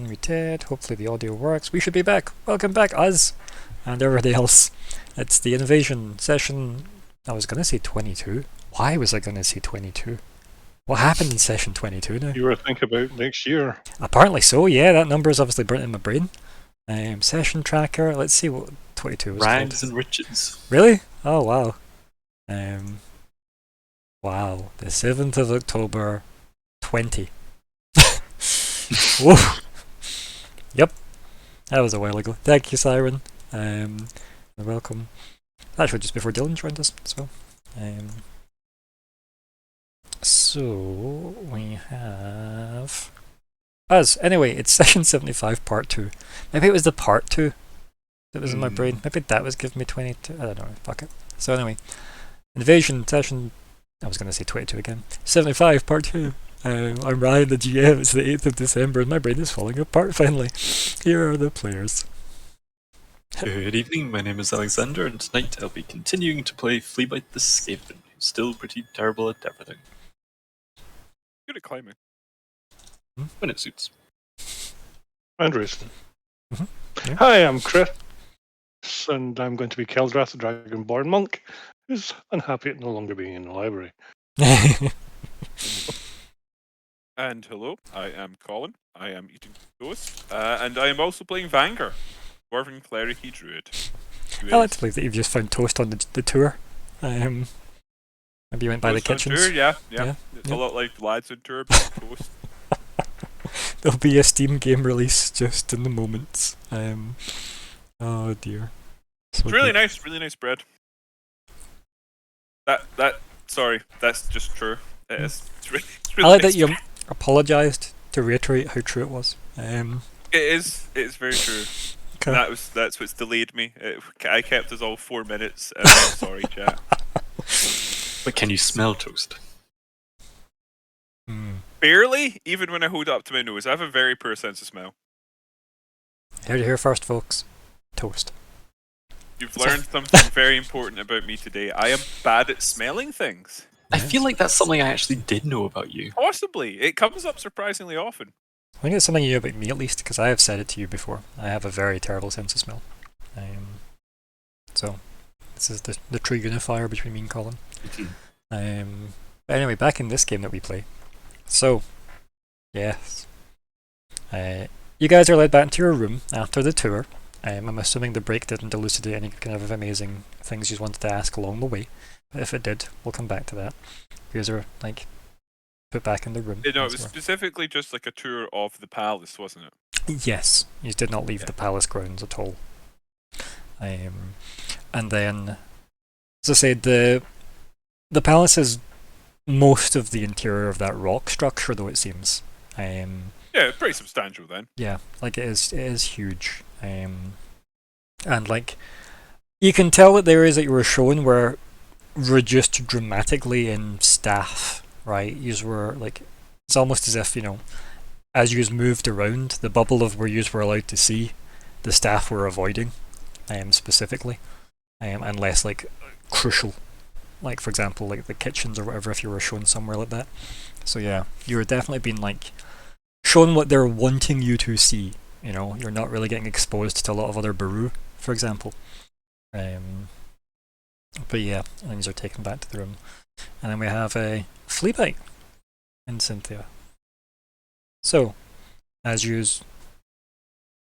unmuted. Hopefully the audio works. We should be back. Welcome back, us and everybody else. It's the invasion session. I was going to say 22. Why was I going to say 22? What happened in session 22 now? You were thinking about next year. Apparently so, yeah. That number is obviously burnt in my brain. Session tracker. Let's see what 22 was Rags called. and riches. Really? Oh, wow. Wow. The 7th of October, 20. Whoa. Yep. That was a while ago. Thank you, Siren. Welcome. Actually, just before Dylan joined us as well. So we have us. Anyway, it's session 75, part 2. Maybe it was the part 2 that was in my brain. Maybe that was giving me 22. I don't know. Fuck it. So anyway, invasion session. I was going to say 22 again. 75, part 2. I'm Ryan, the GM. It's the 8th of December, and my brain is falling apart finally. Here are the players. Good evening, my name is Alexander, and tonight I'll be continuing to play Fleabite the Skaven, who's still pretty terrible at everything. Good at climbing. When it suits. Interesting. Yeah. Hi, I'm Chris, and I'm going to be Keldrath, the Dragonborn monk, who's unhappy at no longer being in the library. And hello, I am Colin. I am eating toast, and I am also playing Vanguard, Dwarven Cleric Druid. I like to believe that you've just found toast on the tour. Maybe you went by the Toast on kitchens. tour, yeah. Yeah, It's yeah. a lot like lads on tour, but toast. There'll be a Steam game release just in the moments. Oh dear. So It's really good. nice bread. Sorry, that's just true. It is. It's really I like nice that you bread. apologised to reiterate how true it was. It is. It's very true. Okay. That's what's delayed me. I kept us all 4 minutes. I'm sorry, chat. But can you smell toast? Barely, even when I hold it up to my nose. I have a very poor sense of smell. Here to hear first, folks. Toast. You've learned something very important about me today. I am bad at smelling things. I feel like that's something I actually did know about you. Possibly. It comes up surprisingly often. I think it's something you know about me at least, because I have said it to you before. I have a very terrible sense of smell. So, this is the true unifier between me and Colin. But anyway, back in this game that we play. So, yes. You guys are led back into your room after the tour. I'm assuming the break didn't elucidate any kind of amazing things you wanted to ask along the way. But if it did, we'll come back to that. You guys are, like, put back in the room. No, it as was well. specifically just like a tour of the palace, wasn't it? Yes, you did not leave the palace grounds at all. And then, as I said, the palace is most of the interior of that rock structure, though it seems. Yeah, pretty substantial then. Yeah, like it is huge. And like, you can tell that the areas that you were shown were reduced dramatically in staff, right? Yous were like, it's almost as if, as yous moved around, the bubble of where yous were allowed to see, the staff were avoiding, specifically, and less like crucial, like for example, like the kitchens or whatever, if you were shown somewhere like that. So yeah, you were definitely being like shown what they're wanting you to see. You're not really getting exposed to a lot of other Baru, for example. But yeah, and these are taken back to the room. And then we have a Fleabite and Cynthia. So, as you,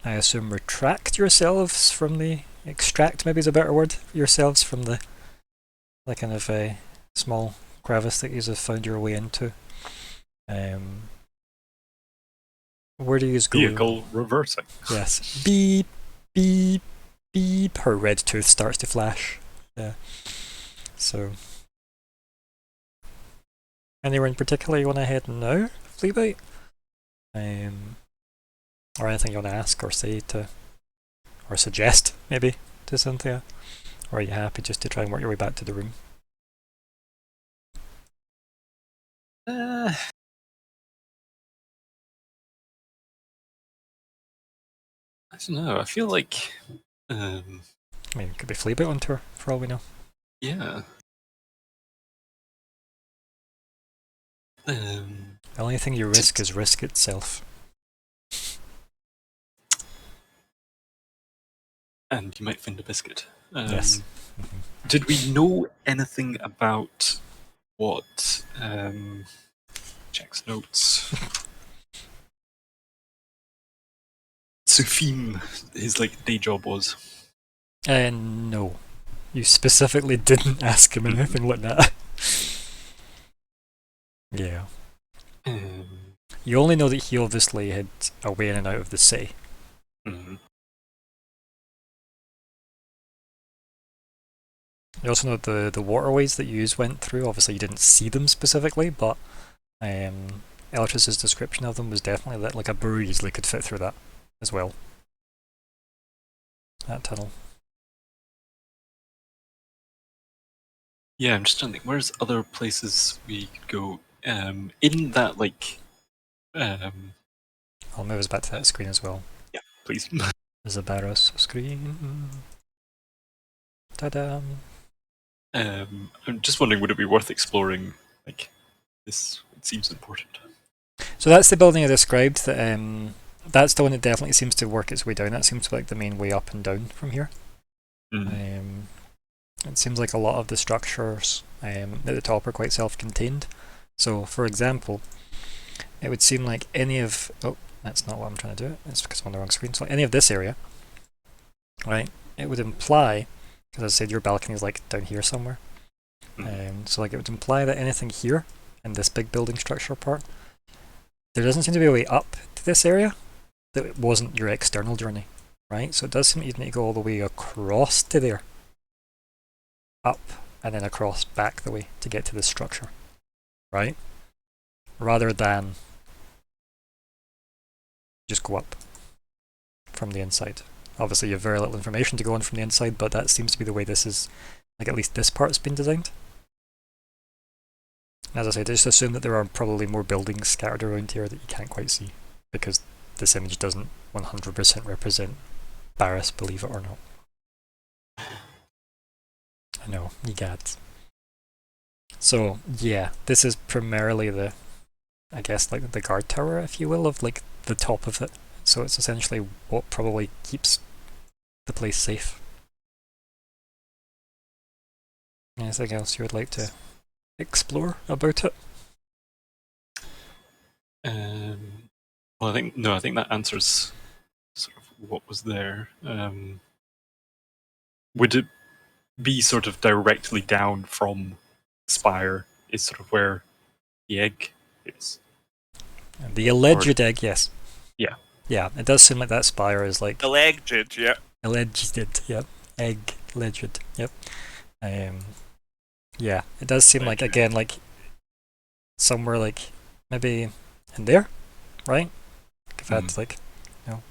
I assume, retract yourselves from the... Extract, maybe is a better word. Yourselves from the kind of a small crevice that you have found your way into. Where do you go? Vehicle reversing. Yes. Beep, beep, beep. Her red tooth starts to flash. Yeah. So. Anywhere in particular you want to head now, Fleabite? Or anything you want to ask or say to, or suggest maybe to Cynthia? Or are you happy just to try and work your way back to the room? I don't know. I feel like, I mean, it could be Fleabite on tour for all we know. yeah. The only thing you risk is risk itself. And you might find a biscuit. Yes. Did we know anything about what checks notes? Sufim, his day job was. No. You specifically didn't ask him anything like that. Yeah. You only know that he obviously had a way in and out of the city. Mhm. You also know the waterways that you went through. Obviously, you didn't see them specifically, but Eltrus's description of them was definitely that like a breeze they could fit through that as well. That tunnel. Yeah, I'm just trying to think. Where's other places we could go? In that I'll move us back to that screen as well. yeah, please. Zabaros screen. Ta-da! I'm just wondering, would it be worth exploring this? It seems important. So that's the building I described. That that's the one that definitely seems to work its way down. That seems to be like the main way up and down from here. It seems like a lot of the structures at the top are quite self-contained. So, for example, it would seem like any of... Oh, that's not what I'm trying to do. It's because I'm on the wrong screen. So any of this area, right, it would imply, because as I said, your balcony is like down here somewhere. So like it would imply that anything here, in this big building structure part, there doesn't seem to be a way up to this area that it wasn't your external journey, right? So it does seem you'd need to go all the way across to there. Up and then across back the way to get to this structure, right? Rather than just go up from the inside. Obviously, you have very little information to go on from the inside, but that seems to be the way this is, like at least this part's been designed. As I said, just assume that there are probably more buildings scattered around here that you can't quite see, because this image doesn't 100% represent Barris, believe it or not. I know, you get. So yeah, this is primarily the, I guess like the guard tower, if you will, of like the top of it. So it's essentially what probably keeps the place safe. Anything else you would like to explore about it? Well, I think that answers sort of what was there. Would it be sort of directly down from Spire is sort of where the egg is? The alleged egg, yes. Yeah. Yeah, it does seem like that spire is like... Alleged, yeah. Alleged, yep. Egg, alleged, yep. Yeah, it does seem like, again, like somewhere like maybe in there, right? If I had to like, you know,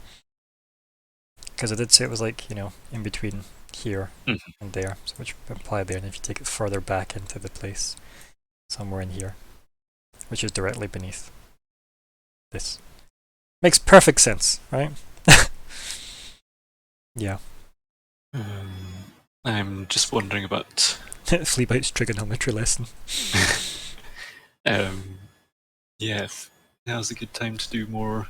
because I did say it was like, you know, in between here and there, so which would imply there, and if you take it further back into the place, somewhere in here, which is directly beneath this. Makes perfect sense, right? Yeah. I'm just wondering about Fleabite's trigonometry lesson. Yeah, now's a good time to do more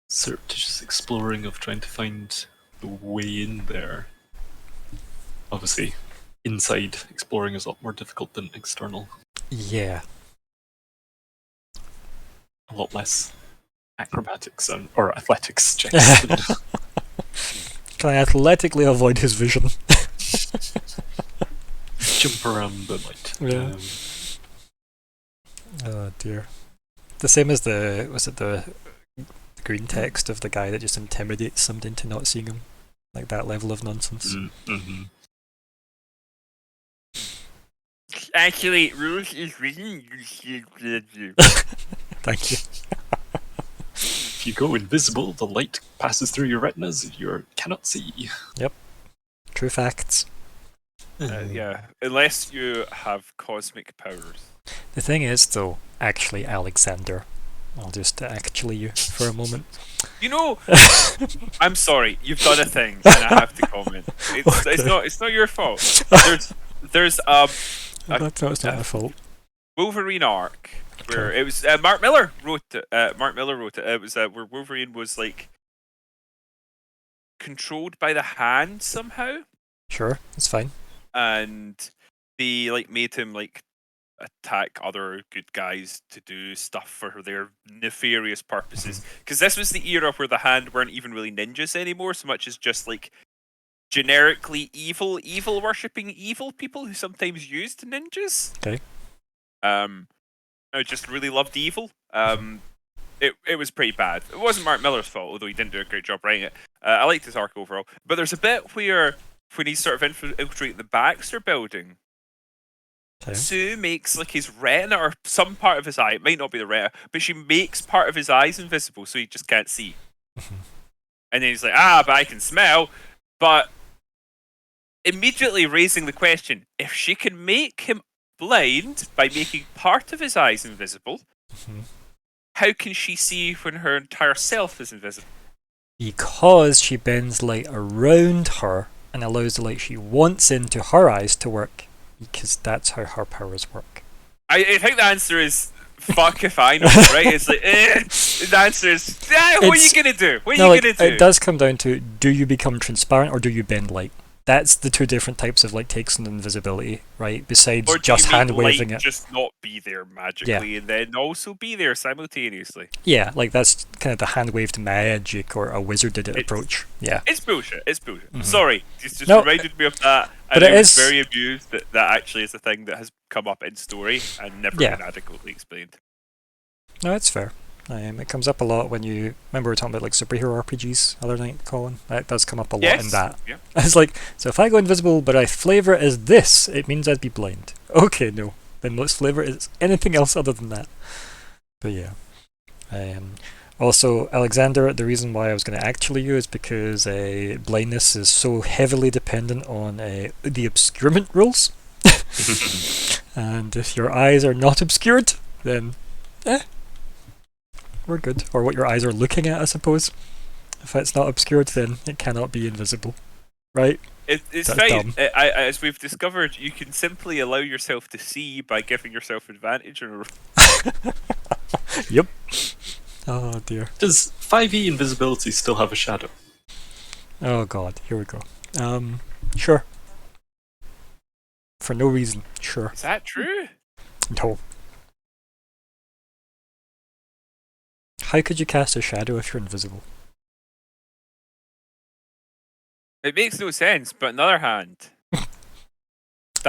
surreptitious exploring of trying to find the way in there. Obviously, inside exploring is a lot more difficult than external. Yeah. A lot less acrobatics or athletics checks. Can I athletically avoid his vision? Jump around the light. Yeah. Oh dear. The same as the green text of the guy that just intimidates somebody into not seeing him. Like that level of nonsense. Mm-hmm. Actually, Rose is reading. Thank you. If you go invisible, the light passes through your retinas and you cannot see. Yep. True facts. Yeah, unless you have cosmic powers. The thing is, though, actually, Alexander. I'll just actually you for a moment. You know, I'm sorry, you've done a thing, and I have to comment. It's not your fault. There's It's not my fault. Wolverine arc where it was Mark Miller wrote it. Mark Miller wrote it. It was where Wolverine was like controlled by the hand somehow, Sure, that's fine. and they like made him like attack other good guys to do stuff for their nefarious purposes. Because this was the era where the hand weren't even really ninjas anymore, so much as just like generically evil worshipping evil people who sometimes used ninjas. Okay. I just really loved evil. It was pretty bad. It wasn't Mark Miller's fault, although he didn't do a great job writing it. I liked his arc overall, but there's a bit where when he's sort of infiltrating the Baxter building, Okay. Sue makes like his retina or some part of his eye. It might not be the retina, but she makes part of his eyes invisible, so he just can't see. And then he's like, but I can smell. But immediately raising the question: if she can make him blind by making part of his eyes invisible, how can she see when her entire self is invisible? Because she bends light around her and allows the light she wants into her eyes to work, because that's how her powers work. I think the answer is fuck if I know, right? It's like, the answer is, what are you going to do? What are you going to do? It does come down to, do you become transparent or do you bend light? That's the two different types of like takes on invisibility, right? Besides or do just you make hand waving light it. just not be there magically and then also be there simultaneously. Yeah, like that's kind of the hand waved magic or a wizarded approach. Yeah. It's bullshit. Sorry, it's just No, reminded me of that. but And it I was is- very amused that that actually is a thing that has come up in story and never Yeah. been adequately explained. No, it's fair. It comes up a lot when you remember we were talking about like superhero RPGs other night, Colin. That does come up a lot in that. Yeah. It's like, so if I go invisible but I flavor it as this, it means I'd be blind. Okay, no. Then let's flavor it as anything else other than that. But yeah. Also, Alexander, the reason why I was going to actually you is because blindness is so heavily dependent on the obscurement rules. And if your eyes are not obscured, then we're good. Or what your eyes are looking at, I suppose. If it's not obscured, then it cannot be invisible. Right? It's That's fine. dumb. As we've discovered, you can simply allow yourself to see by giving yourself advantage. Yep. Oh dear. Does 5e invisibility still have a shadow? Oh god, here we go. Sure. For no reason, sure. Is that true? No. How could you cast a shadow if you're invisible? It makes no sense, but on the other hand, I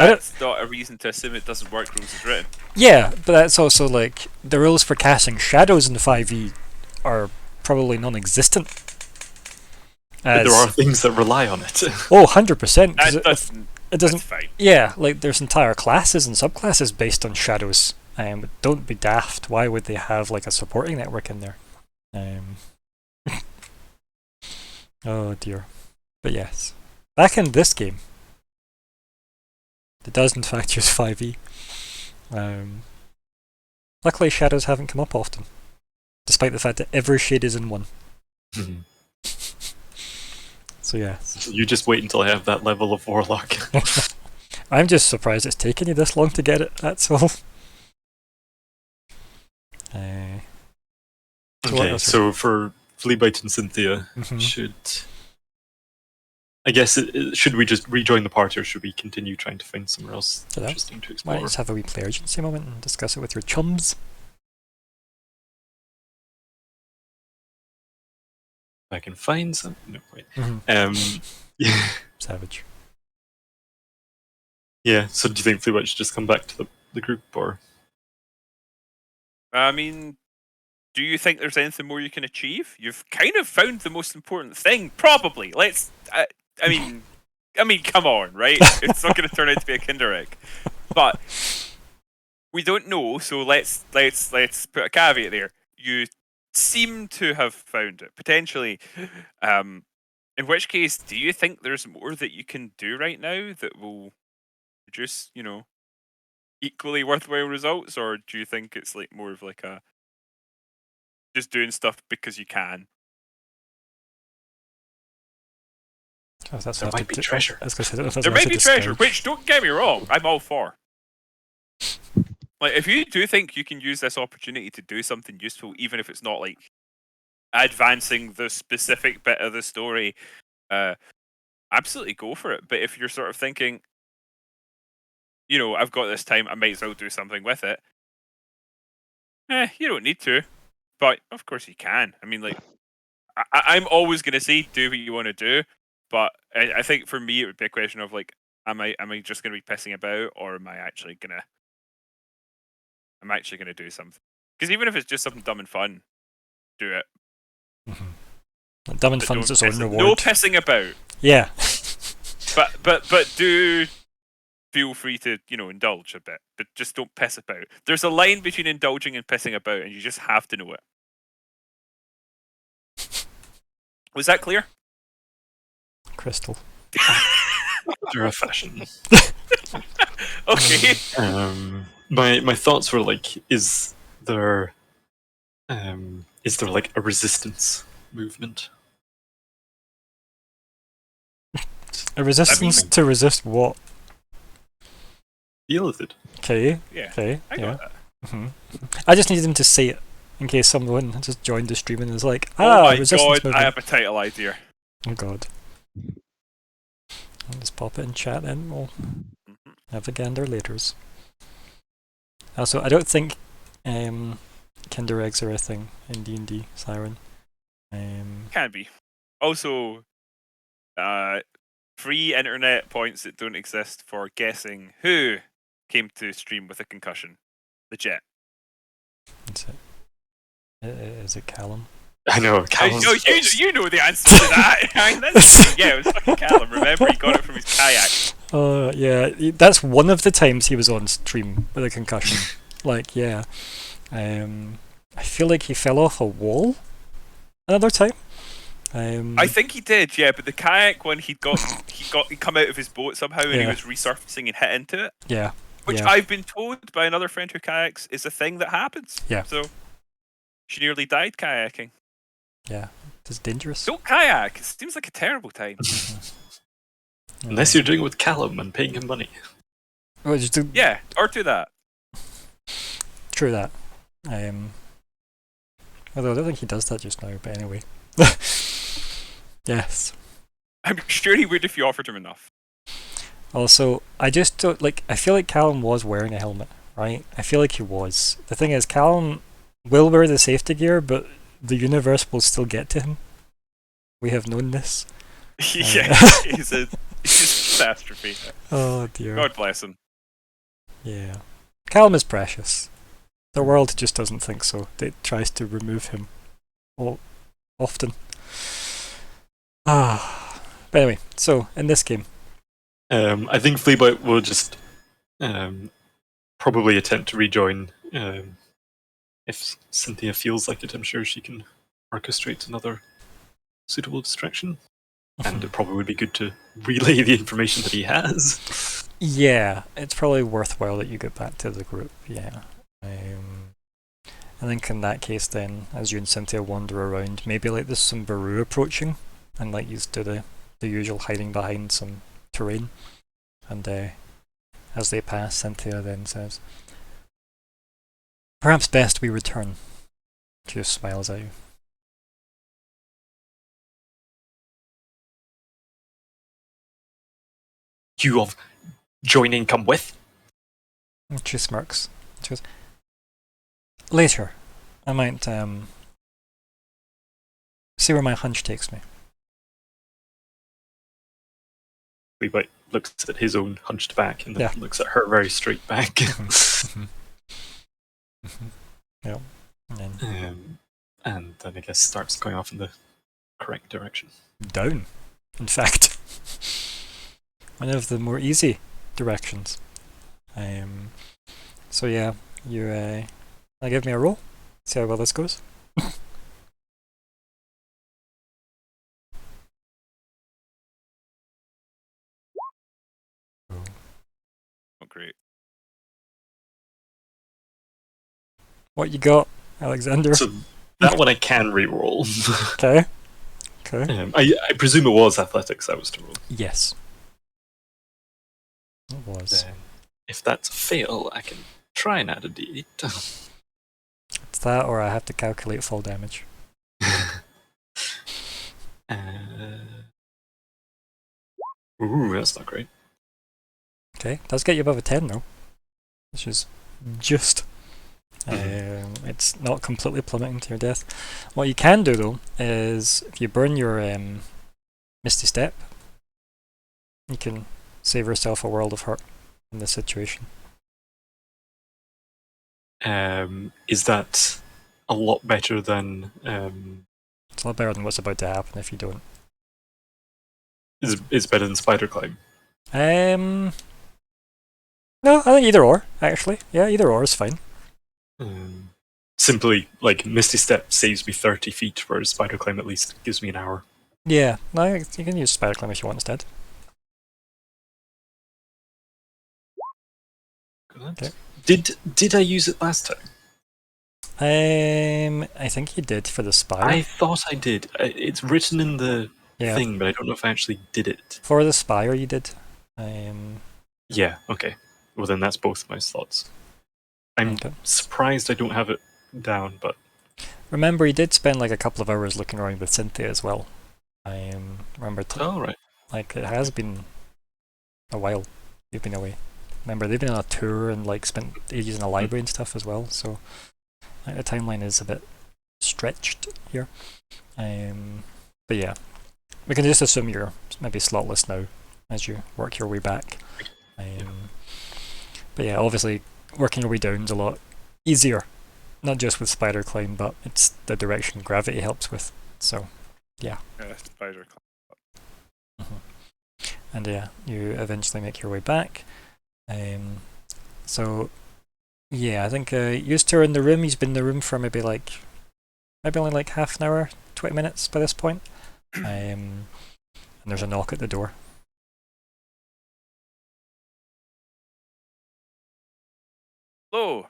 don't- that's not a reason to assume it doesn't work rules is written. Yeah, but that's also like, the rules for casting shadows in 5e are probably non-existent. But there are things that rely on it. Oh, 100%. 'cause That it doesn't. That's fine. Yeah, like there's entire classes and subclasses based on shadows. Don't be daft. Why would they have like a supporting network in there? Oh dear. But yes, back in this game, it does in fact use 5e. Luckily, shadows haven't come up often, despite the fact that every shade is in one. So yeah, You just wait until I have that level of warlock. I'm just surprised it's taken you this long to get it. That's all. What Okay, else so for Fleabite and Cynthia, Mhm. I guess should we just rejoin the party, or should we continue trying to find somewhere else Dunno. interesting to Why explore? don't you just have a wee player agency moment and discuss it with your chums? If I can find some. No, wait. Mhm. Yeah. Savage. Yeah. So do you think Fleabite should just come back to the group, or? I mean, do you think there's anything more you can achieve? You've kind of found the most important thing, probably. Let's. I mean, come on, right? It's not going to turn out to be a Kinder Egg, but we don't know. So let's put a caveat there. You seem to have found it potentially. In which case, do you think there's more that you can do right now that will produce, equally worthwhile results, or do you think it's like more of like a just doing stuff because you can? Oh, that's There what I have might to be do- treasure. I was gonna say, that's There what I may have to be treasure, discourage. which don't get me wrong, I'm all for. Like, if you do think you can use this opportunity to do something useful, even if it's not like advancing the specific bit of the story, absolutely go for it. But if you're sort of thinking, I've got this time, I might as well do something with it. You don't need to, but of course you can. I mean, like, I'm always going to say do what you want to do, but I think for me it would be a question of like, am I just going to be pissing about, or am I actually gonna do something? Because even if it's just something dumb and fun, do it. Mm-hmm. Dumb and But fun's don't its own piss- reward. No pissing about. Yeah. But do feel free to indulge a bit, but just don't piss about. There's a line between indulging and pissing about, and you just have to know it. Was that clear? Crystal. After a fashion. Okay. My thoughts were like, is there like a resistance movement? A resistance to resist what? Deal with it. Okay. Yeah. Okay. I Yeah. got that. hmm I just needed him to say it in case someone just joined the stream and is like, Oh my resistance god, movement. I have a title idea. Oh god. I'll just pop it in chat then. We'll have a gander laters. Also, I don't think Kinder eggs are a thing in D&D, Siren. Can be. Also, free internet points that don't exist for guessing who came to stream with a concussion. Legit. Is it Callum? I know. Oh, Callum's you know the answer to that. I mean, yeah, it was fucking Callum. Remember, he got it from his kayak. Yeah, that's one of the times he was on stream with a concussion. Like, yeah. I feel like he fell off a wall another time. I think he did, yeah. But the kayak one, he come out of his boat somehow, and he was resurfacing and hit into it. Yeah. Which yeah. I've been told by another friend who kayaks is a thing that happens. Yeah. So she nearly died kayaking. Yeah, it's dangerous. Don't kayak. It seems like a terrible time. unless you're doing it with Callum and paying him money. Oh, just do... Yeah, or do that. True that. Although I don't think he does that just now, but anyway. Yes. I'm sure he would if you offered him enough. Also, I just don't I feel like Callum was wearing a helmet, right? I feel like he was. The thing is, Callum will wear the safety gear, but the universe will still get to him. We have known this. Yeah, he's a catastrophe. Oh dear. God bless him. Yeah. Callum is precious. The world just doesn't think so. It tries to remove him. Often. But anyway, so in this game. I think Fleabite will just probably attempt to rejoin if Cynthia feels like it. I'm sure she can orchestrate another suitable distraction. And it probably would be good to relay the information that he has. Yeah, it's probably worthwhile that you get back to the group, yeah. I think in that case then, as you and Cynthia wander around, maybe like there's some Baru approaching, and like you do the usual hiding behind some terrain. And as they pass, Cynthia then says, "Perhaps best we return." She just smiles at you. You of joining come with? And she smirks. She goes, "Later, I might see where my hunch takes me." Fleabite looks at his own hunched back and then Yeah. looks at her very straight back. Yeah. And then And then I guess starts going off in the correct direction. down, in fact. One of the more easy directions. So yeah, you give me a roll. See how well this goes. Oh, great. What you got, Alexander? So that one I can re-roll. Okay. Okay. I presume it was athletics I was to roll. Yes. It was. Then, if that's a fail, I can try and add a d8. It's that, or I have to calculate fall damage. Ooh, that's not great. Okay, does get you above a 10 though, which is just. It's not completely plummeting to your death. What you can do though is if you burn your Misty Step, you can save yourself a world of hurt in this situation. Is that a lot better than It's a lot better than what's about to happen if you don't. is better than spider climb? No, I think either or actually. Yeah, either or is fine. Simply, like Misty Step saves me 30 feet, whereas spider climb at least gives me an hour. Yeah, no, you can use Spider Climb if you want instead. Okay. Did I use it last time? I think you did for the Spire. I thought I did. It's written in the Yeah. thing, but I don't know if I actually did it. For the Spire you did. Yeah, okay. Well, then that's both my slots. I'm Okay. surprised I don't have it down, but Remember, you did spend like a couple of hours looking around with Cynthia as well. Remember, oh right. like it has been a while you've been away. Remember, they've been on a tour and like spent ages in a library and stuff as well. So like, the timeline is a bit stretched here. But yeah, we can just assume you're maybe slotless now as you work your way back. But yeah, obviously working your way down is a lot easier, not just with Spider Climb, but it's the direction gravity helps with. So yeah. Spider climb. And yeah, you eventually make your way back. So yeah, I think used to her in the room. He's been in the room for maybe only like half an hour, 20 minutes by this point. And there's a knock at the door. Hello.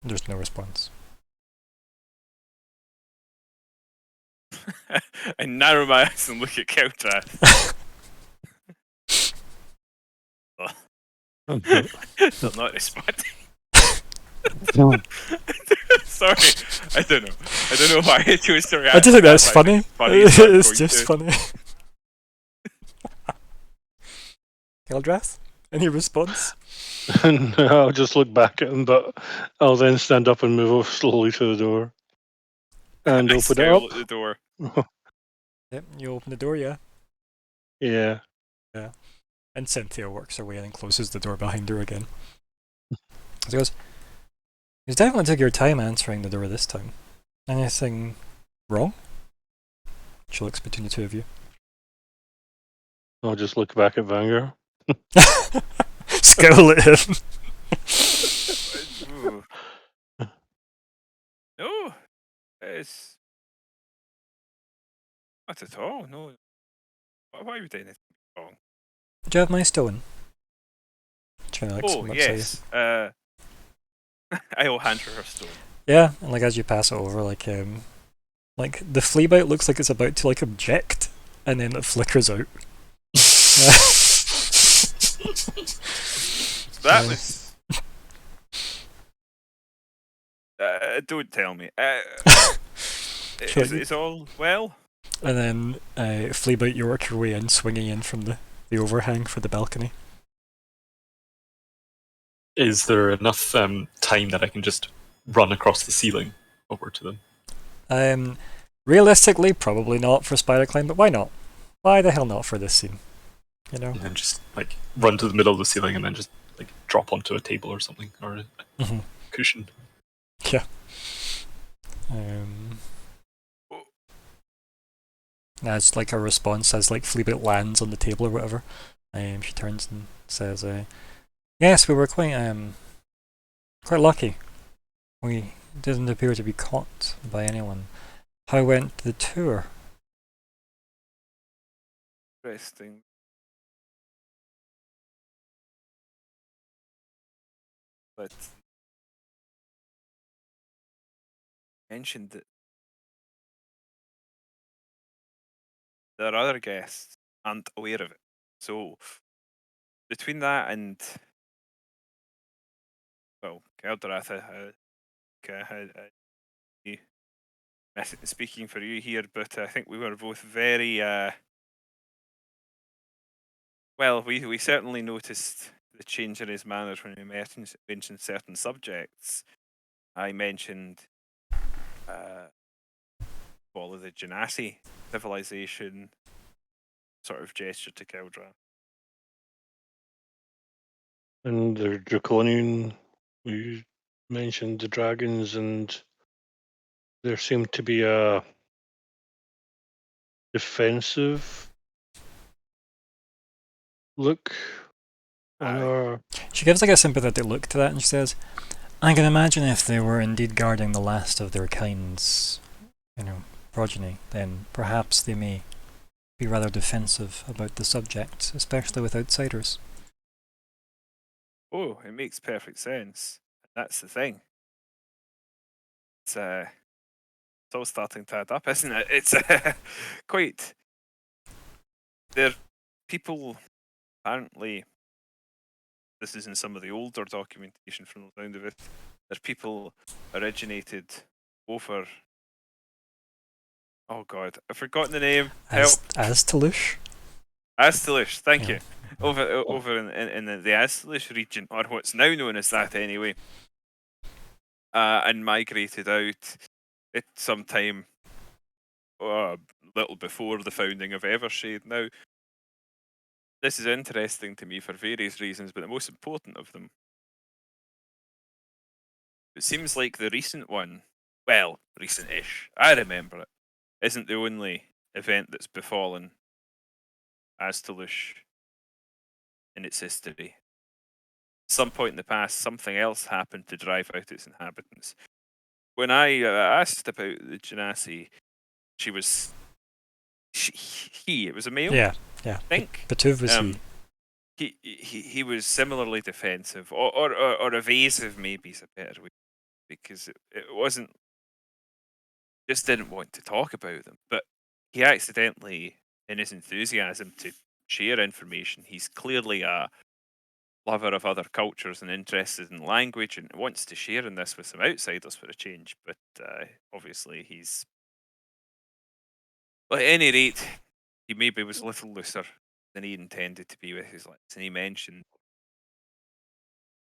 There's no response. I narrow my eyes and look at Keldrath. They're not responding. Sorry, I don't know why I chose to react. I just think that's I funny. think so I'm It's going just to. funny. Keldrath, any response? And I'll just look back at him, but I'll then stand up and move over slowly to the door and I open it scowl up. at the door. Yep, you open the door, yeah. Yeah. And Cynthia works her way in and closes the door behind her again. She goes, "You definitely took your time answering the door this time. Anything wrong?" She looks between the two of you. I'll just look back at Vanger. Scowl at him. Ooh. No, it's not at all. No, why would anything be wrong? Do you have my stone? She kinda, like, Oh looks at you. yes. I'll hand her stone. Yeah, and like as you pass it over, like the flea bite looks like it's about to like object, and then it flickers out. That was. Don't tell me. It's all well. And then flea bite, you work your way in, swinging in from the overhang for the balcony. Is there enough time that I can just run across the ceiling over to them? Realistically, probably not for Spider Climb, but why not? Why the hell not for this scene? You know? And then just like run to the middle of the ceiling and then just like drop onto a table or something or a cushion. Yeah. As like a response, as like Fleabit lands on the table or whatever, she turns and says, "Yes, we were quite lucky. We didn't appear to be caught by anyone. How went the tour?" Interesting. But mentioned that their other guests aren't aware of it. So between that and Keldrath had speaking for you here, but I think we were both very well. We certainly noticed the change in his manner when he mentioned certain subjects. I mentioned all of the Genasi civilization sort of gesture to Keldra. And the draconian, we mentioned the dragons, and there seemed to be a defensive look on Aye. our. She gives like a sympathetic look to that, and she says, "I can imagine if they were indeed guarding the last of their kind's, progeny, then perhaps they may be rather defensive about the subject, especially with outsiders." Oh, it makes perfect sense. That's the thing. It's all starting to add up, isn't it? It's quite. There, people apparently. This is in some of the older documentation from the sound of it. There, people originated over. Oh God, I've forgotten the name. Help. Astalush? Astelish, thank Yeah. you. Over in the Astelish region, or what's now known as that anyway, and migrated out at some time a little before the founding of Evershade. Now, this is interesting to me for various reasons, but the most important of them, it seems like the recent one, well, recent-ish, I remember it, isn't the only event that's befallen Astelish in its history. Some point in the past, something else happened to drive out its inhabitants. When I asked about the Genasi, it was a male, Yeah. I think. Batuv was He was similarly defensive, or evasive, maybe is a better way, because it wasn't, just didn't want to talk about them. But he accidentally, in his enthusiasm to share information, he's clearly a lover of other cultures and interested in language and wants to share in this with some outsiders for a change. But obviously he's, well, at any rate, he maybe was a little looser than he intended to be with his lips. And he mentioned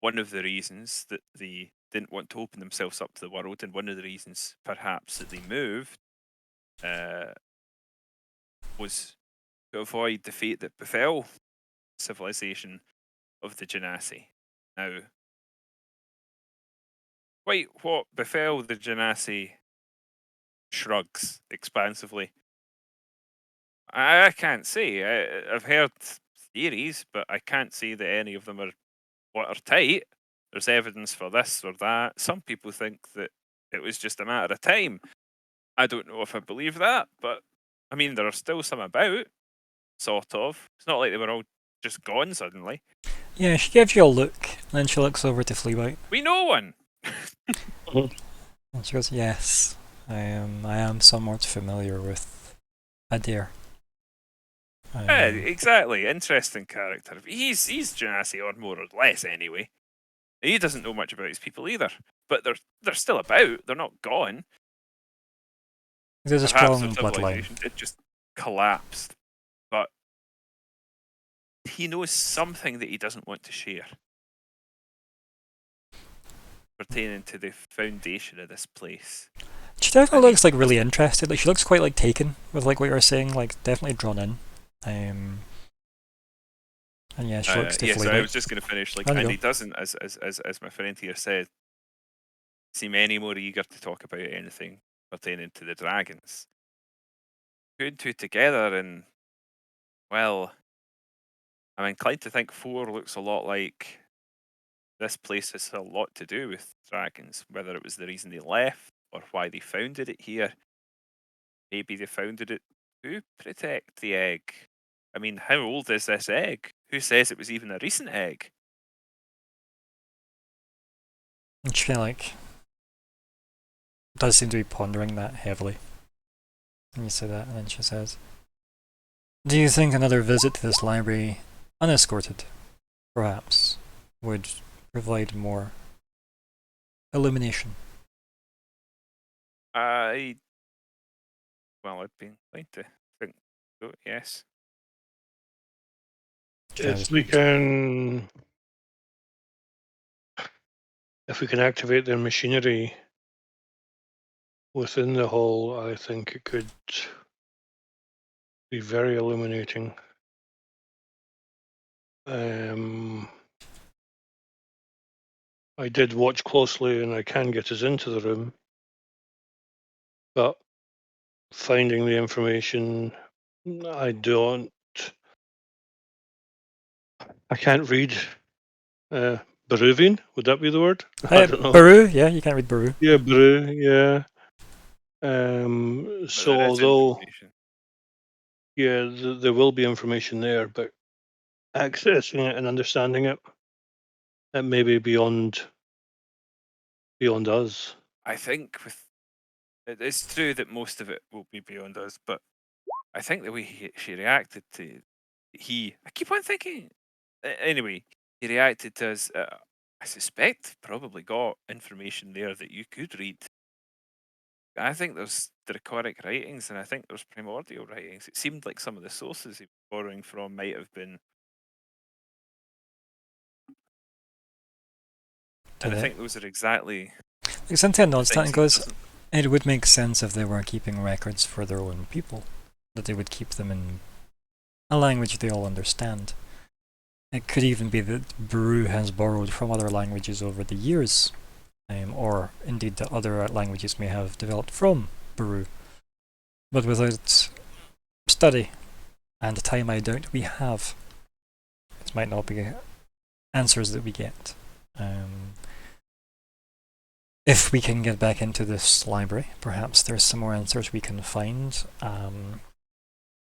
one of the reasons that they didn't want to open themselves up to the world, and one of the reasons perhaps that they moved was to avoid the fate that befell civilization of the Genasi. Now, quite what befell the Genasi shrugs expansively. I can't say. I've heard theories, but I can't say that any of them are watertight. There's evidence for this or that. Some people think that it was just a matter of time. I don't know if I believe that, but I mean, there are still some about, sort of. It's not like they were all just gone suddenly. Yeah, she gives you a look, and then she looks over to Fleabite. We know one. And she goes, "Yes, I am somewhat familiar with Adair." Yeah, exactly. Interesting character. He's Genasi, or more or less anyway. He doesn't know much about his people either, but they're still about. They're not gone. There's a Perhaps strong their bloodline. civilization it just collapsed, but he knows something that he doesn't want to share pertaining to the foundation of this place. She definitely looks like really interested. Like she looks quite like taken with like what you were saying. Like definitely drawn in. And yeah, she looks to So I Fleabite. was just going to finish. Like, There you and go. he doesn't, as my friend here said, seem any more eager to talk about anything pertaining to the dragons. Put and two together, and well, I'm inclined to think 4 looks a lot like this place has a lot to do with dragons. Whether it was the reason they left or why they founded it here. Maybe they founded it to protect the egg. I mean, how old is this egg? Who says it was even a recent egg? And she kind of like does seem to be pondering that heavily. And you say that, and then she says, "Do you think another visit to this library, unescorted, perhaps, would provide more illumination?" I Well, I'd be inclined to think so, yes. Can I If just- we can activate their machinery within the hall, I think it could be very illuminating. I did watch closely, and I can get us into the room, but finding the information, I can't read Peruvian. Would that be the word? I don't know. Baru, yeah, you can't read Baru. Yeah, Peru. Yeah. But So there is although information. there will be information there, but accessing it and understanding it, it may be beyond us. I think it's true that most of it will be beyond us, but I think the way she reacted to I keep on thinking. Anyway, he reacted to us. I suspect probably got information there that you could read. I think there's draconic writings, and I think there's primordial writings. It seemed like some of the sources he was borrowing from might have been. And I think those are exactly. Like Cynthia nods that things and he goes, doesn't- it would make sense if they were keeping records for their own people, that they would keep them in a language they all understand. It could even be that Baru has borrowed from other languages over the years, or indeed that other languages may have developed from Baru. But without study and time, I doubt we have. It might not be answers that we get. If we can get back into this library, perhaps there's some more answers we can find.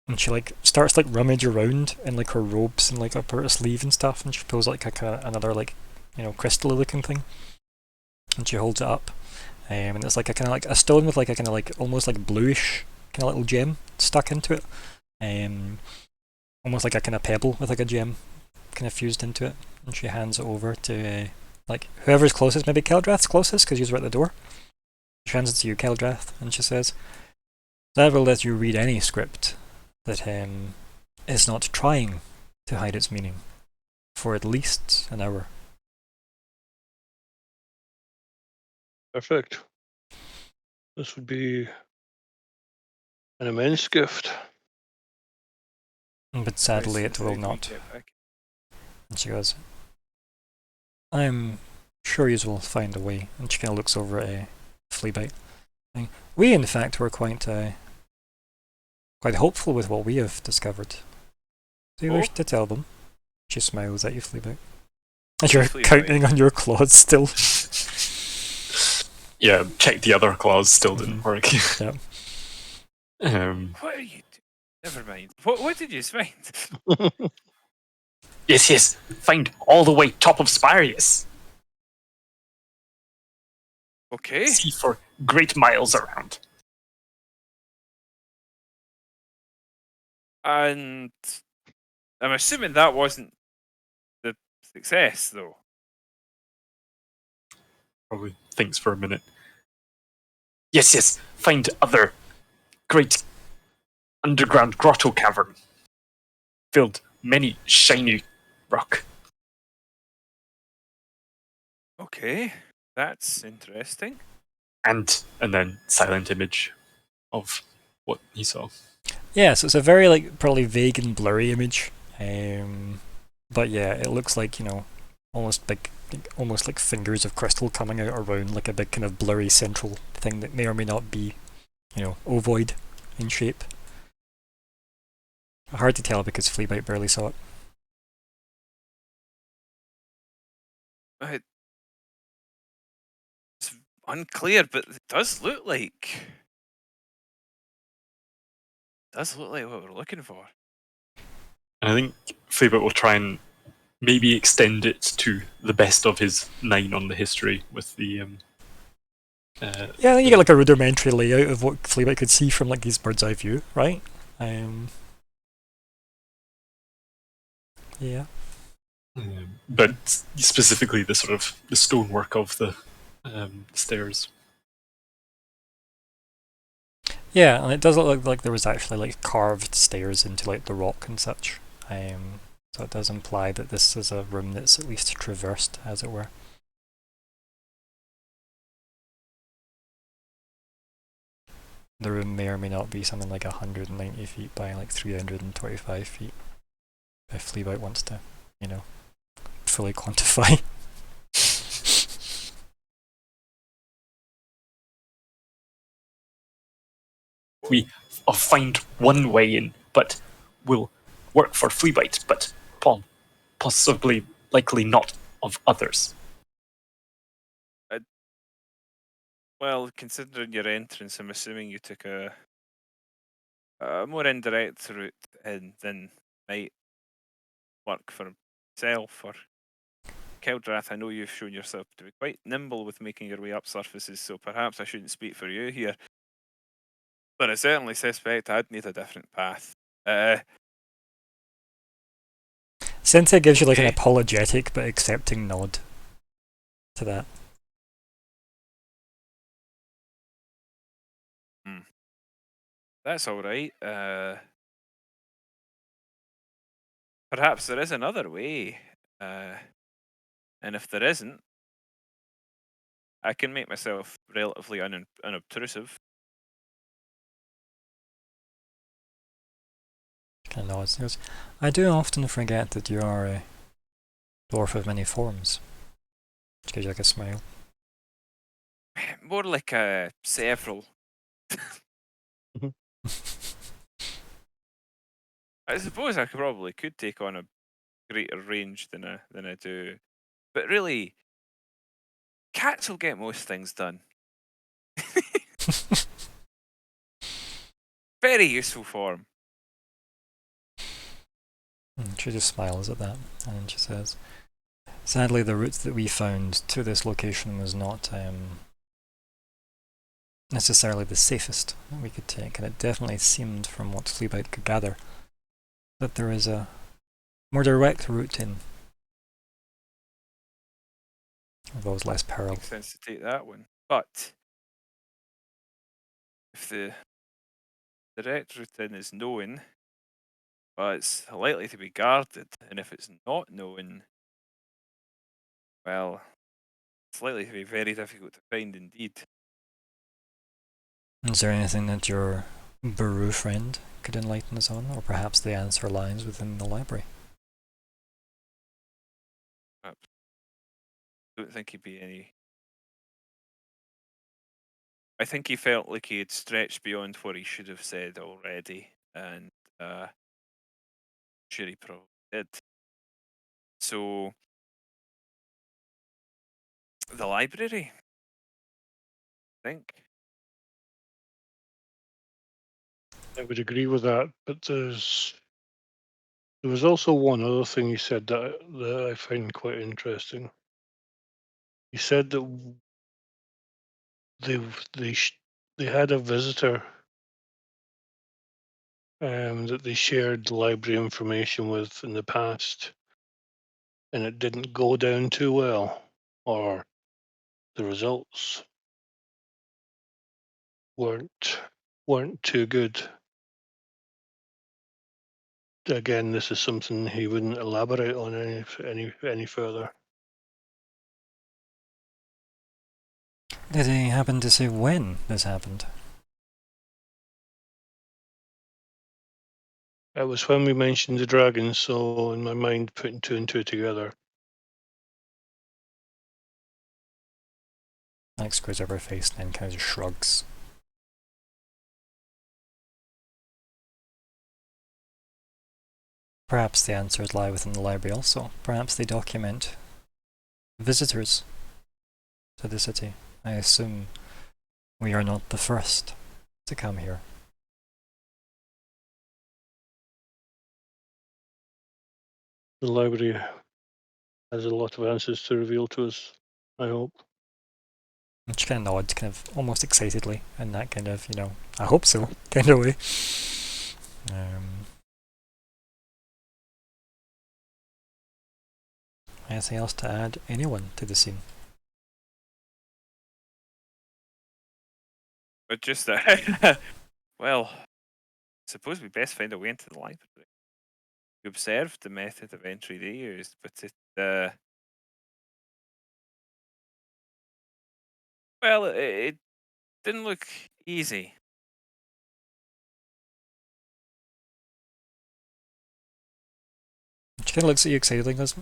And she starts rummage around in her robes and up her sleeve and stuff, and she pulls another crystal looking thing, and she holds it up, and it's a stone with almost bluish little gem stuck into it, almost like a kind of pebble with a gem kind of fused into it, and she hands it over to whoever's closest, maybe Keldrath's closest because he's right at the door. She hands it to you, Keldrath, and she says, "That will let you read any script that is not trying to hide its meaning for at least an hour." Perfect. This would be an immense gift. But sadly, it Questions will we not. get back. And she goes, "I'm sure you will find a way." And she kind of looks over at Fleabite. We, in fact, were quite hopeful with what we have discovered. Do you wish to tell them? She smiles at you, Fleabite. And you're Fleabite. counting on your claws still. Yeah, check the other clause, still didn't work. Yeah. What are you doing? Never mind. What did you find? Yes, find all the way top of Spirius. Okay. See for great miles around. And I'm assuming that wasn't the success, though. Probably thinks for a minute. Yes, find other great underground grotto cavern. Filled many shiny rock. Okay, that's interesting. And then silent image of what he saw. Yeah, so it's a very probably vague and blurry image. But yeah, it looks almost like fingers of crystal coming out around a big kind of blurry central thing that may or may not be, ovoid in shape. Hard to tell because Fleabite barely saw it. It's unclear, but it does look like what we're looking for. And I think Fleabit will try and maybe extend it to the best of his 9 on the history with the Yeah, I think you get a rudimentary layout of what Fleabit could see from his bird's eye view, right? Yeah. But specifically the sort of the stonework of the stairs. Yeah, and it does look like there was actually like carved stairs into like the rock and such. So it does imply that this is a room that's at least traversed, as it were. The room may or may not be something like 190 feet by like 325 feet. If Fleabite wants to, fully quantify. We find one way in, but will work for Fleabite, but possibly, likely not of others. Well, considering your entrance, I'm assuming you took a more indirect route in than might work for myself or Keldrath. I know you've shown yourself to be quite nimble with making your way up surfaces, so perhaps I shouldn't speak for you here. But I certainly suspect I'd need a different path. Sensei gives you like an Okay. apologetic but accepting nod to that. That's all right. Perhaps there is another way. And if there isn't, I can make myself relatively unobtrusive. Kind of nods. He goes, I do often forget that you are a dwarf of many forms. Which gives you like a smile. More like several. I suppose I probably could take on a greater range than I do, but really, cats will get most things done. Very useful form. She just smiles at that, and she says, sadly the route that we found to this location was not necessarily the safest that we could take, and it definitely seemed, from what Fleabite could gather, that there is a more direct route in. Involves less peril. Makes sense to take that one. But if the direct route in is known, well, it's likely to be guarded, and if it's not known, well, it's likely to be very difficult to find indeed. Is there anything that your Baru friend could enlighten us on, or perhaps the answer lies within the library? I don't think he'd be any. I think he felt like he had stretched beyond what he should have said already, and sure he probably did. So, the library, I think. I would agree with that, but there was also one other thing he said that I find quite interesting. He said that they had a visitor that they shared library information with in the past, and it didn't go down too well, or the results weren't too good. Again, this is something he wouldn't elaborate on any further. Did he happen to say when this happened? It was when we mentioned the dragons, so in my mind, putting two and two together. Alex goes over her face and then kind of shrugs. Perhaps the answers lie within the library also. Perhaps they document visitors to the city. I assume we are not the first to come here. The library has a lot of answers to reveal to us, I hope. And she kind of nods, kind of almost excitedly, in that kind of, I hope so, kind of way. Anything else to add? Anyone to the scene? But just that well, I suppose we best find a way into the library. We observed the method of entry they used, but it didn't look easy. She kind of looks at you excitedly, goes,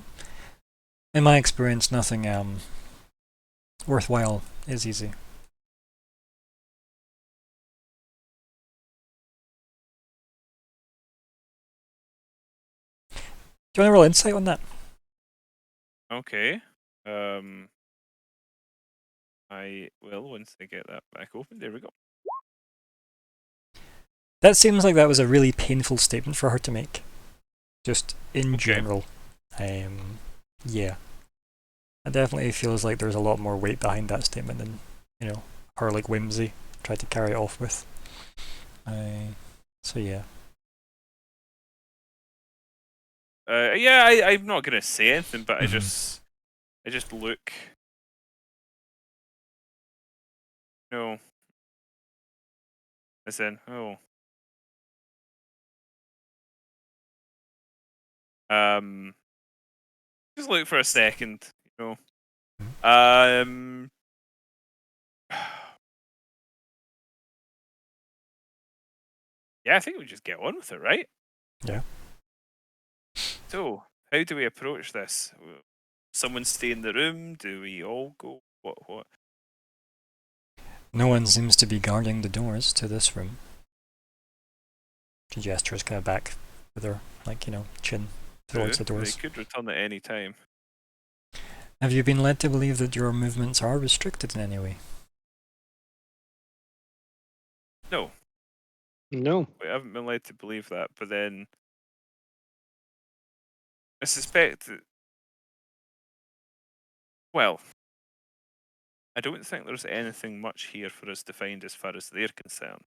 in my experience, nothing worthwhile is easy. Do you want to roll insight on that? Okay. I will once I get that back open. There we go. That seems like that was a really painful statement for her to make. Just in Okay. general. Yeah. It definitely feels like there's a lot more weight behind that statement than, her like whimsy tried to carry it off with. So yeah. I'm not gonna say anything, but Mhm. I just look. No. I said, oh. Just look for a second, Yeah, I think we just get on with it, right? Yeah. So, how do we approach this? Someone stay in the room? Do we all go? What? No one seems to be guarding the doors to this room. She gestures kind of back with her, chin towards the They doors. could return at any time. Have you been led to believe that your movements are restricted in any way? No, No. we haven't been led to believe that, but then I suspect that, well, I don't think there's anything much here for us to find as far as they're concerned.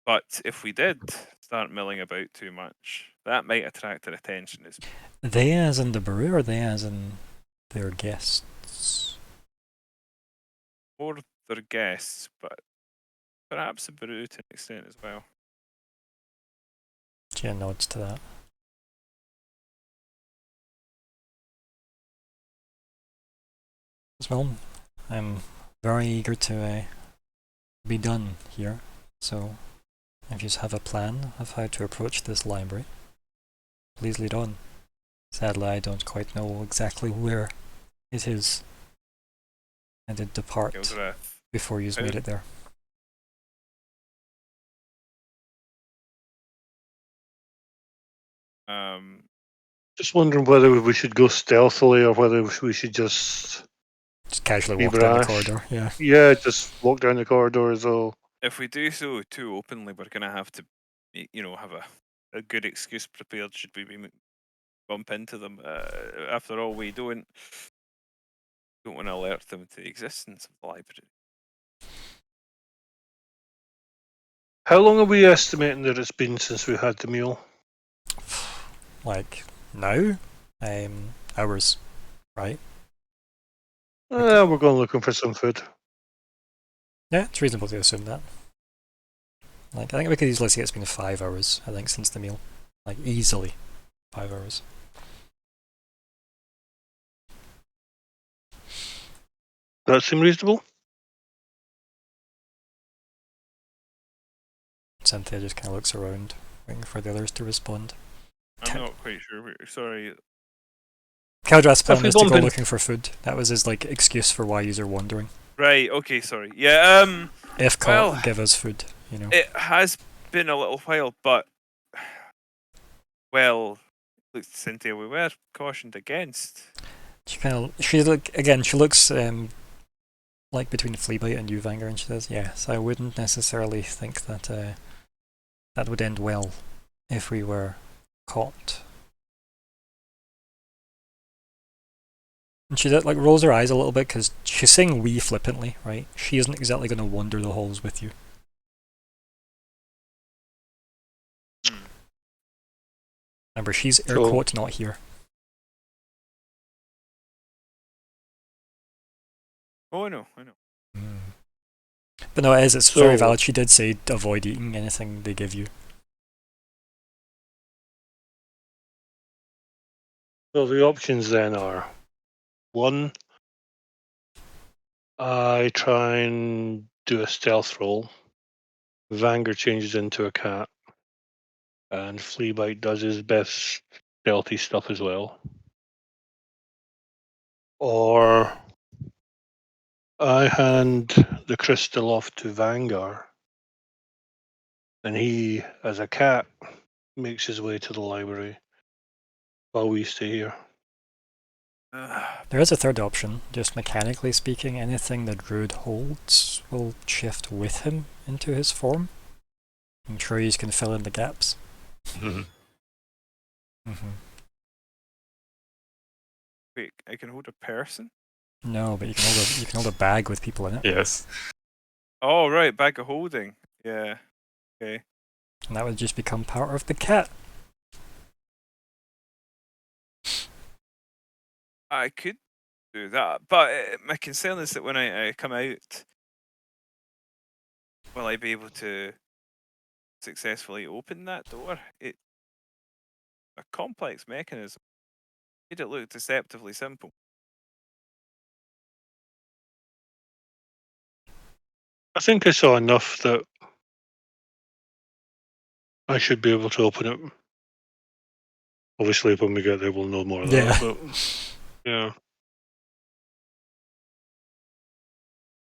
But if we did start milling about too much, that might attract their attention as They as in the Baru, or they as in their guests? more their guests, but perhaps a Baru to an extent as well. Gia nods to that. As well, I'm very eager to be done here, so if you have a plan of how to approach this library, please lead on. Sadly, I don't quite know exactly where it is. I did depart Gildrath, before you made it there. Just wondering whether we should go stealthily or whether we should just casually be walk down the brash. corridor, yeah. Yeah, just walk down the corridor as though. if we do so too openly, we're gonna have to, have a good excuse prepared should we bump into them. After all, we don't want to alert them to the existence of the library. How long are we estimating that it's been since we had the meal? Like, now? Hours, right? We're going looking for some food. Yeah, it's reasonable to assume that. I think we could easily say it's been 5 hours, I think, since the meal. Easily 5 hours. That seem reasonable? Cynthia just kind of looks around, waiting for the others to respond. I'm not quite sure. Sorry. Keldrath's plan we is to go bump in- looking for food. That was his excuse for why you are wandering. Right. Okay. Sorry. Yeah. If caught, give us food. It has been a little while, but well, look, Cynthia, we were cautioned against. She looks between Fleabite and Uvanger, and she says, "Yes, I wouldn't necessarily think that that would end well if we were caught." And she rolls her eyes a little bit because she's saying "we" flippantly, right? She isn't exactly going to wander the halls with you. Remember, she's air quote not here. Oh, I know. But no, it's very So- valid. She did say to avoid eating anything they give you. So the options then are: one, I try and do a stealth roll. Vanger changes into a cat, and Fleabite does his best stealthy stuff as well. Or I hand the crystal off to Vangar, and he, as a cat, makes his way to the library while we stay here. There is a third option. Just mechanically speaking, anything the druid holds will shift with him into his form. I'm sure you can fill in the gaps. Mhm. Wait, I can hold a person? No, but you can hold a bag with people in it, Yes. Oh, right, bag of holding. Yeah. Okay. and that would just become part of the cat. I could do that, but my concern is that when I come out, will I be able to successfully open that door? It's a complex mechanism. Made it look deceptively simple. I think I saw enough that I should be able to open it. Obviously, when we get there, we'll know more of Yeah. that. But yeah,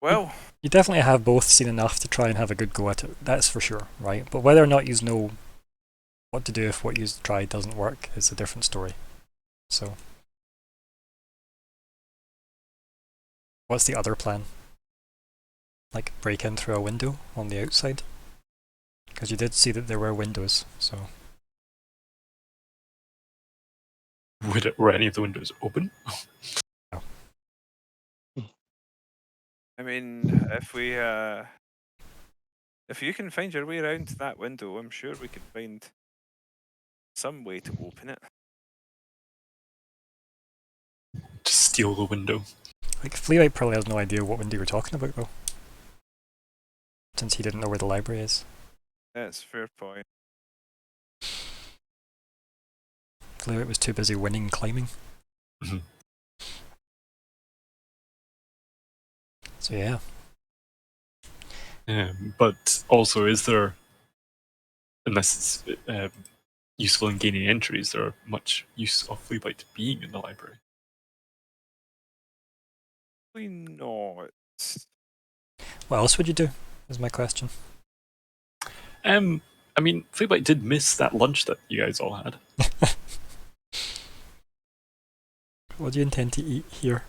Well, You definitely have both seen enough to try and have a good go at it, that's for sure, right? But whether or not you know what to do if what you try doesn't work is a different story. So, what's the other plan? Like break in through a window on the outside? Because you did see that there were windows, so... Were any of the windows open? I mean, if you can find your way around to that window, I'm sure we can find some way to open it. Just steal the window. Like, Fleabite probably has no idea what window you're talking about, though. Since he didn't know where the library is. That's a fair point. Fleabite was too busy winning climbing. Mhm. So yeah. But also, is there, unless it's useful in gaining entry, is there much use of Fleabite being in the library? Probably not. What else would you do, is my question. I mean, Fleabite did miss that lunch that you guys all had. What do you intend to eat here?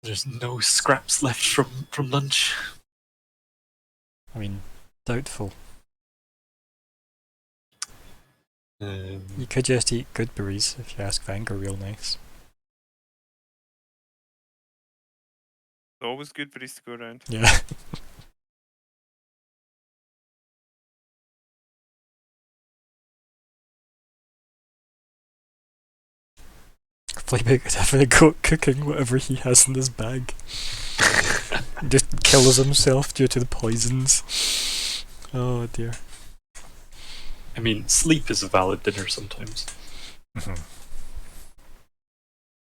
There's no scraps left from lunch. I mean, doubtful. You could just eat good berries if you ask Vanger real nice. Always good berries to go around. Yeah. Fleabite could definitely go cooking whatever he has in his bag. Just kills himself due to the poisons. Oh dear. I mean, sleep is a valid dinner sometimes.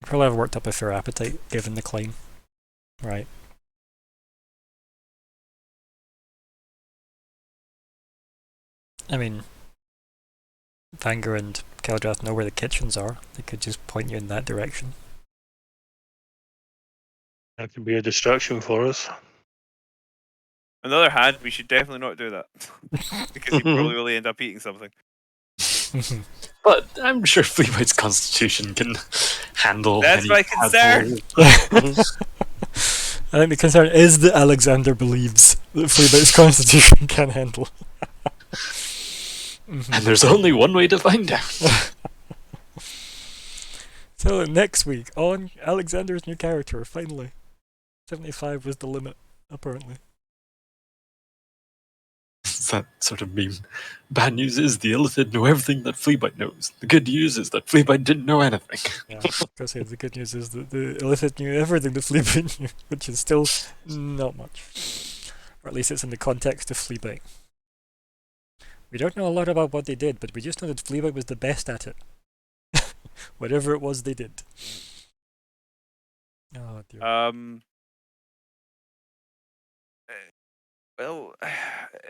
Probably have worked up a fair appetite given the climb. Right. I mean, Vanger and Keldrath know where the kitchens are. They could just point you in that direction. that could be a distraction for us. On the other hand, we should definitely not do that. Because you probably will end up eating something. But I'm sure Fleabite's constitution can handle. That's any my concern. I think the concern is that Alexander believes that Fleabite's constitution can handle. And there's only one way to find out. So next week on Alexander's new character, finally. 75 was the limit, apparently. It's that sort of meme. Bad news is the illithid know everything that Fleabite knows. The good news is that Fleabite didn't know anything. Yeah, I was gonna say the good news is that the Illithid knew everything the Fleabite knew, which is still not much. Or at least it's in the context of Fleabite. We don't know a lot about what they did, but we just know that Fleabite was the best at it. Whatever it was they did. Oh dear. Well,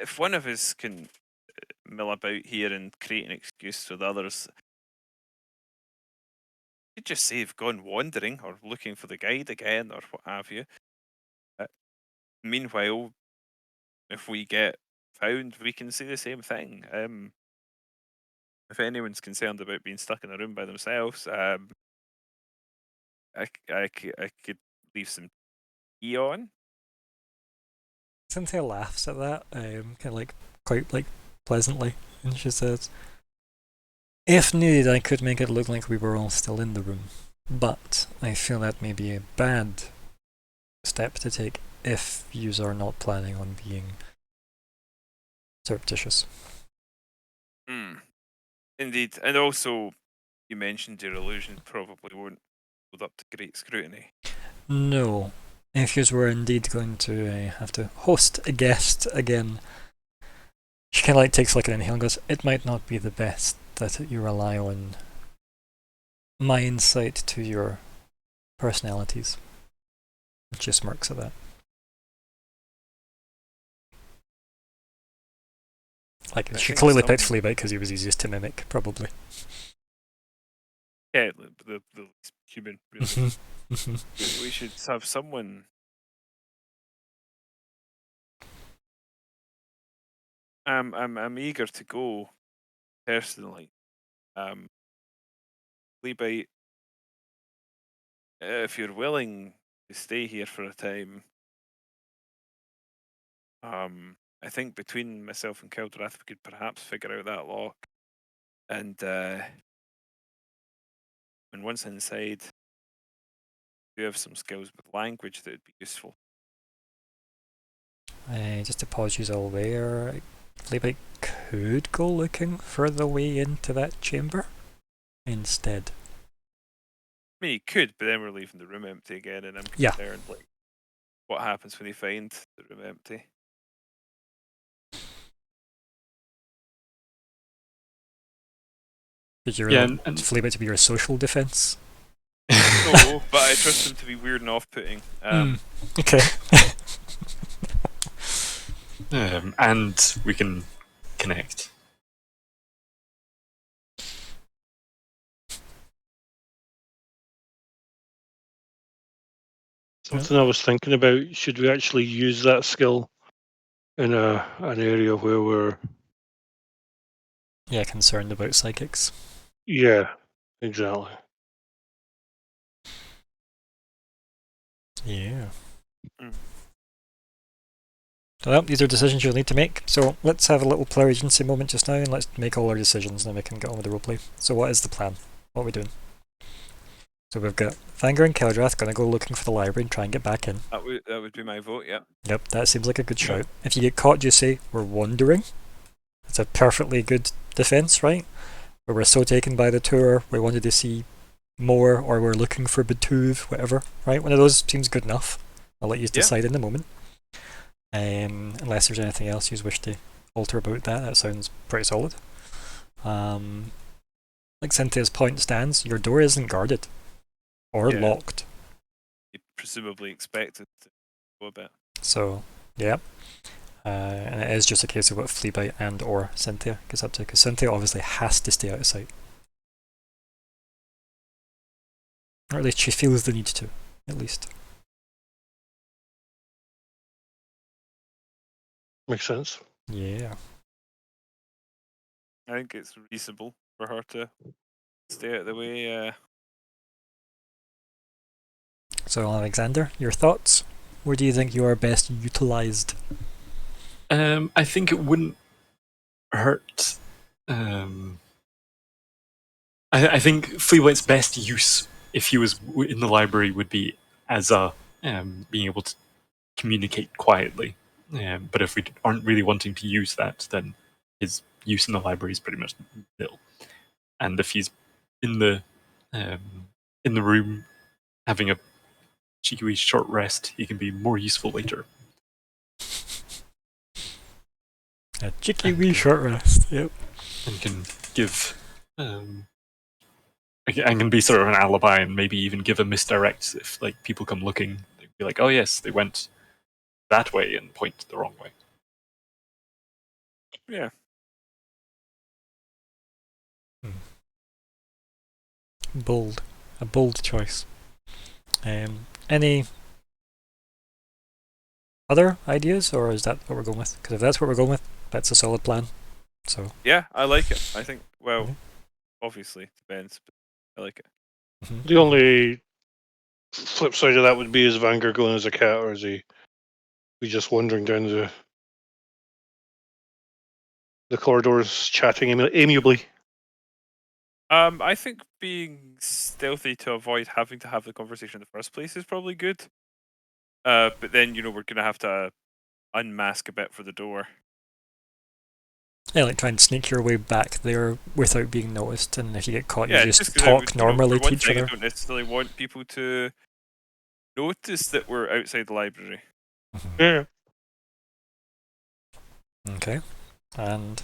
if one of us can mill about here and create an excuse for the others, you could just say you've gone wandering or looking for the guide again or what have you. Meanwhile, if we get found, we can say the same thing. If anyone's concerned about being stuck in a room by themselves, I could leave some tea on. Cynthia laughs at that, kind of like quite like pleasantly, and she says, "If needed, I could make it look like we were all still in the room, but I feel that may be a bad step to take if yous are not planning on being surreptitious." Indeed, and also you mentioned your illusion probably won't hold up to great scrutiny. No. If yous were indeed going to have to host a guest again, she kind of like takes like an inhale and goes, "It might not be the best that you rely on my insight to your personalities." And she smirks at that. Like, I she think clearly some- picked Fleabite because he was easiest to mimic, probably. Yeah, the least human, really. We should have someone. I'm eager to go personally. Fleabite, if you're willing to stay here for a time, I think between myself and Keldrath we could perhaps figure out that lock. And once inside, you have some skills with language that would be useful. Just to pause you all there, Fleabite could go looking for the way into that chamber instead. I mean, you could, but then we're leaving the room empty again, and I'm Yeah. concerned, like, what happens when you find the room empty? Did you Yeah, really want and Fleabite to be your social defense? No, but I trust him to be weird and off-putting. Okay. And we can connect. Something I was thinking about, should we actually use that skill in an area where we're... Yeah, concerned about psychics. Yeah, exactly. Yeah. Mm. Well, these are decisions you'll need to make. So let's have a little player agency moment just now and let's make all our decisions and then we can get on with the roleplay. So what is the plan? What are we doing? So we've got Vanger and Keldrath going to go looking for the library and try and get back in. That would be my vote, yeah. Yep, that seems like a good Yeah. shout. If you get caught, you say, "We're wandering." It's a perfectly good defense, right? Where we're so taken by the tour, we wanted to see more, or we're looking for Betuve, whatever, right? One of those seems good enough. I'll let you decide in the moment. Unless there's anything else you wish to alter about that, that sounds pretty solid. Like Cynthia's point stands, your door isn't guarded or Yeah. locked. You presumably expect it to go a bit. So, yeah. And it is just a case of what Fleabite and or Cynthia gets up to, because Cynthia obviously has to stay out of sight. Or at least she feels the need to, at least. Makes sense. Yeah. I think it's reasonable for her to stay out of the way. So, Alexander, your thoughts? Where do you think you are best utilised? I think it wouldn't hurt. I think Fleabite's best use, if he was in the library, would be as a being able to communicate quietly But if we aren't really wanting to use that, then his use in the library is pretty much nil. And if he's in the room having a cheeky wee short rest, he can be more useful later. A cheeky wee short rest. Yep. And can give and can be sort of an alibi and maybe even give a misdirect if like people come looking. They'd be like, oh yes, they went that way and point the wrong way. Yeah. Bold. A bold choice. Any other ideas, or is that what we're going with? Because if that's what we're going with, that's a solid plan. So Yeah, I like it. I think, well, Mhm. obviously, depends, but I like it. The only flip side of that would be, is Vanguard going as a cat, or is he just wandering down the corridors chatting amiably? I think being stealthy to avoid having to have the conversation in the first place is probably good. But then, we're going to have to unmask a bit for the door. yeah, like try and sneak your way back there without being noticed, and if you get caught, Yeah, you just 'cause talk for normally to one each thing, I other. don't necessarily want people to notice that we're outside the library. Yeah. Okay, and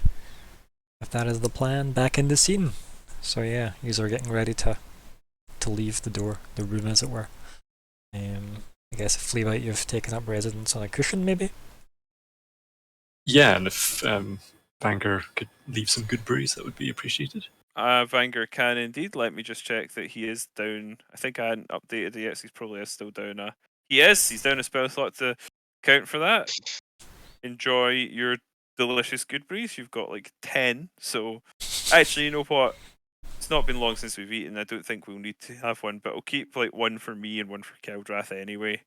if that is the plan, back in the scene. So yeah, you are getting ready to leave the door, the room as it were. I guess if Fleabite, you've taken up residence on a cushion, maybe? Yeah, and if Vanger could leave some good brews, that would be appreciated. Vanger can indeed. Let me just check that he is down. I think I hadn't updated it yet, so he probably is still down. He is. He's down a spell slot to count for that. Enjoy your delicious good breeze. You've got like 10. So, actually, you know what? It's not been long since we've eaten. I don't think we'll need to have one, but I'll keep like one for me and one for Keldrath anyway.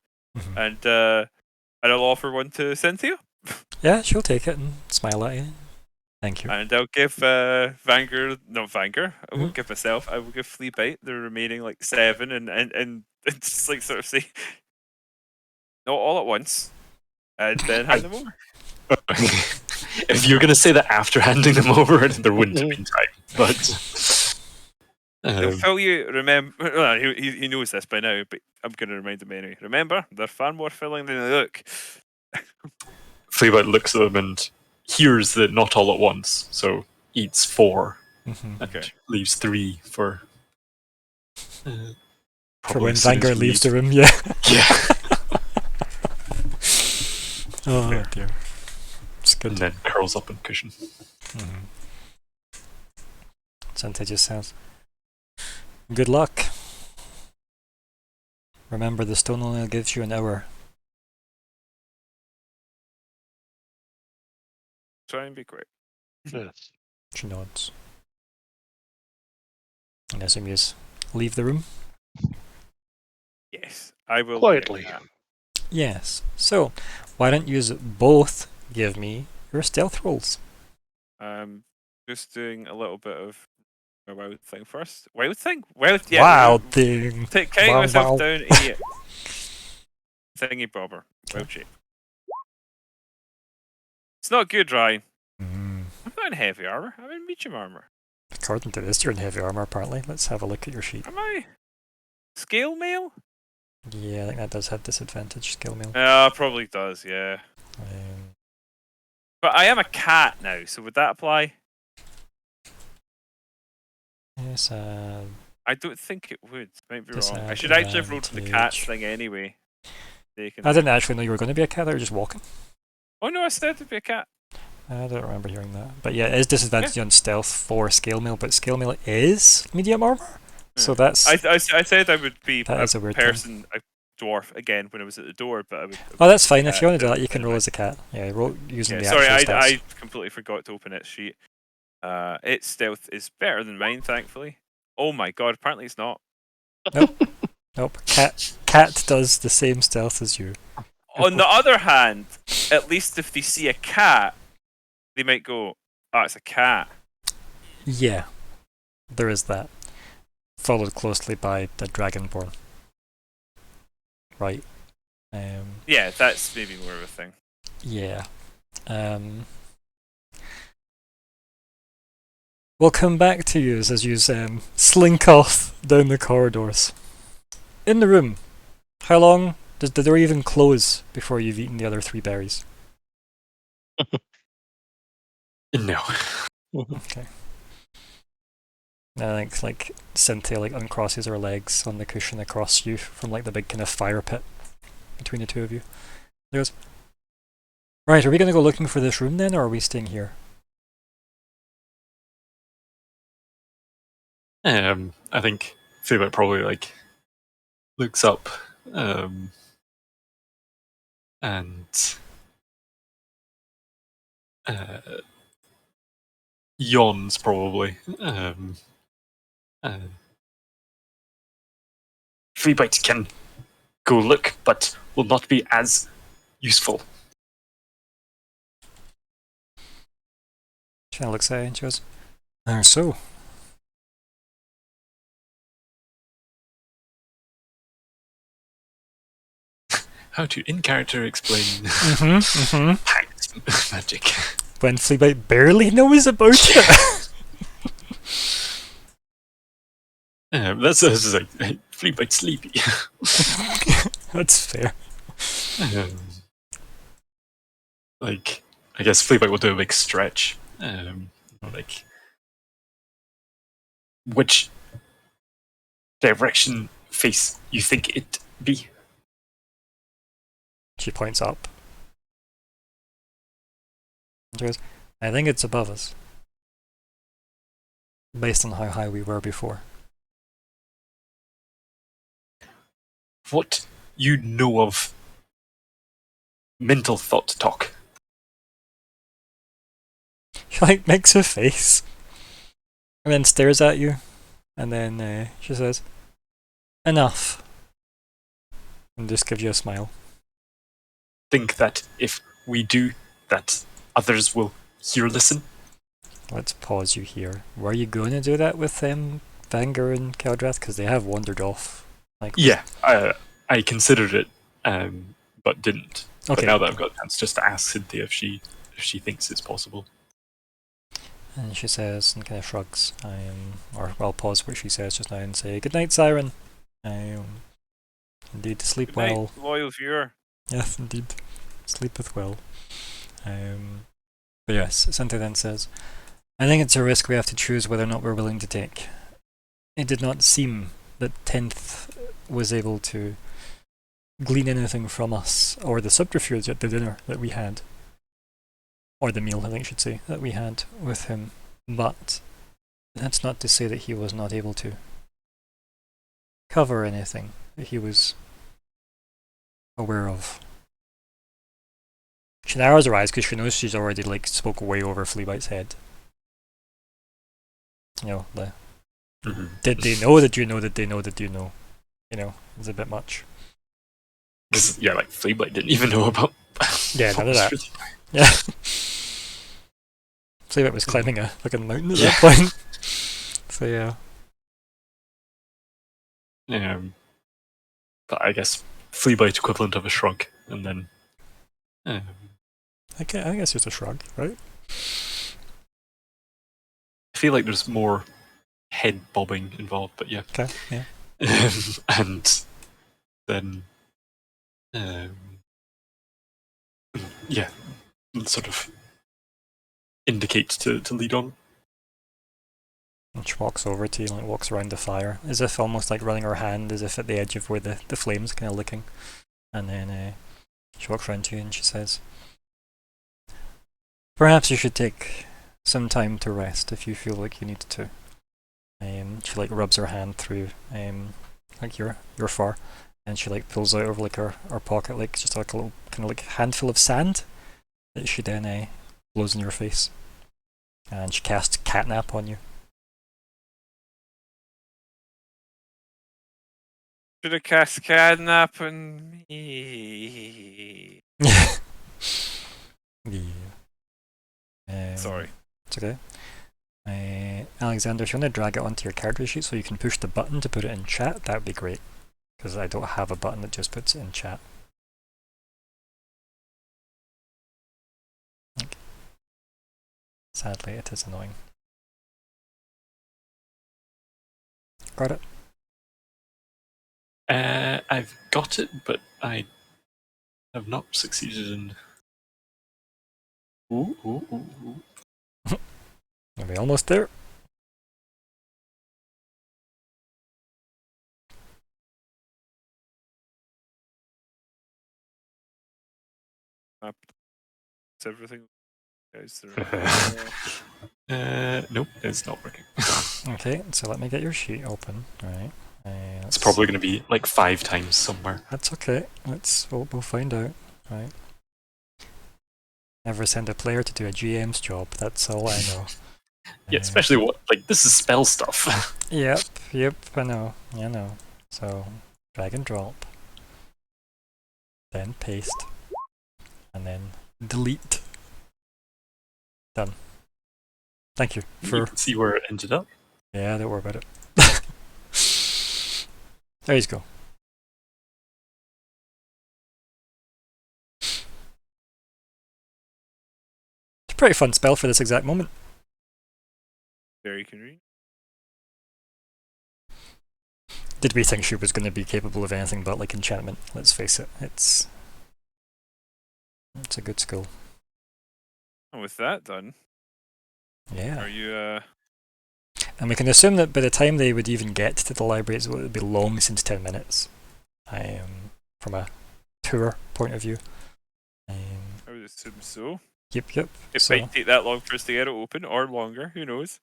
And I'll offer one to Cynthia. Yeah, she'll take it and smile at you. Thank you. And I'll give Vanger, not Vanger, I won't Mhm. give myself, I will give Fleabite the remaining like 7 and just like sort of say, not all at once, and then hand them over. If you're going to say that after handing them over, there wouldn't have been time. But They'll fill you, remember, well, he knows this by now, but I'm going to remind him anyway. Remember, they're far more filling than they look. Fleabite looks at them and hears that not all at once, so eats 4 Mhm. and Okay. leaves 3 for. For probably when as soon as Vanguard we leaves leave. the room, yeah. Yeah. Oh Fair. dear. It's And good. then curls up on cushion. Mm-hmm. Santa just says, good luck. Remember, the stone only gives you an hour. Try and be quick. Yes. She nods. And I assume you just leave the room? Yes, I will. Quietly. Yes. So, why don't you both give me your stealth rolls? Just doing a little bit of a wild thing first. Wild thing? Wild, yeah. Wild thing. Counting Wow, myself wow. down a thingy bobber. Wild shape. It's not good, Ryan. Mm. I'm not in heavy armor. I'm in medium armor. According to this, you're in heavy armor, apparently. Let's have a look at your sheet. Am I? Scale mail? Yeah, I think that does have disadvantage, skill mail. Probably does, yeah. Um, But I am a cat now, so would that apply? yes, I don't think it would. Might be wrong. I should actually have rolled for the cats Disadvantage. thing anyway. I didn't actually know you were going to be a cat, they were just walking. Oh no, I said to be a cat. I don't remember hearing that. But yeah, it is disadvantage on stealth for scale mail, but scale mail is medium armor? So Yeah. that's... I said I would be That is a weird thing. person, a dwarf again when I was at the door, but I would. Oh, that's fine. If cat, you want to do so that, you can anyway. roll as a cat. Yeah, roll using Okay, the sorry, actual stats. I completely forgot to open its sheet. Its stealth is better than mine, thankfully. Oh my god! Apparently it's not. Nope. Cat does the same stealth as you. On the other hand, at least if they see a cat, they might go, "Oh, it's a cat." Yeah, there is that. Followed closely by the Dragonborn. Right. Yeah, that's maybe more of a thing. Yeah. We'll come back to you as you slink off down the corridors. In the room, how long does the door even close before you've eaten the other 3 berries? No. Okay. I think Cynthia uncrosses her legs on the cushion across you from the big kind of fire pit between the two of you. She goes, right, are we going to go looking for this room then, or are we staying here? I think Fleabag probably looks up and yawns probably. Fleabag can go look, but will not be as useful. She kind of looks at you and she goes, so. How to in character explain pact magic. When Fleabag barely knows about it. That's Fleabag sleepy. That's fair. I guess Fleabag will do a big stretch. Which direction face you think it be? She points up. She goes, I think it's above us. Based on how high we were before. What you know of mental thought talk? She makes a face. And then stares at you. And then she says, enough. And just gives you a smile. Think that if we do, that others will hear listen? Let's pause you here. Were you going to do that with Vanger and Keldrath? Because they have wandered off. Yeah, I considered it, but didn't. Okay. But now that I've got a chance just to ask Cynthia if she thinks it's possible. And she says, and kind of shrugs, or I'll pause what she says just now and say, good night, Siren. Indeed, sleep Good night, well. loyal viewer. Yes, indeed. Sleepeth well. But yes, Cynthia then says, I think it's a risk we have to choose whether or not we're willing to take. It did not seem that 10th was able to glean anything from us, or the subterfuge at the dinner that we had. Or the meal, I think I should say, that we had with him. But that's not to say that he was not able to cover anything that he was aware of. She narrows her eyes because she knows she's already spoke way over Fleabite's head. You know, did they know that you know that they know that you know? You know, it's a bit much. Because Fleabite didn't even know about. Yeah, none of that. Yeah. Fleabite was climbing a fucking mountain at that point. So yeah. But I guess Fleabite equivalent of a shrug, and then. I guess it's a shrug, right? I feel like there's more head bobbing involved, but yeah. Okay, yeah. And then, yeah, sort of indicate to lead on. And she walks over to you and walks around the fire, as if almost running her hand, as if at the edge of where the flames kind of licking. And then she walks around to you and she says, perhaps you should take some time to rest if you feel like you need to. She rubs her hand through your fur, and she pulls out of her pocket just a little kind of handful of sand that she then blows in your face, and she casts catnap on you. Should have cast catnap on me. Yeah. Sorry. It's okay. Alexander, if you want to drag it onto your character sheet so you can push the button to put it in chat, that would be great. Because I don't have a button that just puts it in chat. Sadly, it is annoying. Got it? I've got it, but I have not succeeded in. Ooh, ooh, ooh, ooh. Are we almost there? It's everything. Guys, Nope, it's not working. Okay, so let me get your sheet open. Alright. It's probably going to be like 5 times somewhere. That's okay. We'll find out. Right. Never send a player to do a GM's job. That's all I know. Yeah, especially like this is spell stuff. Yep. I know. So drag and drop, then paste, and then delete. Done. Thank you You for. can see where it ended up. Yeah, don't worry about it. There you go. It's a pretty fun spell for this exact moment. very convenient. Did we think she was going to be capable of anything but like enchantment? Let's face it, it's a good skill. And with that done, Yeah. are you And we can assume that by the time they would even get to the library, it would be long since 10 minutes. From a tour point of view. I would assume so. Yep. It So, might take that long for us to get it open, or longer, who knows?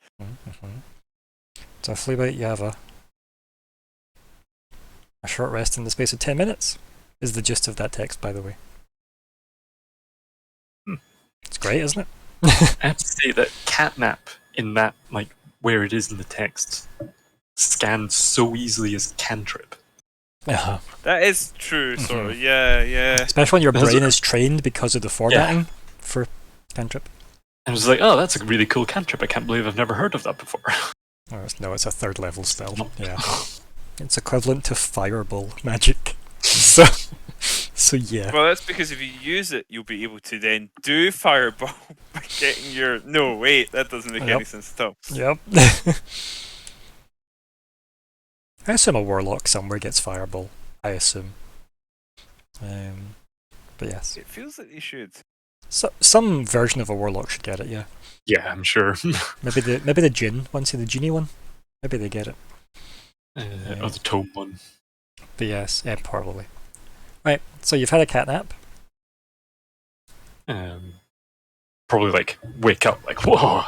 So Fleabite, you have a short rest in the space of 10 minutes, is the gist of that text, by the way. It's great, isn't it? I have to say that catnap in that, like, where it is in the text, scans so easily as cantrip. Uh-huh. That is true, sort of. Yeah. Especially when your Because- brain is trained because of the formatting for cantrip. And I was like, oh, that's a really cool cantrip. I can't believe I've never heard of that before. No, it's a 3rd level spell. Yeah. It's equivalent to fireball magic. So yeah. Well, that's because if you use it, you'll be able to then do fireball by getting your. No, wait, that doesn't make any Yep. sense at all. Yep. I assume a warlock somewhere gets fireball. I assume. But yes. It feels like they should. So, some version of a warlock should get it, yeah. Yeah, I'm sure. Maybe the Jinn one, see the genie one? Maybe they get it. Or the tome one. But yes, yeah, probably. Right, so you've had a cat nap. Probably like wake up like, whoa.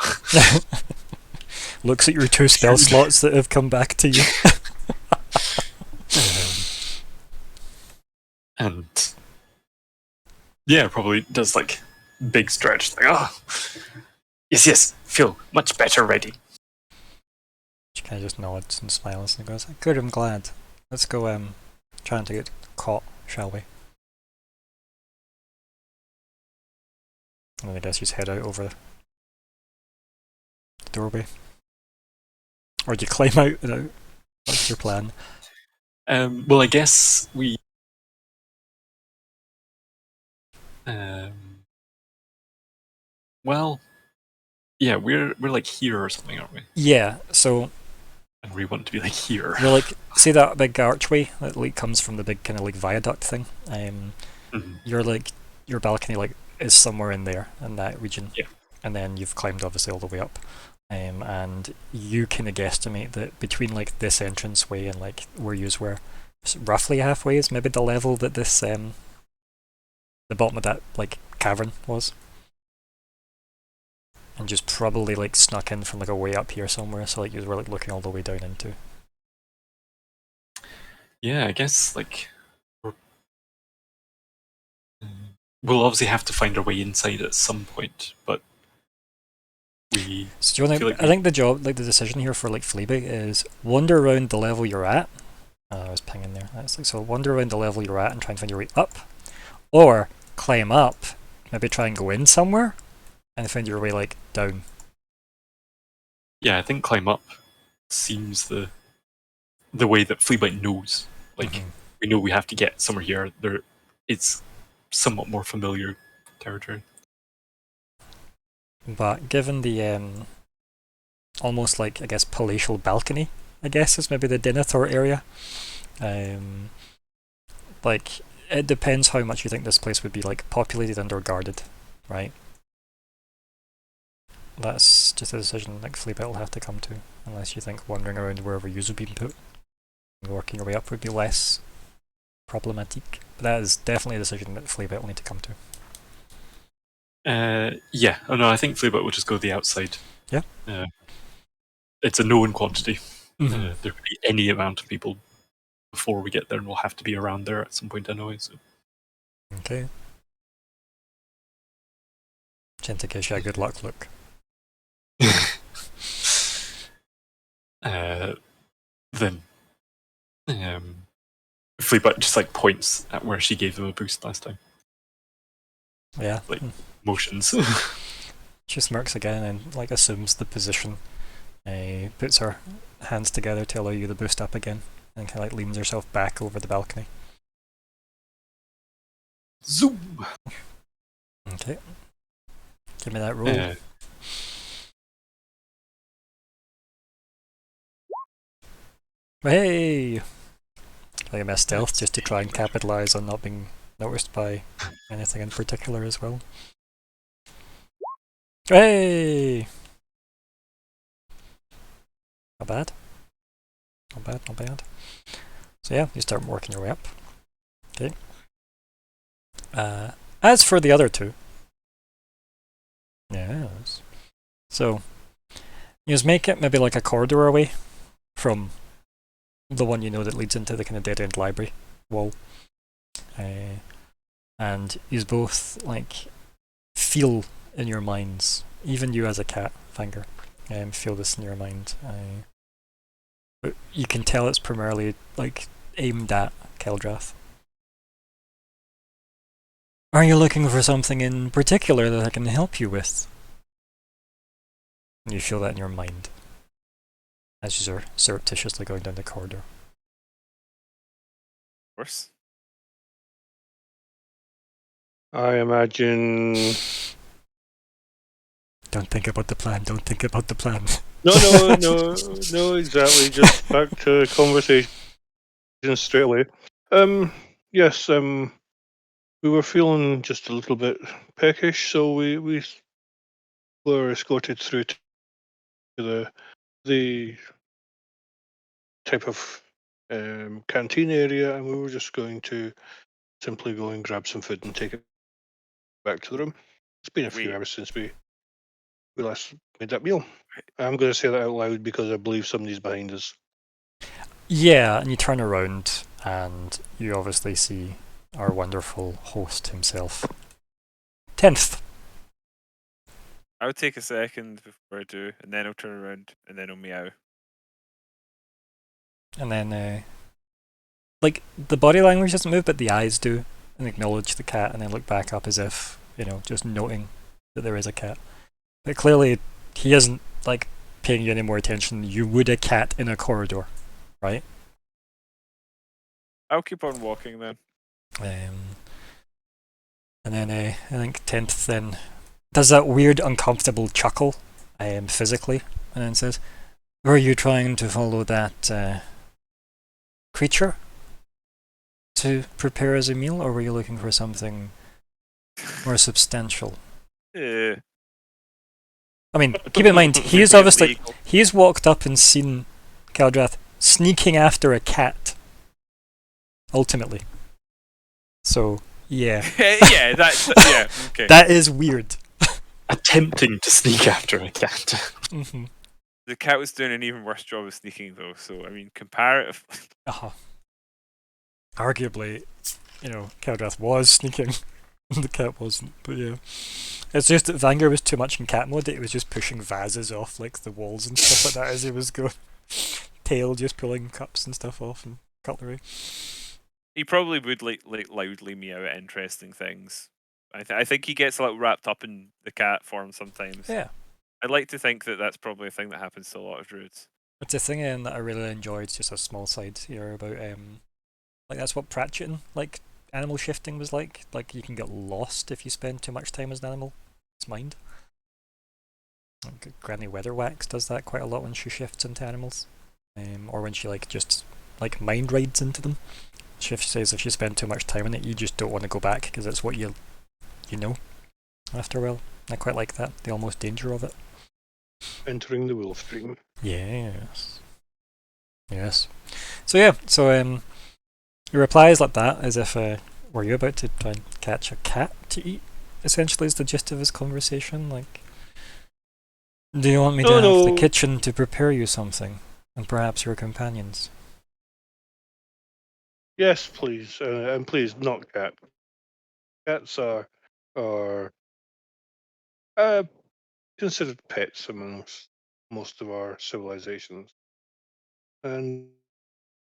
Looks at your 2 spell slots that have come back to you. And yeah, probably does like big stretch, like, oh, yes, feel much better ready. She kind of just nods and smiles and goes, "Good, I'm glad. Let's go trying to get caught, shall we?" And then I guess you just head out over the doorway. Or do you climb out and out? What's your plan? Well, I guess we. Well, yeah, we're like here or something, aren't we? Yeah, so And we want to be like here. you're like, see that big archway that like comes from the big kind of like viaduct thing? Mhm. You're like, your balcony like is somewhere in there, in that region. Yeah. And then you've climbed obviously all the way up. And you kind of guesstimate that between like this entranceway and like where yous were, roughly halfway is maybe the level that this the bottom of that like cavern was. And just probably like snuck in from like a way up here somewhere, so like you were like looking all the way down into. Yeah, I guess like we'll obviously have to find our way inside at some point, but we. So do you want feel to? like I think the job, like the decision here for like Fleabag is wander around the level you're at. I was pinging there. That's like, so wander around the level you're at and try and find your way up, or climb up, maybe try and go in somewhere, and find your way like down. Yeah, I think climb up seems the way that Fleabite knows. Like Mhm. we know we have to get somewhere here. It's somewhat more familiar territory. But given the almost like, I guess, palatial balcony, I guess is maybe the Denethor area. Like, it depends how much you think this place would be like populated and or guarded, right? That's just a decision like Fleabit will have to come to, unless you think wandering around wherever you've been put and working your way up would be less problematic. But that is definitely a decision that Fleabit will need to come to. Yeah. Oh no, I think Fleabit will just go the outside. Yeah. It's a known quantity. Mm-hmm. There could be any amount of people before we get there, and we'll have to be around there at some point anyway. So. Okay. Genta gives you a good luck look. Then Fleabit just like points at where she gave them a boost last time. Yeah. Like motions. She smirks again and like assumes the position. Puts her hands together to allow you the boost up again, and kind of like leans herself back over the balcony. Zoom. Okay. Give me that roll. Hey! Like a mess stealth just to try and capitalise on not being noticed by anything in particular as well. Hey! Not bad. Not bad, not bad. So yeah, you start working your way up. Okay. As for the other two. Yes. So, you just make it maybe like a corridor away from the one you know that leads into the kind of dead-end library wall. And you both like feel in your minds, even you as a cat, Finger, feel this in your mind. But you can tell it's primarily like aimed at Keldrath. Are you looking for something in particular that I can help you with? You feel that in your mind as you're surreptitiously going down the corridor. Of course. I imagine. Don't think about the plan, don't think about the plan. No, exactly. Just back to conversation straight away. Yes, we were feeling just a little bit peckish, so we were escorted through to the type of canteen area, and we were just going to simply go and grab some food and take it back to the room. It's been a few Wait. hours since we last made that meal. I'm going to say that out loud because I believe somebody's behind us. Yeah, and you turn around and you obviously see our wonderful host himself. 10th. I would take a second before I do, and then I'll turn around, and then I'll meow. And then, like, the body language doesn't move, but the eyes do, and acknowledge the cat, and then look back up as if, you know, just noting that there is a cat. But clearly, he isn't, like, paying you any more attention than you would a cat in a corridor, right? I'll keep on walking then. And then I think 10th then does that weird uncomfortable chuckle physically, and then says, were you trying to follow that creature to prepare as a meal, or were you looking for something more substantial? Yeah. I mean, keep in mind, he's obviously, he's walked up and seen Keldrath sneaking after a cat, ultimately. So, yeah. Yeah, yeah, okay. That is weird. Attempting to sneak after a cat. Mm-hmm. The cat was doing an even worse job of sneaking, though, so, I mean, comparative. Arguably, you know, Keldrath was sneaking, and the cat wasn't, but yeah. It's just that Vanger was too much in cat mode, that he was just pushing vases off, like, the walls and stuff like that as he was going. Tail just pulling cups and stuff off, and cutlery. He probably would, like loudly meow at interesting things. I think he gets a little wrapped up in the cat form sometimes. Yeah. I'd like to think that that's probably a thing that happens to a lot of druids. It's a thing that I really enjoyed, just a small side here about, like, that's what Pratchett, like, animal shifting was like. Like, you can get lost if you spend too much time as an animal. It's mind. Like Granny Weatherwax does that quite a lot when she shifts into animals, or when she just mind rides into them. She says if you spend too much time in it, you just don't want to go back because it's what you know after a while. I quite like that, the almost danger of it. Entering the wolf dream. Yes. So he replies like that, as if were you about to try and catch a cat to eat? Essentially, is the gist of his conversation. Like, do you want me to have the kitchen to prepare you something, and perhaps your companions? Yes, please, and please not cat. Cats are considered pets amongst most of our civilizations, and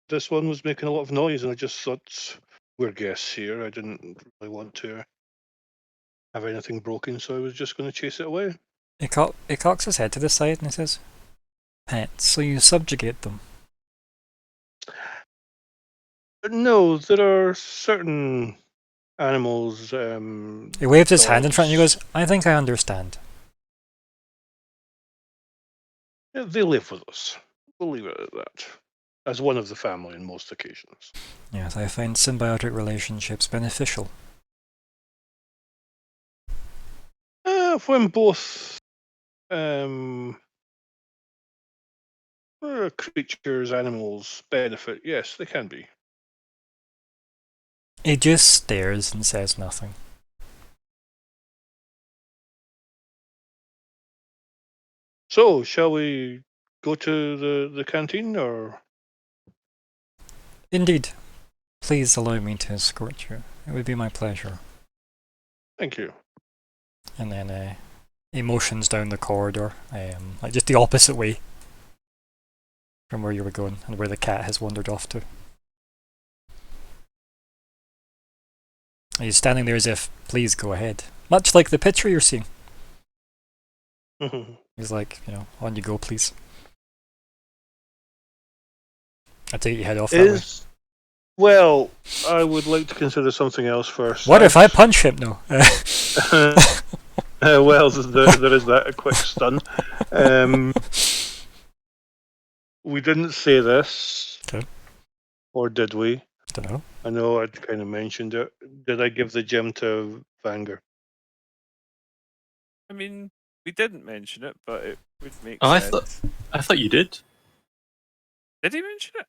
this one was making a lot of noise, and I just thought we're guests here. I didn't really want to have anything broken, so I was just going to chase it away. He cocks his head to the side and he says, "Pets, so you subjugate them." No, there are certain animals. He waves his hand in front and he dogs, goes, "I think I understand." they live with us. We'll leave it at that. As one of the family in most occasions. Yes, I find symbiotic relationships beneficial. When both creatures, animals benefit, yes, they can be. He just stares and says nothing. So, shall we go to the canteen, or? Indeed. Please allow me to escort you. It would be my pleasure. Thank you. And then he motions down the corridor, just the opposite way from where you were going and where the cat has wandered off to. He's standing there as if, please go ahead. Much like the picture you're seeing. He's like, on you go, please. I take you head off that way. Well, I would like to consider something else first. What if I punch him? No. Well, there is that, a quick stun. We didn't say this. Okay. Or did we? Don't know. I know I'd kind of mentioned it. Did I give the gem to Vanger? I mean, we didn't mention it, but it would make Oh, sense. I thought you did. Did he mention it?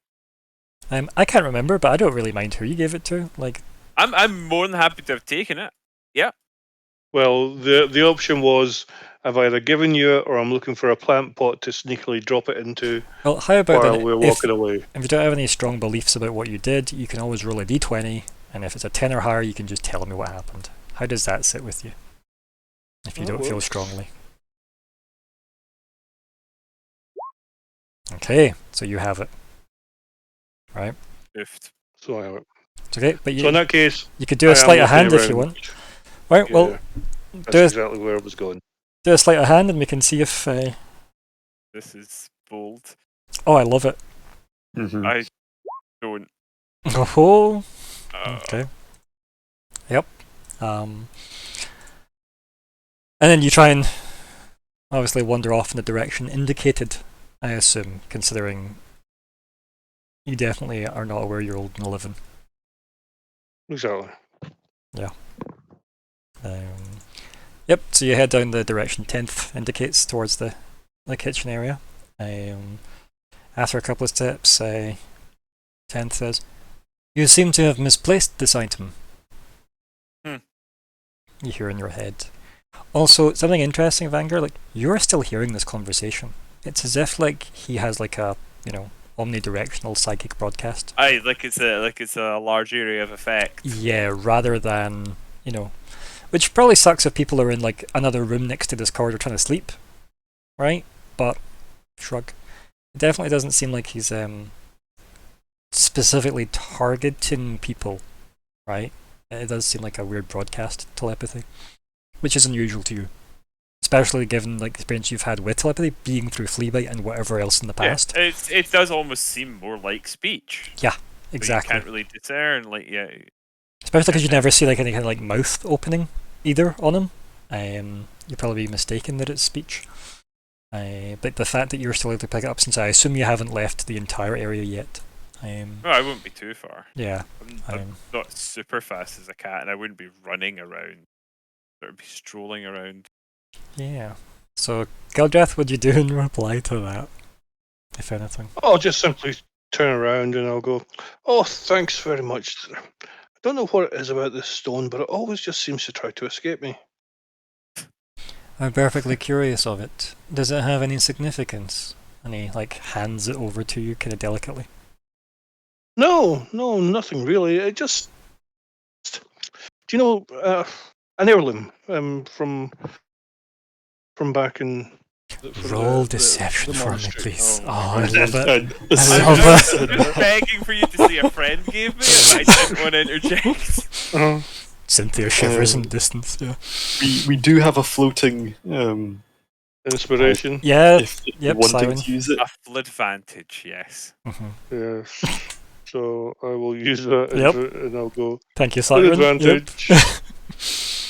I can't remember, but I don't really mind who you gave it to. I'm more than happy to have taken it. Yeah. Well, the option was I've either given you it or I'm looking for a plant pot to sneakily drop it into Well, how about while then, we're walking away. If you don't have any strong beliefs about what you did, you can always roll a d20, and if it's a 10 or higher, you can just tell me what happened. How does that sit with you? If you don't feel strongly. Okay, so you have it. Right? Oofed. So I have it. It's okay, but So in that case, you could do a sleight of hand if you want. Right, well, that's exactly where I was going. do a sleight of hand and we can see if... This is bold. Oh, I love it. Mm-hmm. I don't. Oh, okay. Yep. And then you try and obviously wander off in the direction indicated, I assume, considering you definitely are not aware you're older than 11. Exactly. Yeah. Yep, so you head down the direction 10th indicates towards the kitchen area. After a couple of steps, 10th says, "You seem to have misplaced this item." You hear in your head. Also, something interesting, Vanger, you're still hearing this conversation. It's as if he has a omnidirectional psychic broadcast. Aye, it's a large area of effect. Yeah, rather than which probably sucks if people are in another room next to this corridor trying to sleep, right? But shrug. It definitely doesn't seem like he's specifically targeting people, right? It does seem like a weird broadcast telepathy, which is unusual to you, especially given the experience you've had with telepathy, being through Fleabite and whatever else in the past. Yeah, it does almost seem more like speech. Yeah, exactly. You can't really discern, especially because you never see any kind of mouth opening either on him. You'd probably be mistaken that it's speech. But the fact that you're still able to pick it up, since I assume you haven't left the entire area yet. No, I wouldn't be too far. Yeah. I'm not super fast as a cat, and I wouldn't be running around. I would be strolling around. Yeah. So, Gildrath, what do you do in reply to that, if anything? I'll just simply turn around and I'll go, "Oh, thanks very much. I don't know what it is about this stone, but it always just seems to try to escape me." I'm perfectly curious of it. Does it have any significance? And he, hands it over to you kind of delicately. No, nothing really. It just, do you know, an heirloom from back in. Roll deception for me, monastery. please. Oh Oh, my I love it. And I I'm love just begging for you to see a friend gave me, and I didn't want to interject. Cynthia shivers in distance. Yeah. we do have a floating Inspiration. Yeah. if you're Yep. wanting Simon. to use it. A full advantage, yes. Yes. So I will use that, Yep. and I'll go Thank you, with Simon. advantage.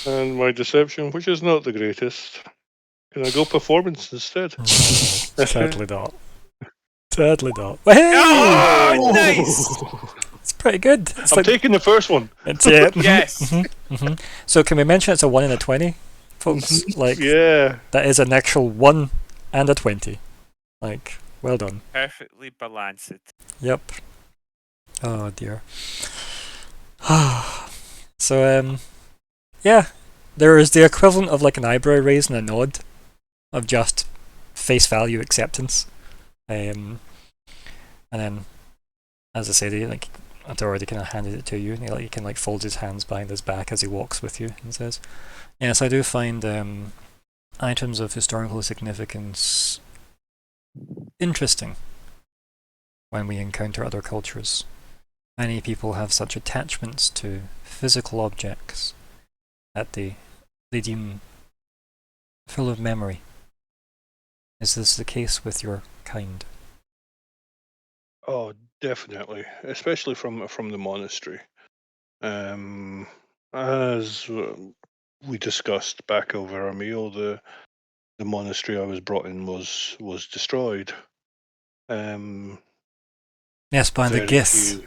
And my deception, which is not the greatest. Can I go performance instead? Yep. Sadly not. Sadly not. Hey! Oh, nice! It's pretty good. It's I'm taking the first one. It's it. Yes. So can we mention it's a 1 in a 20, folks? Yeah. That is an actual 1 and a 20. Well done. Perfectly balanced. Yep. Oh dear. So yeah, there is the equivalent of an eyebrow raise and a nod, of just face value acceptance. And then, as I said, I'd already kind of handed it to you, and he can folds his hands behind his back as he walks with you and says, "Yes, I do find items of historical significance interesting when we encounter other cultures. Many people have such attachments to physical objects that they deem full of memory. Is this the case with your kind?" Oh, definitely, especially from the monastery. As we discussed back over our meal, the monastery I was brought in was destroyed. Yes, by the Very Gith few-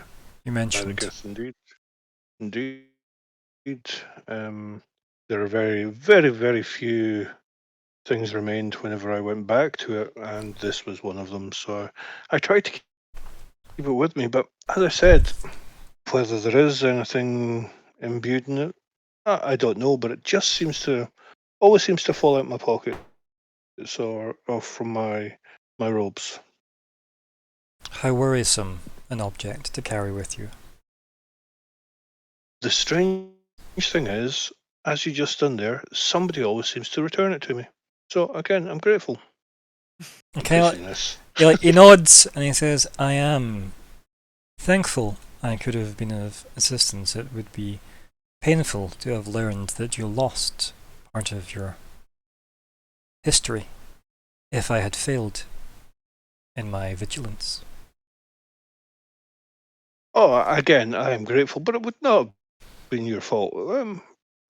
you by the mentioned. Gith, indeed. There are very, very, very few things remained whenever I went back to it, and this was one of them. So I tried to keep it with me, but as I said, whether there is anything imbued in it, I don't know. But it just always seems to fall out my pocket, or from my robes. How worrisome an object to carry with you. The strange thing is, as you just done there, somebody always seems to return it to me. So again, I'm grateful. Okay, for this. he nods and he says, "I am thankful I could have been of assistance. It would be painful to have learned that you lost part of your history if I had failed in my vigilance." Oh, again, I am grateful, but it would not have been your fault.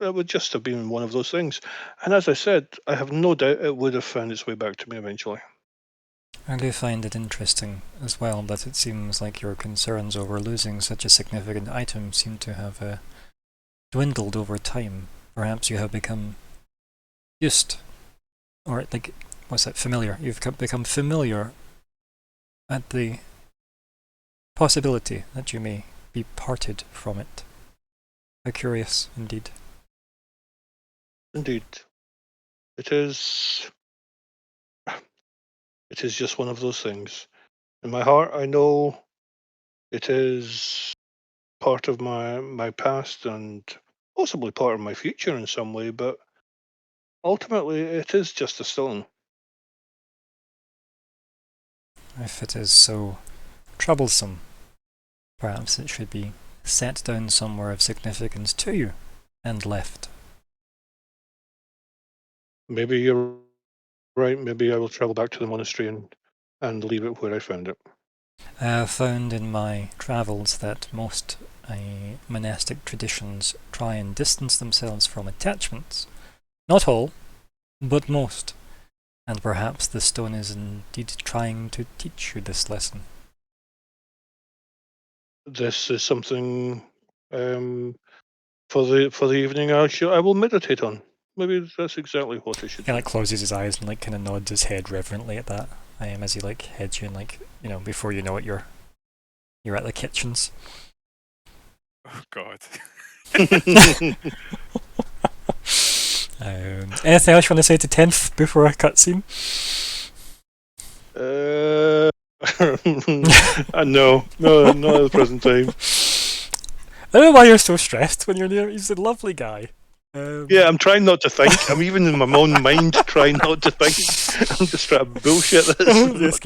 It would just have been one of those things. And as I said, I have no doubt it would have found its way back to me eventually. I do find it interesting as well that it seems like your concerns over losing such a significant item seem to have dwindled over time. Perhaps you have become used, or familiar. You've become familiar at the possibility that you may be parted from it. How curious, indeed. Indeed. It is just one of those things. In my heart, I know it is part of my past and possibly part of my future in some way, but ultimately it is just a stone. If it is so troublesome, perhaps it should be set down somewhere of significance to you and left. Maybe you're right. Maybe I will travel back to the monastery and leave it where I found it. I have found in my travels that most monastic traditions try and distance themselves from attachments. Not all, but most. And perhaps the stone is indeed trying to teach you this lesson. This is something for the evening. I will meditate on. Maybe that's exactly what I should He do. like closes his eyes and like kind of nods his head reverently at that. As he like heads you and like before you know it you're at the kitchens. Oh God. Anything else you want to say to 10th before a cutscene? No, not at the present time. I don't know why you're so stressed when you're near. He's a lovely guy. Yeah, I'm trying not to think. I'm even in my own mind trying not to think. I'm just trying to bullshit this.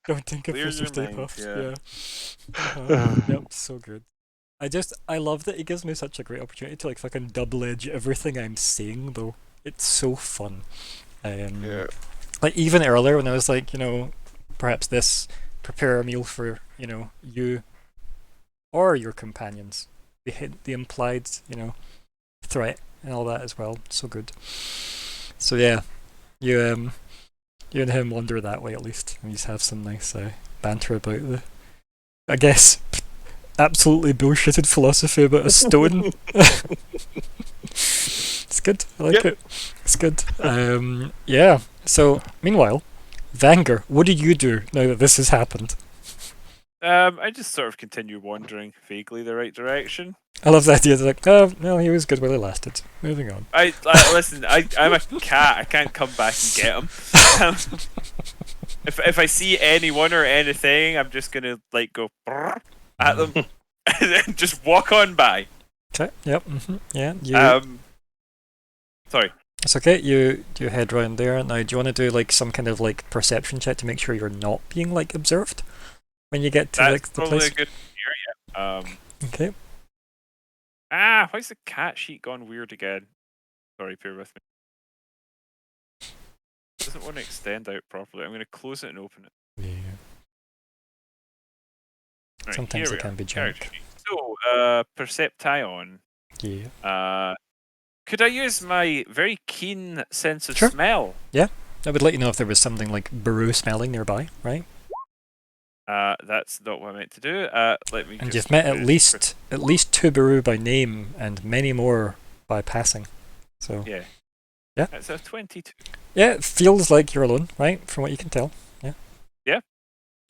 Don't think of Clear this or your Stay mind, Puft. yeah. Yep, so good. I love that he gives me such a great opportunity to like fucking double edge everything I'm saying though. It's so fun. Yeah. Like even earlier when I was like, perhaps this prepare a meal for, you or your companions. The implied, threat and all that as well. So good. So yeah, you and him wander that way at least, and you just have some nice banter about the, I guess, absolutely bullshitted philosophy about a stone. It's good. I like it. It's good. Yeah. So meanwhile, Vanger, what do you do now that this has happened? I just sort of continue wandering vaguely the right direction. I love the idea that like, oh no, he was good while he lasted. Moving on. Listen. I'm a cat. I can't come back and get him. If I see anyone or anything, I'm just gonna like go brrr at them and then just walk on by. Okay. Yep. Yeah. Sorry. It's okay. You head round there now. Do you want to do like some kind of like perception check to make sure you're not being like observed when you get to That's like the probably place? a good area. Okay. Why's the cat sheet gone weird again? Sorry, bear with me. It doesn't want to extend out properly. I'm going to close it and open it. Yeah. Right, Sometimes here it we can be Character junk. sheet. So, Perception. Yeah. Could I use my very keen sense of Sure. smell? I would let you know if there was something like Baru smelling nearby, right? That's not what I meant to do. Let me. And just you've met put at least two Baru by name and many more by passing. So Yeah. Yeah. That's a 22. yeah, it feels like you're alone, right? From what you can tell. Yeah. Yeah.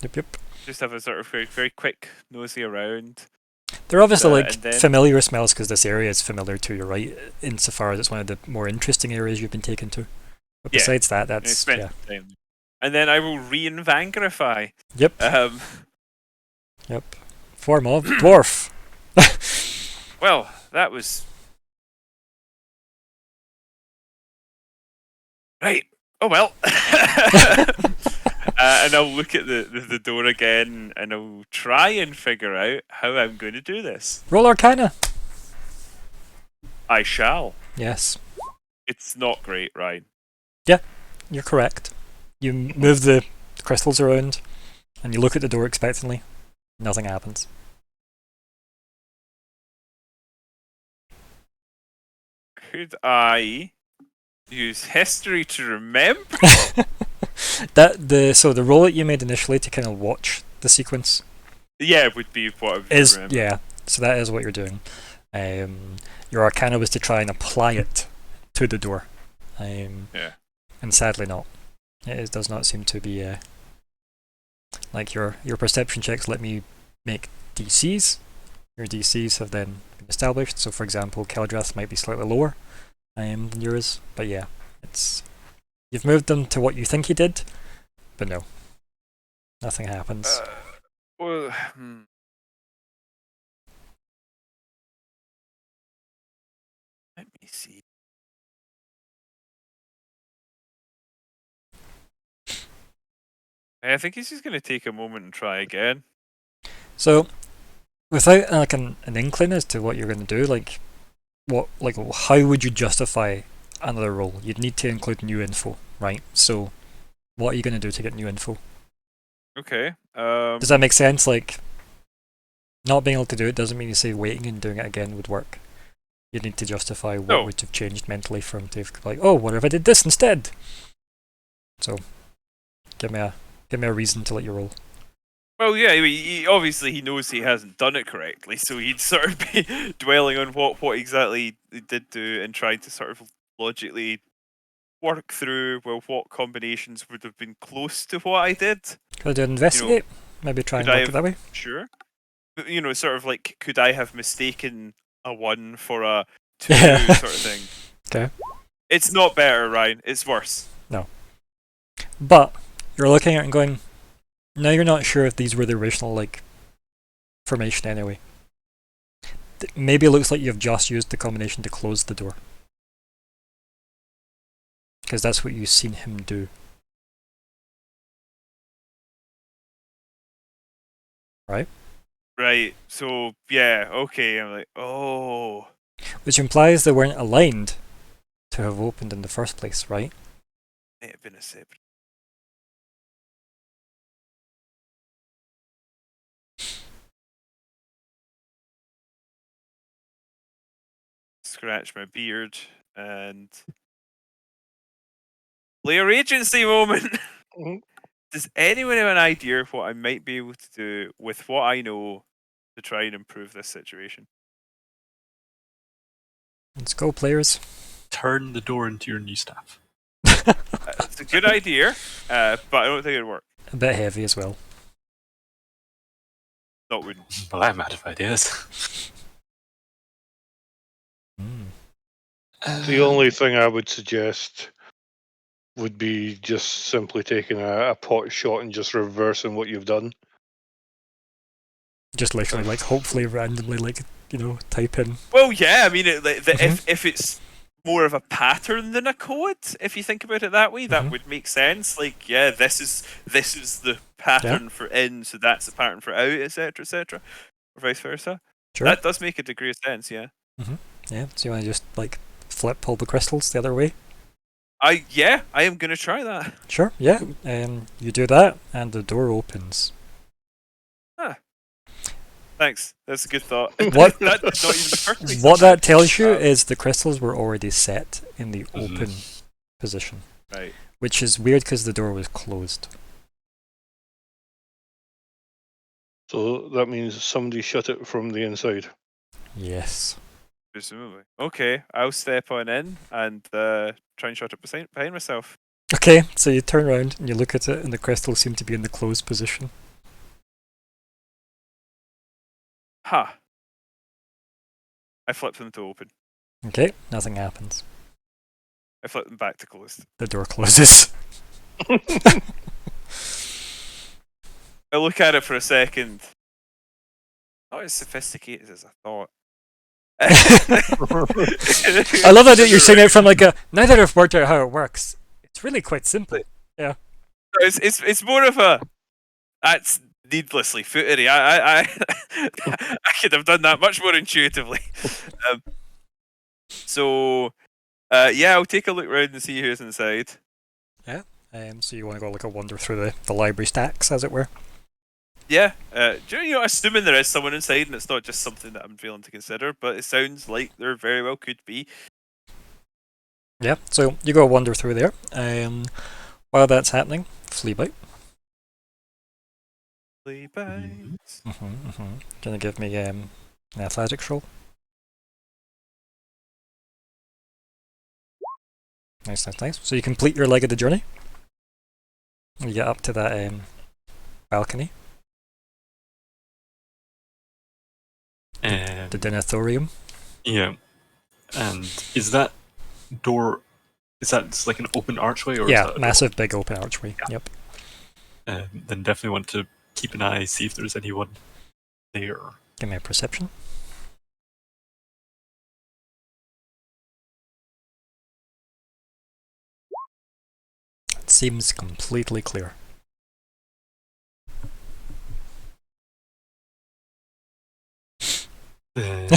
Yep. Just have a sort of very, very quick nosy around. They're obviously like and then- familiar smells because this area is familiar to you, right? Insofar as it's one of the more interesting areas you've been taken to. But Yeah. besides that, And I that's spent time. And then I will re-invangerify. Yep. Yep. Form of dwarf. Well, that was right. Oh well. And I'll look at the door again, and I'll try and figure out how I'm going to do this. Roll Arcana. I shall. Yes, It's not great, Ryan. you're correct. You move the crystals around, and you look at the door expectantly. Nothing happens. Could I use history to remember? So the roll that you made initially to kind of watch the sequence Yeah, it would be what I would is remember. yeah. So that is what you're doing. Your Arcana was to try and apply it to the door. Yeah. And sadly not. It does not seem to be like your perception checks let me make DCs. Your DCs have then been established. So for example, Keldrath might be slightly lower than yours, but yeah, you've moved them to what you think you did, but no, nothing happens. Well, let me see. I think he's just going to take a moment and try again. So, without like an inkling as to what you're going to do, how would you justify another roll? You'd need to include new info, right? So, what are you going to do to get new info? Okay. Does that make sense? Like, not being able to do it doesn't mean you say waiting and doing it again would work. You need to justify what No. would have changed mentally from to like, oh, what if I did this instead? So give me a reason to let you roll. Well, yeah, I mean, obviously he knows he hasn't done it correctly, so he'd sort of be dwelling on what exactly he did do and trying to sort of logically work through, well, what combinations would have been close to what I did. Could I do an investigate? Maybe try and could I work it that way. Sure. But, sort of like, could I have mistaken a 1 for a 2 Yeah. sort of thing? Okay. It's not better, Ryan. It's worse. But you're looking at it and going, now you're not sure if these were the original like formation anyway. Maybe it looks like you've just used the combination to close the door. Because that's what you've seen him do. Right? Right. So, yeah, okay. I'm like, oh. Which implies they weren't aligned to have opened in the first place, right? May have been a separate. Scratch my beard and player agency moment. Mhm. Does anyone have an idea of what I might be able to do with what I know to try and improve this situation? Let's go, players. Turn the door into your new staff. It's a good idea, but I don't think it'd work. A bit heavy as well. Not wouldn't. Well, I'm out of ideas. The only thing I would suggest would be just simply taking a pot shot and just reversing what you've done. Just literally, like, hopefully randomly, like, type in. Well, yeah. I mean, Mhm. if it's more of a pattern than a code, if you think about it that way, that Mhm. would make sense. Like, yeah, this is the pattern for in, so that's the pattern for out, etc., or vice versa. Sure. That does make a degree of sense. Yeah. Yeah, so you want to just, like, flip all the crystals the other way? I am gonna try that. Sure, yeah. You do that, and the door opens. Thanks. That's a good thought. What- that did not even occur to me. What that tells you is the crystals were already set in the Mhm. open position. Right. Which is weird because the door was closed. So that means somebody shut it from the inside. Yes. Presumably. Okay, I'll step on in and try and shut it behind myself. Okay, so you turn around and you look at it, and the crystals seem to be in the closed position. Ha! I flip them to open. Okay, nothing happens. I flip them back to closed. The door closes. I look at it for a second. Not as sophisticated as I thought. I love that you're saying it from like a, now that I've worked out how it works, it's really quite simple. It's more of a, that's needlessly footery. I I could have done that much more intuitively. So I'll take a look around and see who's inside. So you want to go like a wander through the library stacks, as it were? Yeah, assuming there is someone inside and it's not just something that I'm failing to consider, but it sounds like there very well could be. Yeah, so you go wander through there. While that's happening, Fleabite. Play bites. Gonna give me an athletics roll. Nice. So you complete your leg of the journey. You get up to that balcony, the Dinothorium. Yeah. And is that door? Is that like an open archway, or Yeah, is that a massive, big open archway. Yeah. Yep. then definitely want to keep an eye, see if there's anyone there. Give me a perception. It seems completely clear. Then,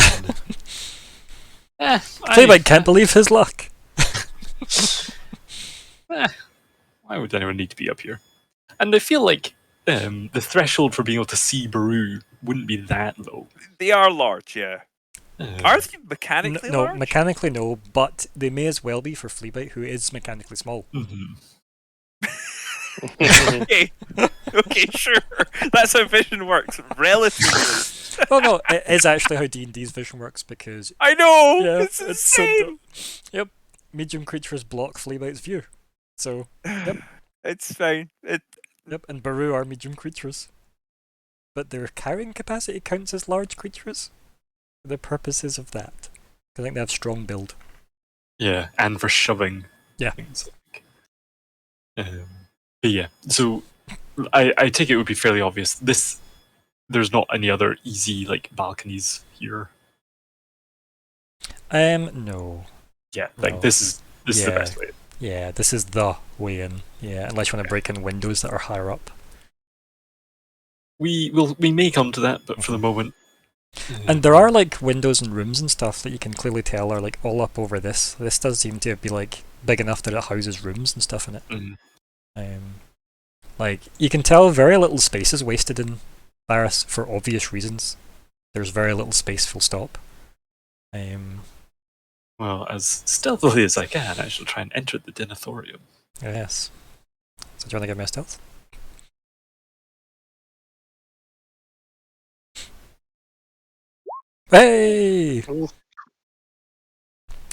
Fleabite can't believe his luck. Why would anyone need to be up here? And I feel like the threshold for being able to see Baru wouldn't be that low. They are large, yeah. Are they mechanically No, large? mechanically no, but they may as well be for Fleabite, who is mechanically small. Mhm. Okay, okay, sure. That's how vision works, relatively. Well, no, it is actually how D&D's vision works because I know. yeah, It's it's so insane. dumb. Yep, medium creatures block Fleabite's view. So yep. It's fine. Yep, and Baru are medium creatures, but their carrying capacity counts as large creatures for the purposes of that. I think they have strong build. Yeah, and for shoving Yeah. things. But yeah, so I take it would be fairly obvious. There's not any other easy like balconies here. No. Yeah, like No. this is the Yeah. best way. Yeah, this is the way in. Yeah, unless you want to break in windows that are higher up. We may come to that, but for the moment. And there are like windows and rooms and stuff that you can clearly tell are like all up over this. This does seem to be like big enough that it houses rooms and stuff in it. Mhm. Like you can tell very little space is wasted in Varys for obvious reasons. There's very little space, full stop. Well, as stealthily as I can, I shall try and enter the Denethorium. Yes. So do you want to give me a stealth? Hey! Oh.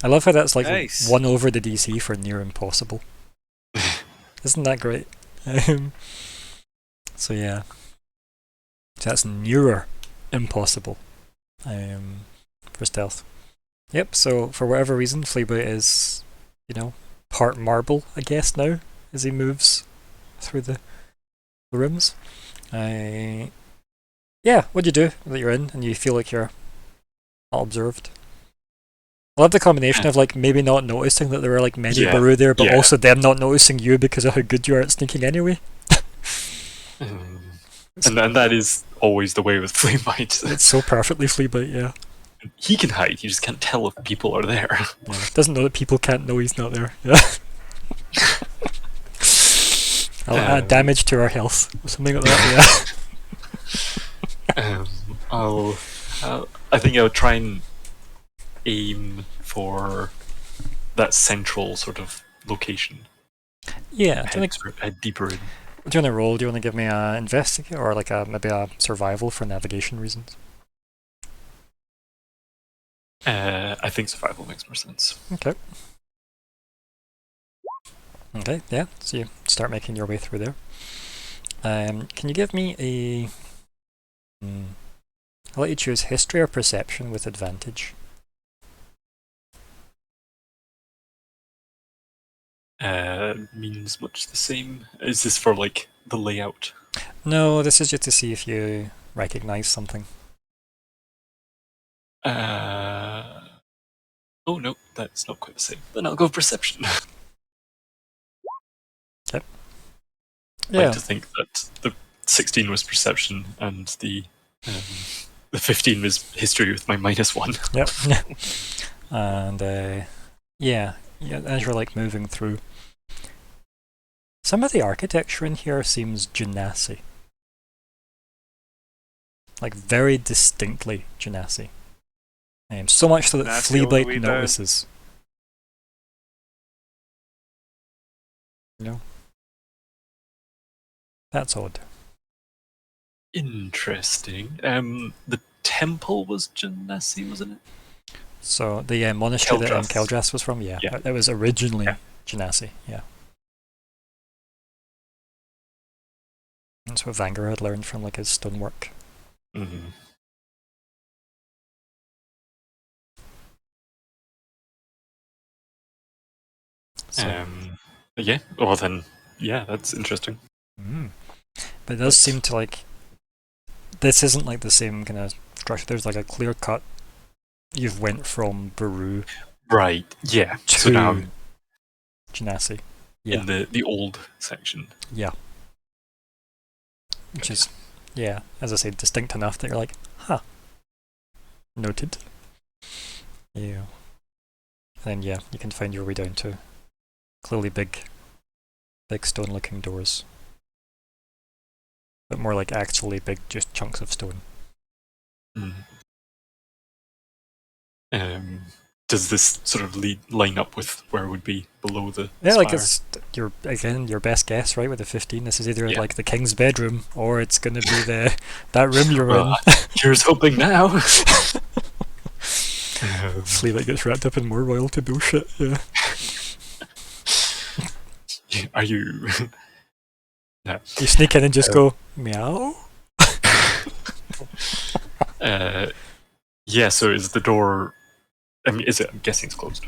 I love how that's like Nice. 1 over the DC for near impossible. Isn't that great? So yeah. So that's nearer impossible for stealth. Yep, so for whatever reason, Fleabite is, part marble, I guess, now, as he moves through the rooms. Yeah, what do you do that you're in and you feel like you're not observed? I love the combination of like maybe not noticing that there are like many Yeah, Baru there, but yeah. also them not noticing you because of how good you are at sneaking anyway. And that is always the way with Fleabite. It's so perfectly Fleabite, yeah. He can hide, you just can't tell if people are there. Yeah. Doesn't know that people can't know he's not there. Yeah. I'll add damage to our health or something like that. Yeah. I think I would try and aim for that central sort of location. Yeah. Head deeper in. Do you want to roll? Do you want to give me a investigate or like maybe a survival for navigation reasons? I think survival makes more sense. Okay. Okay, yeah, so you start making your way through there. Can you give me a... I'll let you choose history or perception with advantage. Means much the same. Is this for like the layout? No, this is just to see if you recognize something. Oh no, that's not quite the same. Then I'll go perception. Okay. I like to think that the 16 was perception and the 15 was history with my -1. Yep. And yeah, as you're like moving through, some of the architecture in here seems Genasi. Like very distinctly Genasi. So much so that Genasi all the way Fleabite down. notices. That's odd. Interesting. The temple was Genasi, wasn't it? So the monastery that Keldras. Keldras was from, yeah, Yeah. it was originally Yeah. Genasi, yeah. That's what Vanger had learned from like his stonework. Mm-hmm. So, Yeah. Well then, yeah, that's interesting. but it does seem to like this isn't like the same kind of structure. There's like a clear cut. You've went from Baru Right. Yeah. to So now I'm Genasi. Yeah. in the old section. Yeah. Which is, yeah, as I say, distinct enough that you're like, huh. Noted. Yeah. And then yeah, you can find your way down to clearly big stone-looking doors. But more like actually big, just chunks of stone. Mm. does this sort of line up with where it would be below the Yeah, like spire? it's your best guess, right? With the 15, this is either Yeah. like the king's bedroom or it's going to be that room you're in. Here's hoping now. Hopefully that gets wrapped up in more royalty bullshit. Yeah. Are you? No. You sneak in and just go meow. Yeah. So is the door? I mean, is it? I'm guessing it's closed.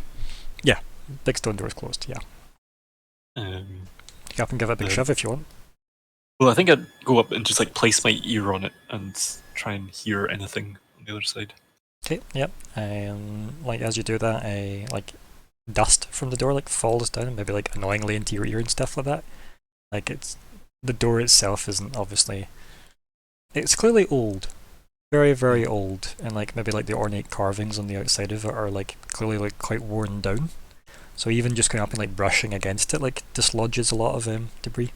Big stone door is closed. Yeah. Um, You up and give it a big Yeah. shove if you want. well, I think I'd go up and just like place my ear on it and try and hear anything on the other side. Okay. Yep. Like as you do that, like dust from the door like falls down, maybe like annoyingly into your ear and stuff like that. Like it's the door itself isn't obviously. It's clearly old, very very old, and like maybe like the ornate carvings on the outside of it are like clearly like quite worn down. So even just going up and like brushing against it like dislodges a lot of debris.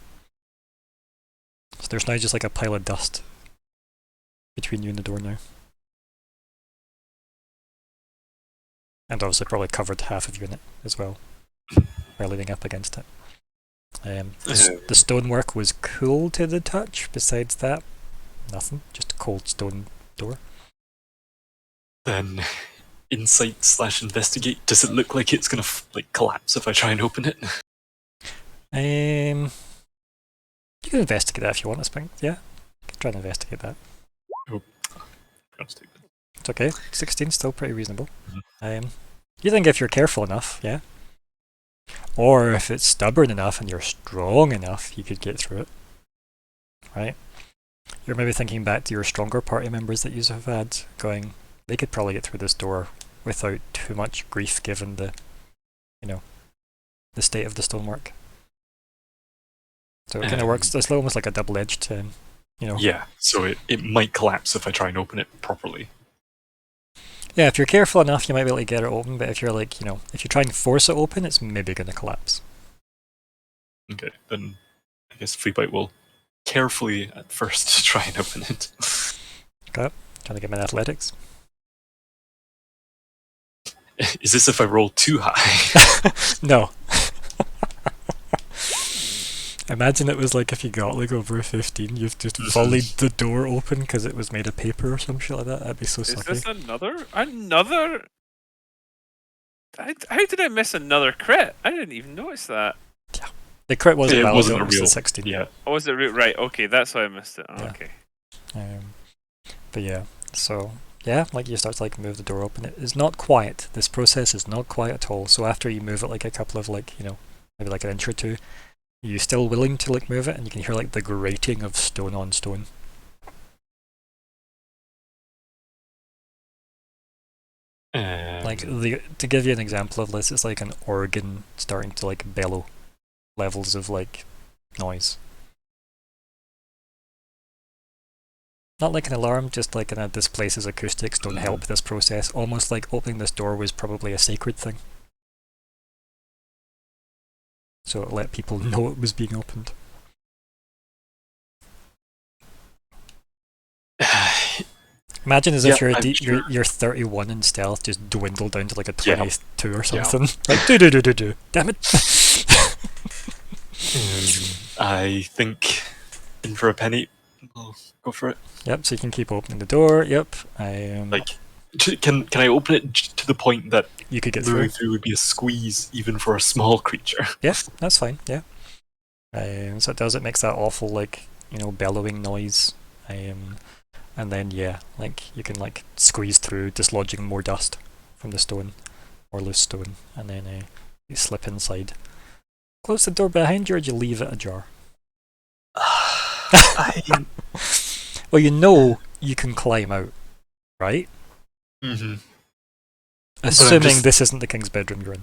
So there's now just like a pile of dust between you and the door now. And obviously probably covered half of you in it as well by leaning up against it. The stonework was cool to the touch. Besides that, nothing. Just a cold stone door. Then insight/investigate. Does it look like it's gonna like collapse if I try and open it? You can investigate that if you want, I think. Yeah, you can try and investigate that. That's stupid. It's okay. 16 still pretty reasonable. Mhm. You think if you're careful enough, yeah. Or if it's stubborn enough and you're strong enough, you could get through it. Right? You're maybe thinking back to your stronger party members that you have had, going, they could probably get through this door without too much grief given the state of the stonework. So it kind of works. It's almost like a double-edged, Yeah. So it might collapse if I try and open it properly. Yeah, if you're careful enough, you might be able to get it open. But if you're like, if you try and force it open, it's maybe going to collapse. Okay. Then I guess Fleabite will carefully at first try and open it. Trying to get my athletics. Is this if I roll too high? No. Imagine it was like if you got like over a 15, you've just volleyed the door open because it was made of paper or some shit like that. That'd be so Is sucky. this another? How did I miss another crit? I didn't even notice that. The crit wasn't It valid, wasn't it a was the real. 16. Yeah. Oh, was it right? Okay, that's why I missed it. Oh, Yeah. okay. But yeah, so yeah, like you start to like move the door open. It is not quiet. This process is not quiet at all. So after you move it like a couple of like, maybe like an inch or two, you're still willing to like move it and you can hear like the grating of stone on stone. Like to give you an example of this, it's like an organ starting to like bellow levels of like noise. Not like an alarm, just like this place's acoustics don't help this process. Almost like opening this door was probably a sacred thing. So it let people know it was being opened. Imagine as if you're 31 and stealth just dwindled down to like a 22 or something. Like do. Damn it. I think in for a penny. I'll go for it. Yep, so you can keep opening the door. Yep. Can I open it to the point that you could get through? Through would be a squeeze even for a small creature? Yes, that's fine. Yeah. So it makes that awful like bellowing noise. And then like you can like squeeze through, dislodging more dust from the stone or loose stone, and then you slip inside. Close the door behind you, or do you leave it ajar? Well, you can climb out, right? Mm-hmm. Assuming this isn't the king's bedroom you're in.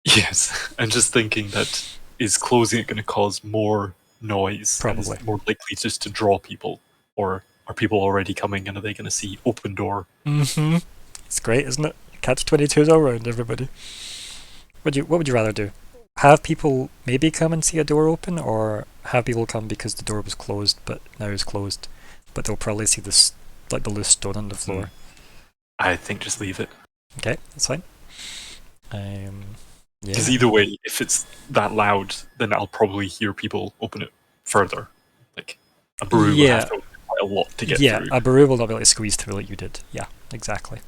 Yes, I'm just thinking that is closing it going to cause more noise? Probably. More likely just to draw people, or are people already coming and are they going to see open door? Mm-hmm. It's great, isn't it? Catch 22s all around everybody. What would you rather do? Have people maybe come and see a door open, or have people come because the door was closed but now is closed, but they'll probably see this like the loose stone on the floor? I think just leave it. Okay, that's fine. Yeah. Because either way, if it's that loud, then I'll probably hear people open it further. Like a brew will have to open quite a lot to get through. A brew will not be able to squeeze through like you did. Yeah, exactly.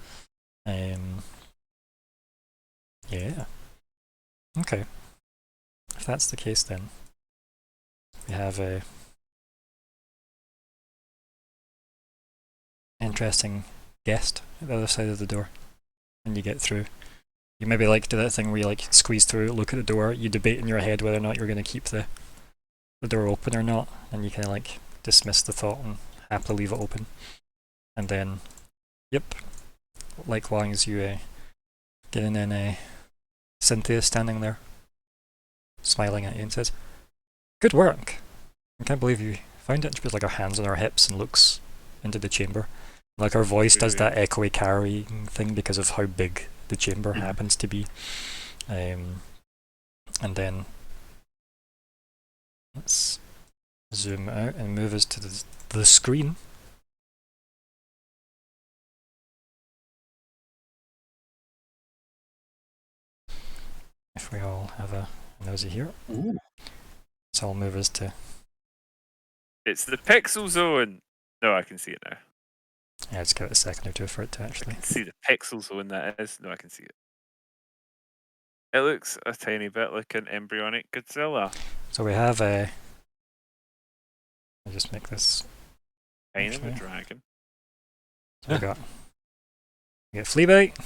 Yeah. Okay. If that's the case, then we have a interesting guest at the other side of the door when you get through. You maybe like do that thing where you like squeeze through, look at the door, you debate in your head whether or not you're going to keep the door open or not, and you kind of like dismiss the thought and happily leave it open. And then, yep, likewise you get in and Cynthia standing there, smiling at you and says, "Good work. I can't believe you found it." She puts like her hands on her hips and looks into the chamber. Like her voice does that echoey carrying thing because of how big the chamber happens to be. And then let's zoom out and move us to the screen. If we all have a nosy here. Ooh. So I'll move us to... It's the pixel zone! No, I can see it now. Yeah, just give it a second or two for it to I actually... can see the pixel zone that is. No, I can see it. It looks a tiny bit like an embryonic Godzilla. So we have a... I'll just make this... Kind of a dragon. So we got Fleabite.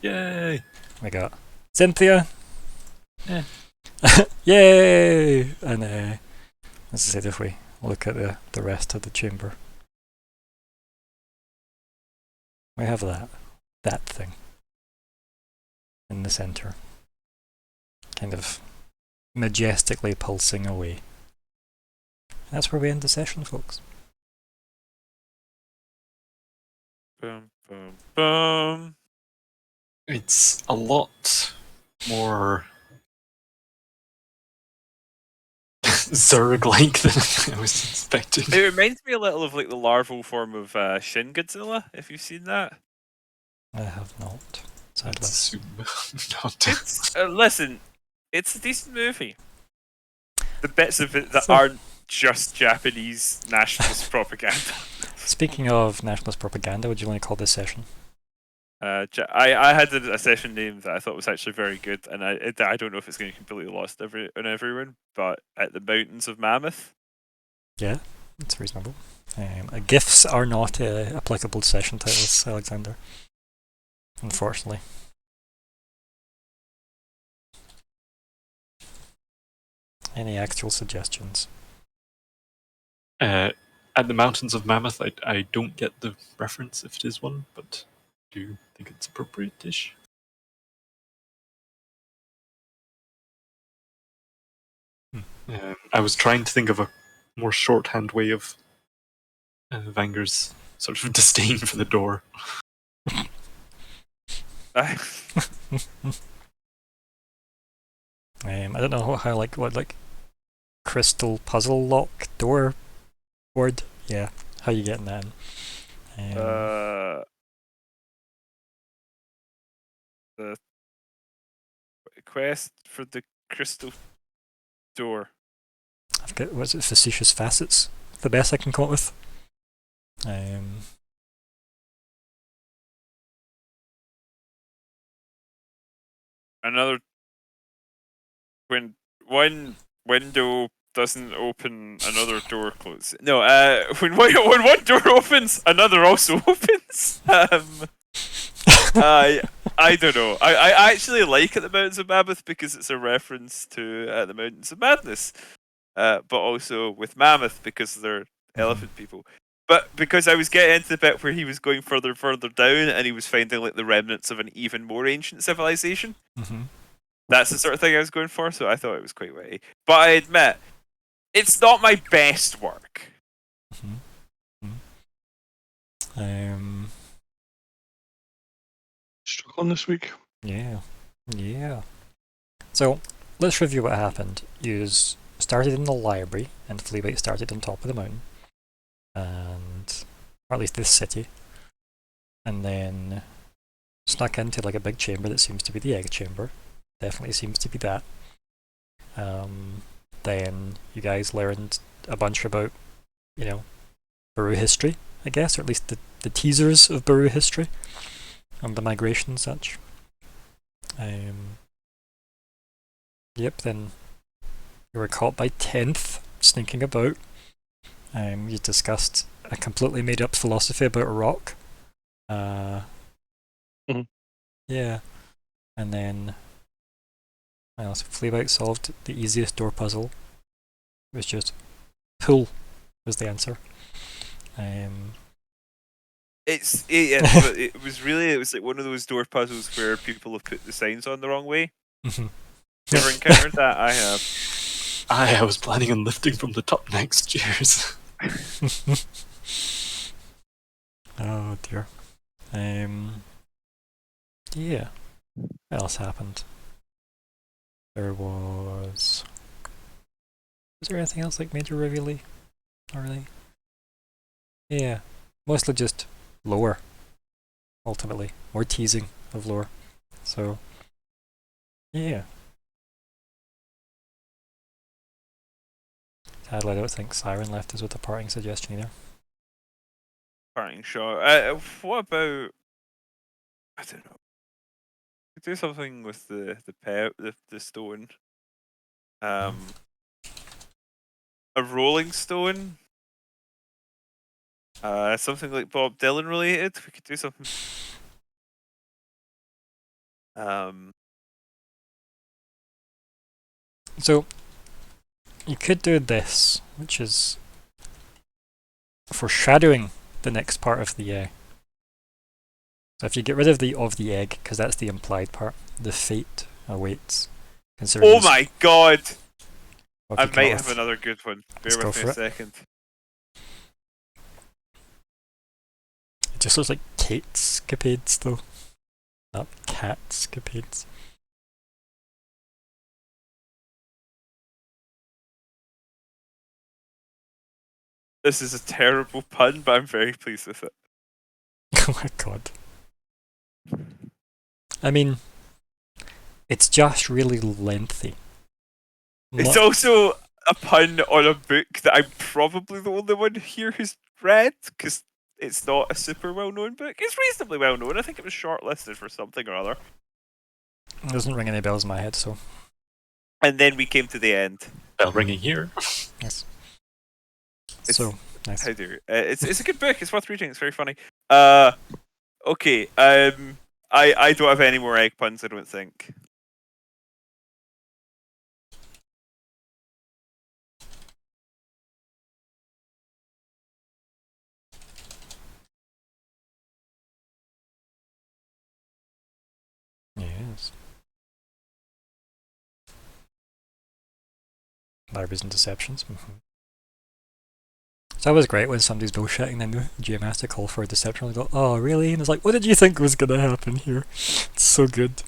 Yay! We got Cynthia. Yeah. Yay! And as I said, if we look at the rest of the chamber, we have that thing in the center, kind of majestically pulsing away. That's where we end the session, folks. Boom, boom, boom. It's a lot more Zerg-like than I was expecting. It reminds me a little of like the larval form of Shin Godzilla, if you've seen that. I have not. Sadly. Let's assume not. It's, listen, it's a decent movie. The bits of it that aren't just Japanese nationalist propaganda. Speaking of nationalist propaganda, what do you want to call this session? I had a session name that I thought was actually very good, and I don't know if it's going to be completely lost on everyone, but At the Mountains of Mammoth. Yeah, it's reasonable. GIFs are not applicable to session titles, Alexander. Unfortunately. Any actual suggestions? At the Mountains of Mammoth, I don't get the reference if it is one, but do you think it's appropriate-ish? I was trying to think of a more shorthand way of Vanger's sort of disdain for the door. I don't know how what crystal puzzle lock door board. Yeah, how you getting that in? The quest for the crystal door. I've got what's it? Facetious facets. The best I can come up with. Another when one window doesn't open, another door closes. No, when one door opens, another also opens. I don't know. I actually like At the Mountains of Mammoth because it's a reference to At the Mountains of Madness, but also with Mammoth because they're elephant people. But because I was getting into the bit where he was going further down and he was finding like the remnants of an even more ancient civilization. Mm-hmm. That's the sort of thing I was going for, so I thought it was quite witty. But I admit, it's not my best work. Struggling this week. Yeah. So let's review what happened. You started in the library, and Fleabite started on top of the mountain, or at least this city, and then snuck into like a big chamber that seems to be the egg chamber. Definitely seems to be that. Then you guys learned a bunch about, Baru history, I guess, or at least the teasers of Baru history and the migration and such. Yep, then you were caught by 10th, sneaking about. You discussed a completely made up philosophy about a rock. Yeah. And then Fleabite solved the easiest door puzzle. It was just pull was the answer. It was like one of those door puzzles where people have put the signs on the wrong way. Never encountered that. I have. I was planning on lifting from the top next years. Oh dear. Yeah. What else happened? Was there anything else like major reveal-y? Not really. Yeah. Mostly just lore. Ultimately. More teasing of lore. So yeah. Sadly I don't think Siren left us with a parting suggestion either. Parting shot. What about? I don't know. Do something with the stone. A rolling stone. Something like Bob Dylan related. We could do something. So you could do this, which is foreshadowing the next part of the so if you get rid of the egg, because that's the implied part, the fate awaits. Oh my god! What I have you come might up have with? another good one. Bear Let's go with me for a it. second. It just looks like Kate-scapades though, not cat-scapades. This is a terrible pun, but I'm very pleased with it. Oh my god. I mean, it's just really lengthy. It's also a pun on a book that I'm probably the only one here who's read, because it's not a super well-known book. It's reasonably well-known. I think it was shortlisted for something or other. It doesn't ring any bells in my head, so And then we came to the end. Bell ringing here. yes. It's- So nice. How dare it's a good book. It's worth reading. It's very funny. Okay. I don't have any more egg puns. I don't think. Yes. Libraries and deceptions. It's always great when somebody's bullshitting, then the GM has to call for a deception and go, oh really? And it's like, what did you think was gonna happen here? It's so good.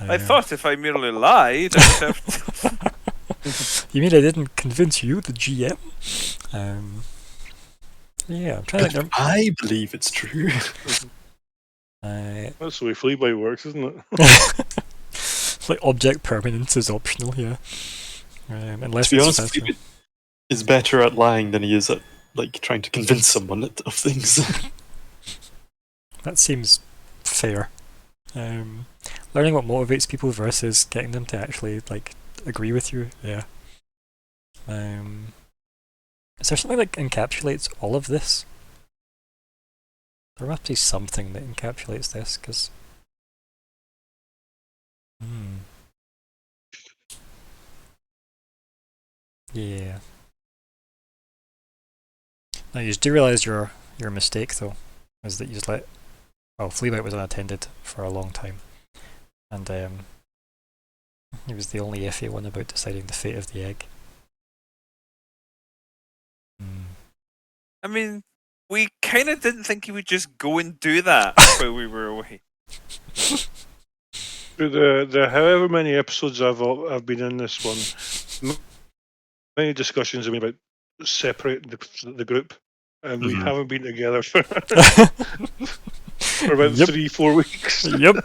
I thought if I merely lied, I would have. You mean I didn't convince you, the GM? Yeah, I'm trying to think. I believe it's true. That's the way Fleabite works, isn't it? It's like object permanence is optional here. Unless To be it's honest, special. Fleabite is better at lying than he is at trying to convince someone of things. That seems fair. Learning what motivates people versus getting them to actually agree with you. Yeah. Is there something that encapsulates all of this? There must be something that encapsulates this, because. Yeah. Now you do realise your mistake though, is that you just let. Well, Fleabite was unattended for a long time, and he was the only iffy one about deciding the fate of the egg. I mean, we kind of didn't think he would just go and do that while we were away. Through the however many episodes I've been in this one, many discussions have been about separating the group, and we haven't been together for. for about Yep. 3-4 weeks. Yep.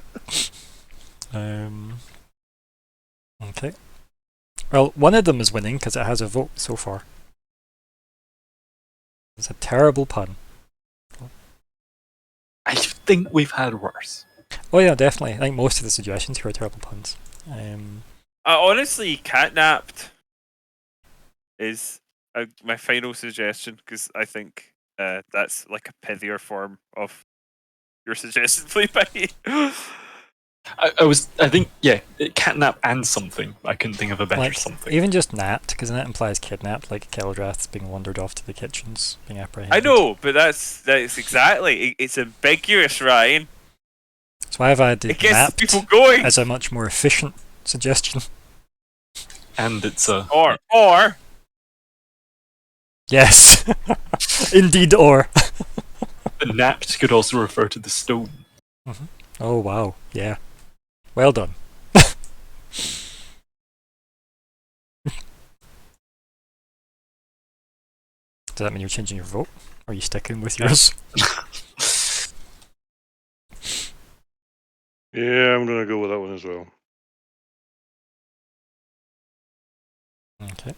Okay. Well, one of them is winning because it has a vote so far. It's a terrible pun. I think we've had worse. Oh yeah, definitely. I think most of the suggestions here are terrible puns. Honestly, catnapped is my final suggestion because I think that's like a pithier form of your suggestion, Felipe. I think, yeah, catnap and something. I couldn't think of a better like something. even just napped, because that implies kidnapped, like Keldrath's being wandered off to the kitchens, being apprehended. I know, but that's exactly. It's ambiguous, Ryan. So I've added It gets napped people going. as a much more efficient suggestion. And it's a... Or Yes, indeed. Or napped could also refer to the stone. oh wow, yeah, well done. Does that mean you're changing your vote? Or are you sticking with yours? Yeah, I'm going to go with that one as well. Okay.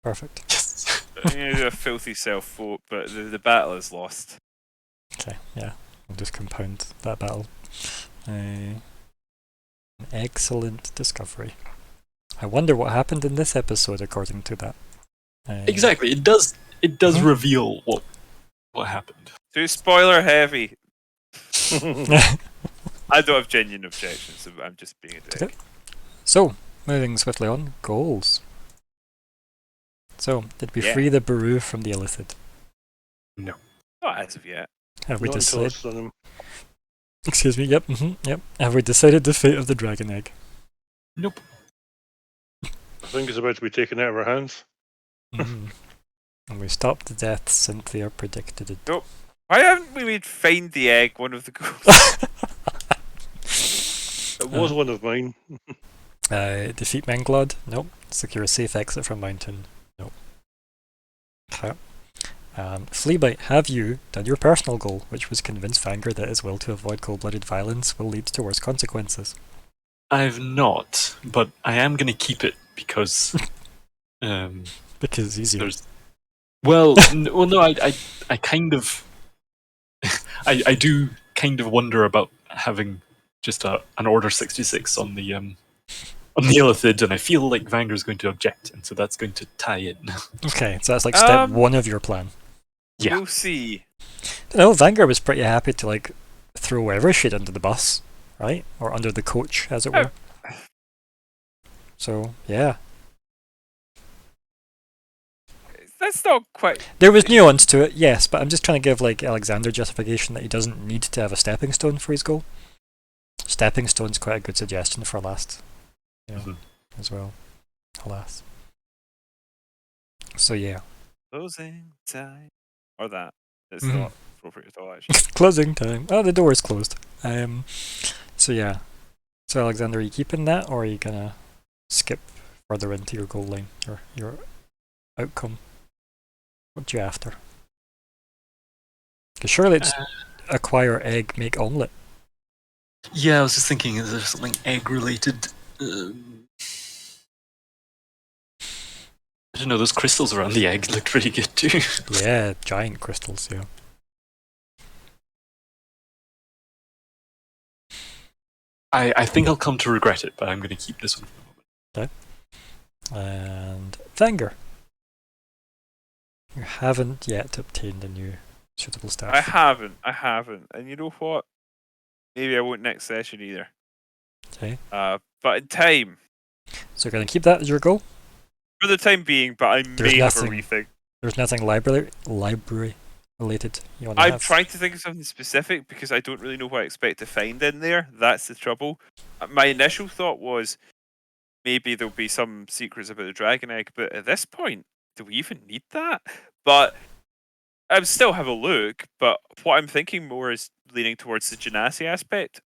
Perfect. Yes. I'm gonna do a filthy self vote, but the battle is lost. Okay, yeah. We'll just compound that battle. An excellent discovery. I wonder what happened in this episode according to that. Exactly. It does Mhm. reveal what happened. Too spoiler heavy. I don't have genuine objections, so I'm just being a dick. Okay. So, moving swiftly on, goals. So, did we Yeah. free the Baru from the Illithid? Not as of yet. Have we Not until decided? it's done him. Excuse me. Yep. Yep. Have we decided the fate of the dragon egg? Nope. I think it's about to be taken out of our hands. Mhm. And we stopped the death Cynthia predicted it. Why haven't we made find the egg one of the goals? It was one of mine. Defeat Menglod? Nope. Secure a safe exit from mountain? Nope. Okay. Fleabite, have you done your personal goal, which was convince Vanger that his will to avoid cold-blooded violence will lead to worse consequences? I've not, but I am going to keep it because... Because it's easier. Well, no, I kind of... I do kind of wonder about having just an Order 66 on the Illithid, and I feel like Vanger's going to object, and so that's going to tie in. Okay, so that's like step one of your plan. Yeah. We'll see. No, Vanger was pretty happy to like throw whatever shit under the bus, right? Or under the coach, as it were. So, yeah. That's not quite. There was nuance to it, yes, but I'm just trying to give like Alexander justification that he doesn't need to have a stepping stone for his goal. Stepping stone's quite a good suggestion for last, as well. Alas. So yeah. Closing time. Or that. It's Mhm. not appropriate at all, actually. Closing time. Oh, the door is closed. So yeah. So Alexander, are you keeping that, or are you gonna skip further into your goal line or your outcome? What you after? Because surely it's acquire egg, make omelette. Yeah, I was just thinking, is there something egg-related? I don't know, those crystals around the egg look pretty good too. Yeah, giant crystals. Yeah. I think I'll come to regret it, but I'm going to keep this one for the moment. And Vanger. You haven't yet obtained a new suitable staff. I haven't. And you know what? Maybe I won't next session either. Okay. But in time. So you're going to keep that as your goal? For the time being, but I may have a rethink. There's nothing library related you want to I'm have? trying to think of something specific because I don't really know what I expect to find in there. That's the trouble. My initial thought was maybe there'll be some secrets about the dragon egg, but at this point, do we even need that? But I'll still have a look, but what I'm thinking more is leaning towards the Genasi aspect.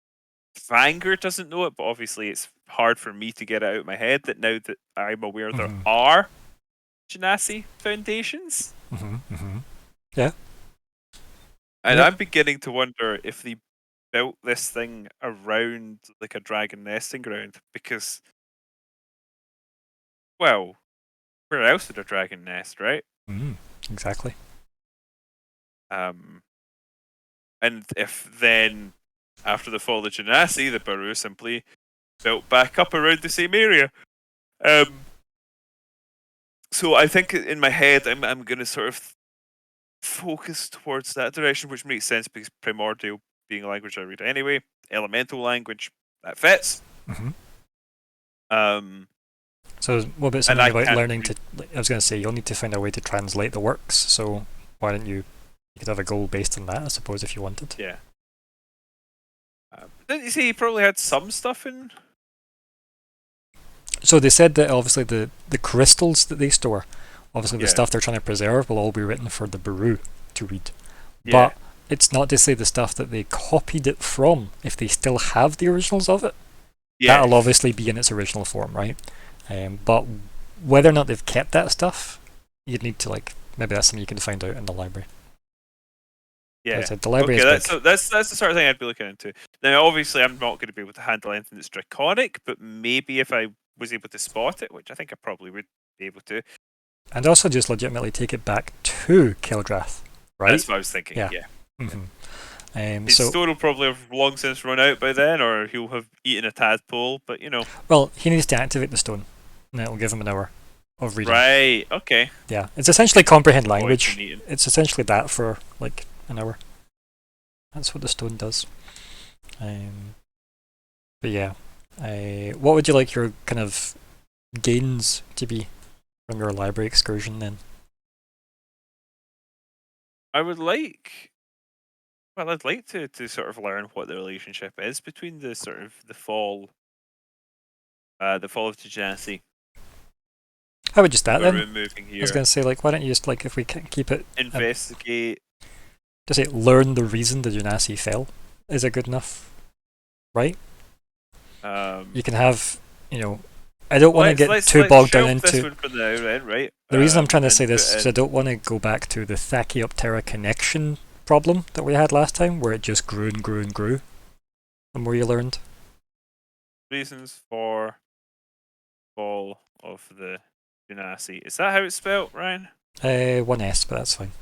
Vanger doesn't know it, but obviously it's hard for me to get it out of my head that now that I'm aware there are Genasi foundations. Yeah. And Yep. I'm beginning to wonder if they built this thing around like a dragon nesting ground because, well, where else would a dragon nest, right? Exactly. And if then after the fall of Genasi, the Baru simply built back up around the same area. So I think in my head I'm going to sort of focus towards that direction, which makes sense because Primordial being a language I read anyway, Elemental language that fits. hmm Um, So what about and something I about can't learning read- to? I was going to say you'll need to find a way to translate the works. So why don't you? You could have a goal based on that, I suppose, if you wanted. Yeah. Didn't you say you probably had some stuff in? So they said that obviously the crystals that they store, obviously the Yeah. stuff they're trying to preserve will all be written for the Baru to read. Yeah. But it's not to say the stuff that they copied it from, if they still have the originals of it, Yeah. that'll obviously be in its original form, right? But whether or not they've kept that stuff, you'd need to maybe that's something you can find out in the library. Like I Yeah. said, the library Okay, is big. that's the sort of thing I'd be looking into. Now, obviously, I'm not going to be able to handle anything that's draconic, but maybe if I was able to spot it, which I think I probably would be able to. And also just legitimately take it back to Kildrath, right? That's what I was thinking. Yeah. Yeah. Mm-hmm. His store will probably have long since run out by then, or he'll have eaten a tadpole. But Well, he needs to activate the stone, and it'll give him an hour of reading. right? Okay. Yeah, it's essentially comprehend Boy, language. been eaten. It's essentially that for like an hour. That's what the stone does. But yeah, what would you like your kind of gains to be from your library excursion then? I would like. Well, I'd like to sort of learn what the relationship is between the sort of the fall of Genasi, How would you start then? Maroon moving I was here, going to say, why don't you just, if we can keep it, investigate. just say, learn the reason the Genasi fell. Is it good enough? Right? You can have, I don't want to get too bogged down this into... one for now, then, right? The reason I'm trying to say and this put is I in- don't want to go back to the Tachyoptera connection problem that we had last time, where it just grew and grew and grew. The more you learned. reasons for fall of the Genasi. Is that how it's spelled, Ryan? One S, but that's fine.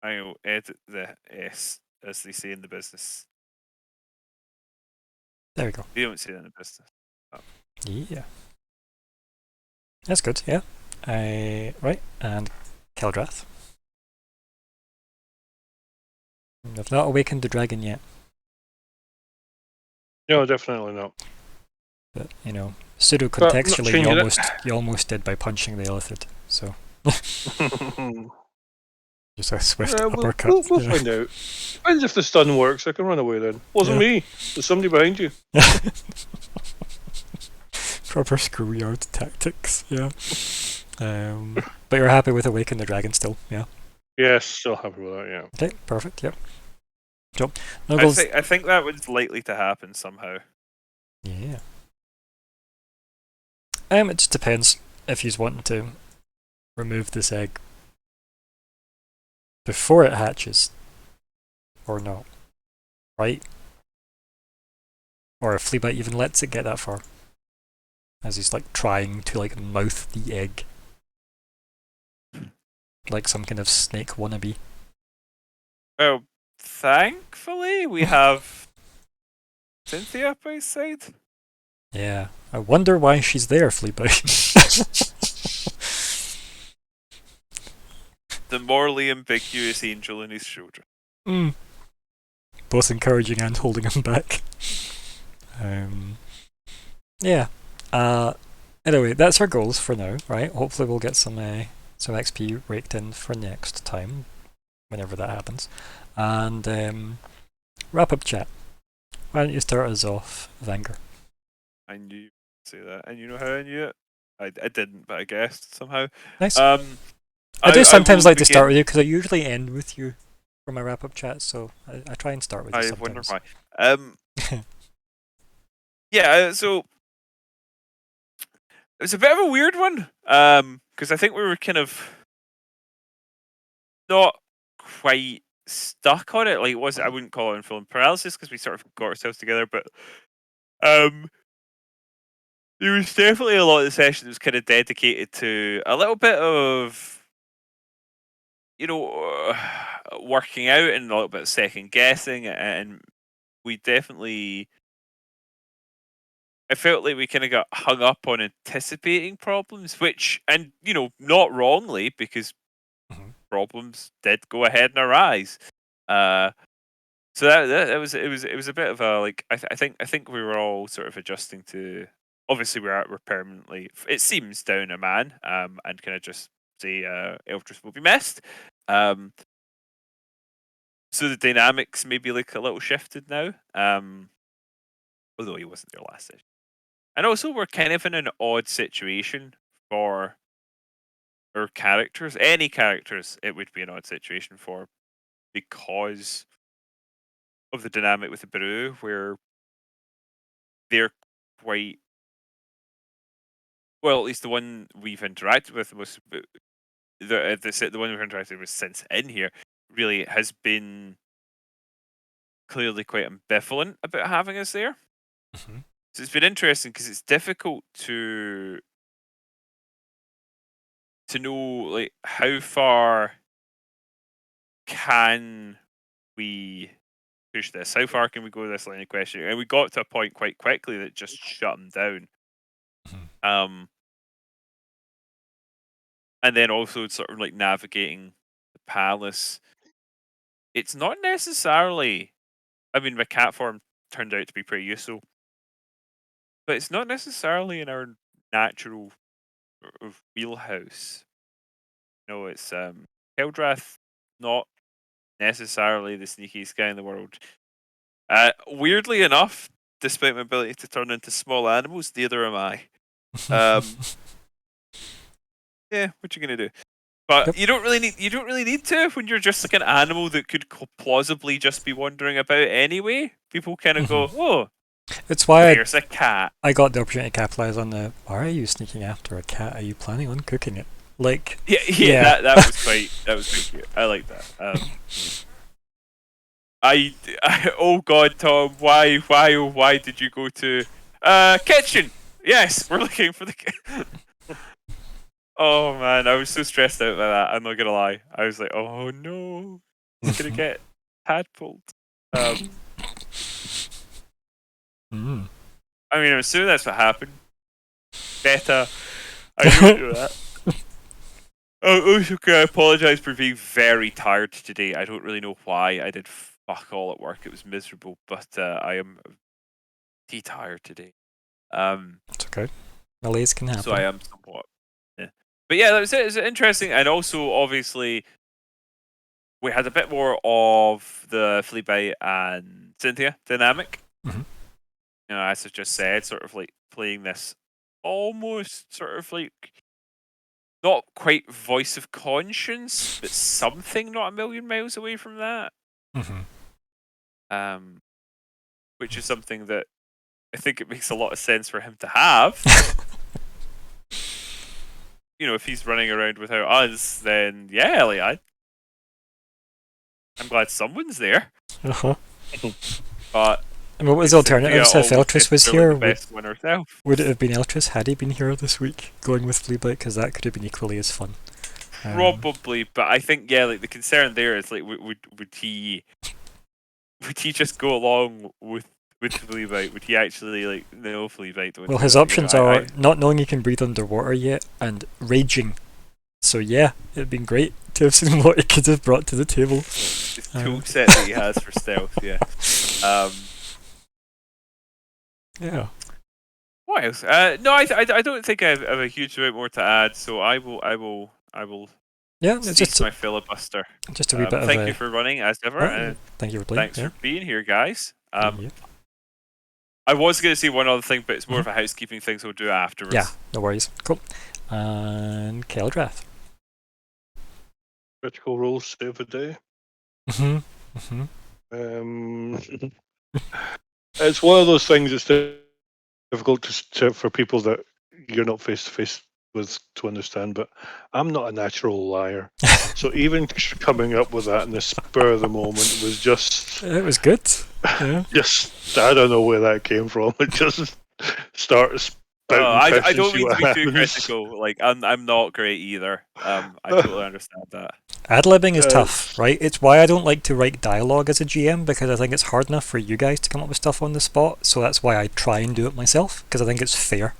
I'll edit the S, as they say in the business. There we go. They don't say that in the business. Yeah. That's good, yeah. Right, and Keldrath. I've not awakened the dragon yet, No, definitely not. but pseudo-contextually changing it. you almost did by punching the Illithid, so just a swift We'll uppercut. find out. Depends if the stun works. I can run away then. Wasn't Yeah. me. There's somebody behind you. Proper schoolyard tactics, yeah. But you're happy with Awaken the Dragon still, yeah? Yes, still happy with that, yeah. Okay, perfect, yep. Job. I Nuggles. think that was likely to happen somehow. Yeah. It just depends if he's wanting to remove this egg before it hatches or not, right? Or if Fleabite even lets it get that far, as he's trying to mouth the egg, like some kind of snake wannabe. Well, thankfully we have Cynthia by his side. Yeah, I wonder why she's there, Fleabite. The morally ambiguous angel in his shoulder. Both encouraging and holding him back. Yeah. Anyway, that's our goals for now, right? Hopefully we'll get some XP raked in for next time, whenever that happens. And wrap up chat. Why don't you start us off, Vanger? I knew you'd say that, and you know how I knew it? I didn't, but I guessed somehow. Nice. I do sometimes will like to start with begin- you because I usually end with you for my wrap up chat, so I try and start with you I sometimes. wonder why. Yeah, so it was a bit of a weird one. Because I think we were kind of not quite stuck on it. Like, I wouldn't call it film paralysis because we sort of got ourselves together, but there was definitely a lot of the session that was kind of dedicated to a little bit of, working out and a little bit of second guessing, and we definitely. I felt like we kind of got hung up on anticipating problems, which, and not wrongly, because problems did go ahead and arise. So that was it was a bit of a like I think we were all sort of adjusting to. Obviously, we're permanently, it seems, down a man, and kind of just say Eldris will be missed. So the dynamics maybe like a little shifted now. Although he wasn't there last session. And also, we're kind of in an odd situation for our characters. Any characters, it would be an odd situation for, because of the dynamic with the brew, where they're quite well. At least the one we've interacted with the most, the one we've interacted with since in here, really has been clearly quite ambivalent about having us there. Mm-hmm. So it's been interesting because it's difficult to know like how far can we push this? How far can we go with this line of questioning? And we got to a point quite quickly that just shut them down. Mm-hmm. And then also sort of like navigating the palace. It's not necessarily. I mean, my cat form turned out to be pretty useful, but it's not necessarily in our natural wheelhouse. It's Heldrath, not necessarily the sneakiest guy in the world. Weirdly enough, despite my ability to turn into small animals, neither am I. Yeah, what you gonna do? But Yep. you don't really need to when you're just like an animal that could plausibly just be wandering about anyway. People kind of go, "Oh, It's why there's a cat." I got the opportunity to capitalize on the. Why are you sneaking after a cat? Are you planning on cooking it? Like, Yeah. That was quite cute. I like that. Oh God, Tom, why did you go to kitchen? Yes, we're looking for the. Oh man, I was so stressed out by that. I'm not gonna lie. I was like, oh no, he's gonna get tadpoled. I mean, I'm assuming that's what happened. Better. I don't know that. Oh, okay. I apologize for being very tired today. I don't really know why. I did fuck all at work. It was miserable, but I am tired today. it's okay. Malaise can happen. So I am somewhat. Yeah. But yeah, that was it. It was interesting, and also obviously we had a bit more of the Fleabite and Cynthia dynamic. Mm-hmm. As I just said, sort of like playing this almost sort of like not quite voice of conscience, but something not a million miles away from that. Mm-hmm. Which is something that I think it makes a lot of sense for him to have. If he's running around without us, then yeah, like I'm glad someone's there. Uh-huh. But And what was the alternatives if Eltris was here? Would it have been Eltris had he been here this week, going with Fleabite? Because that could have been equally as fun. Probably, but I think like the concern there is like would he just go along with Fleabite? Would he actually like know Fleabite? Well, his options are not knowing he can breathe underwater yet and raging. So yeah, it'd been great to have seen what he could have brought to the table. His tool set that he has for stealth, yeah. Yeah. What else? No, I don't think I have a huge amount more to add. So I will. Yeah, it's just my filibuster. Just a wee bit of. Thank you for running as ever. Thank you for playing. Thanks for being here, guys. Yeah. I was going to say one other thing, but it's more of a housekeeping thing, so we'll do it afterwards. Yeah, no worries. Cool. And Keldrath. Critical rolls save the day. It's one of those things that's difficult for people that you're not face to face with to understand, but I'm not a natural liar. So even coming up with that in the spur of the moment was just It was good. Yeah. I don't know where that came from. It just started spouting I piss and don't see mean what to be too happens. critical. Like I'm not great either. I totally understand that. Ad-libbing is tough, It's- right? It's why I don't like to write dialogue as a GM, because I think it's hard enough for you guys to come up with stuff on the spot, so that's why I try and do it myself, because I think it's fair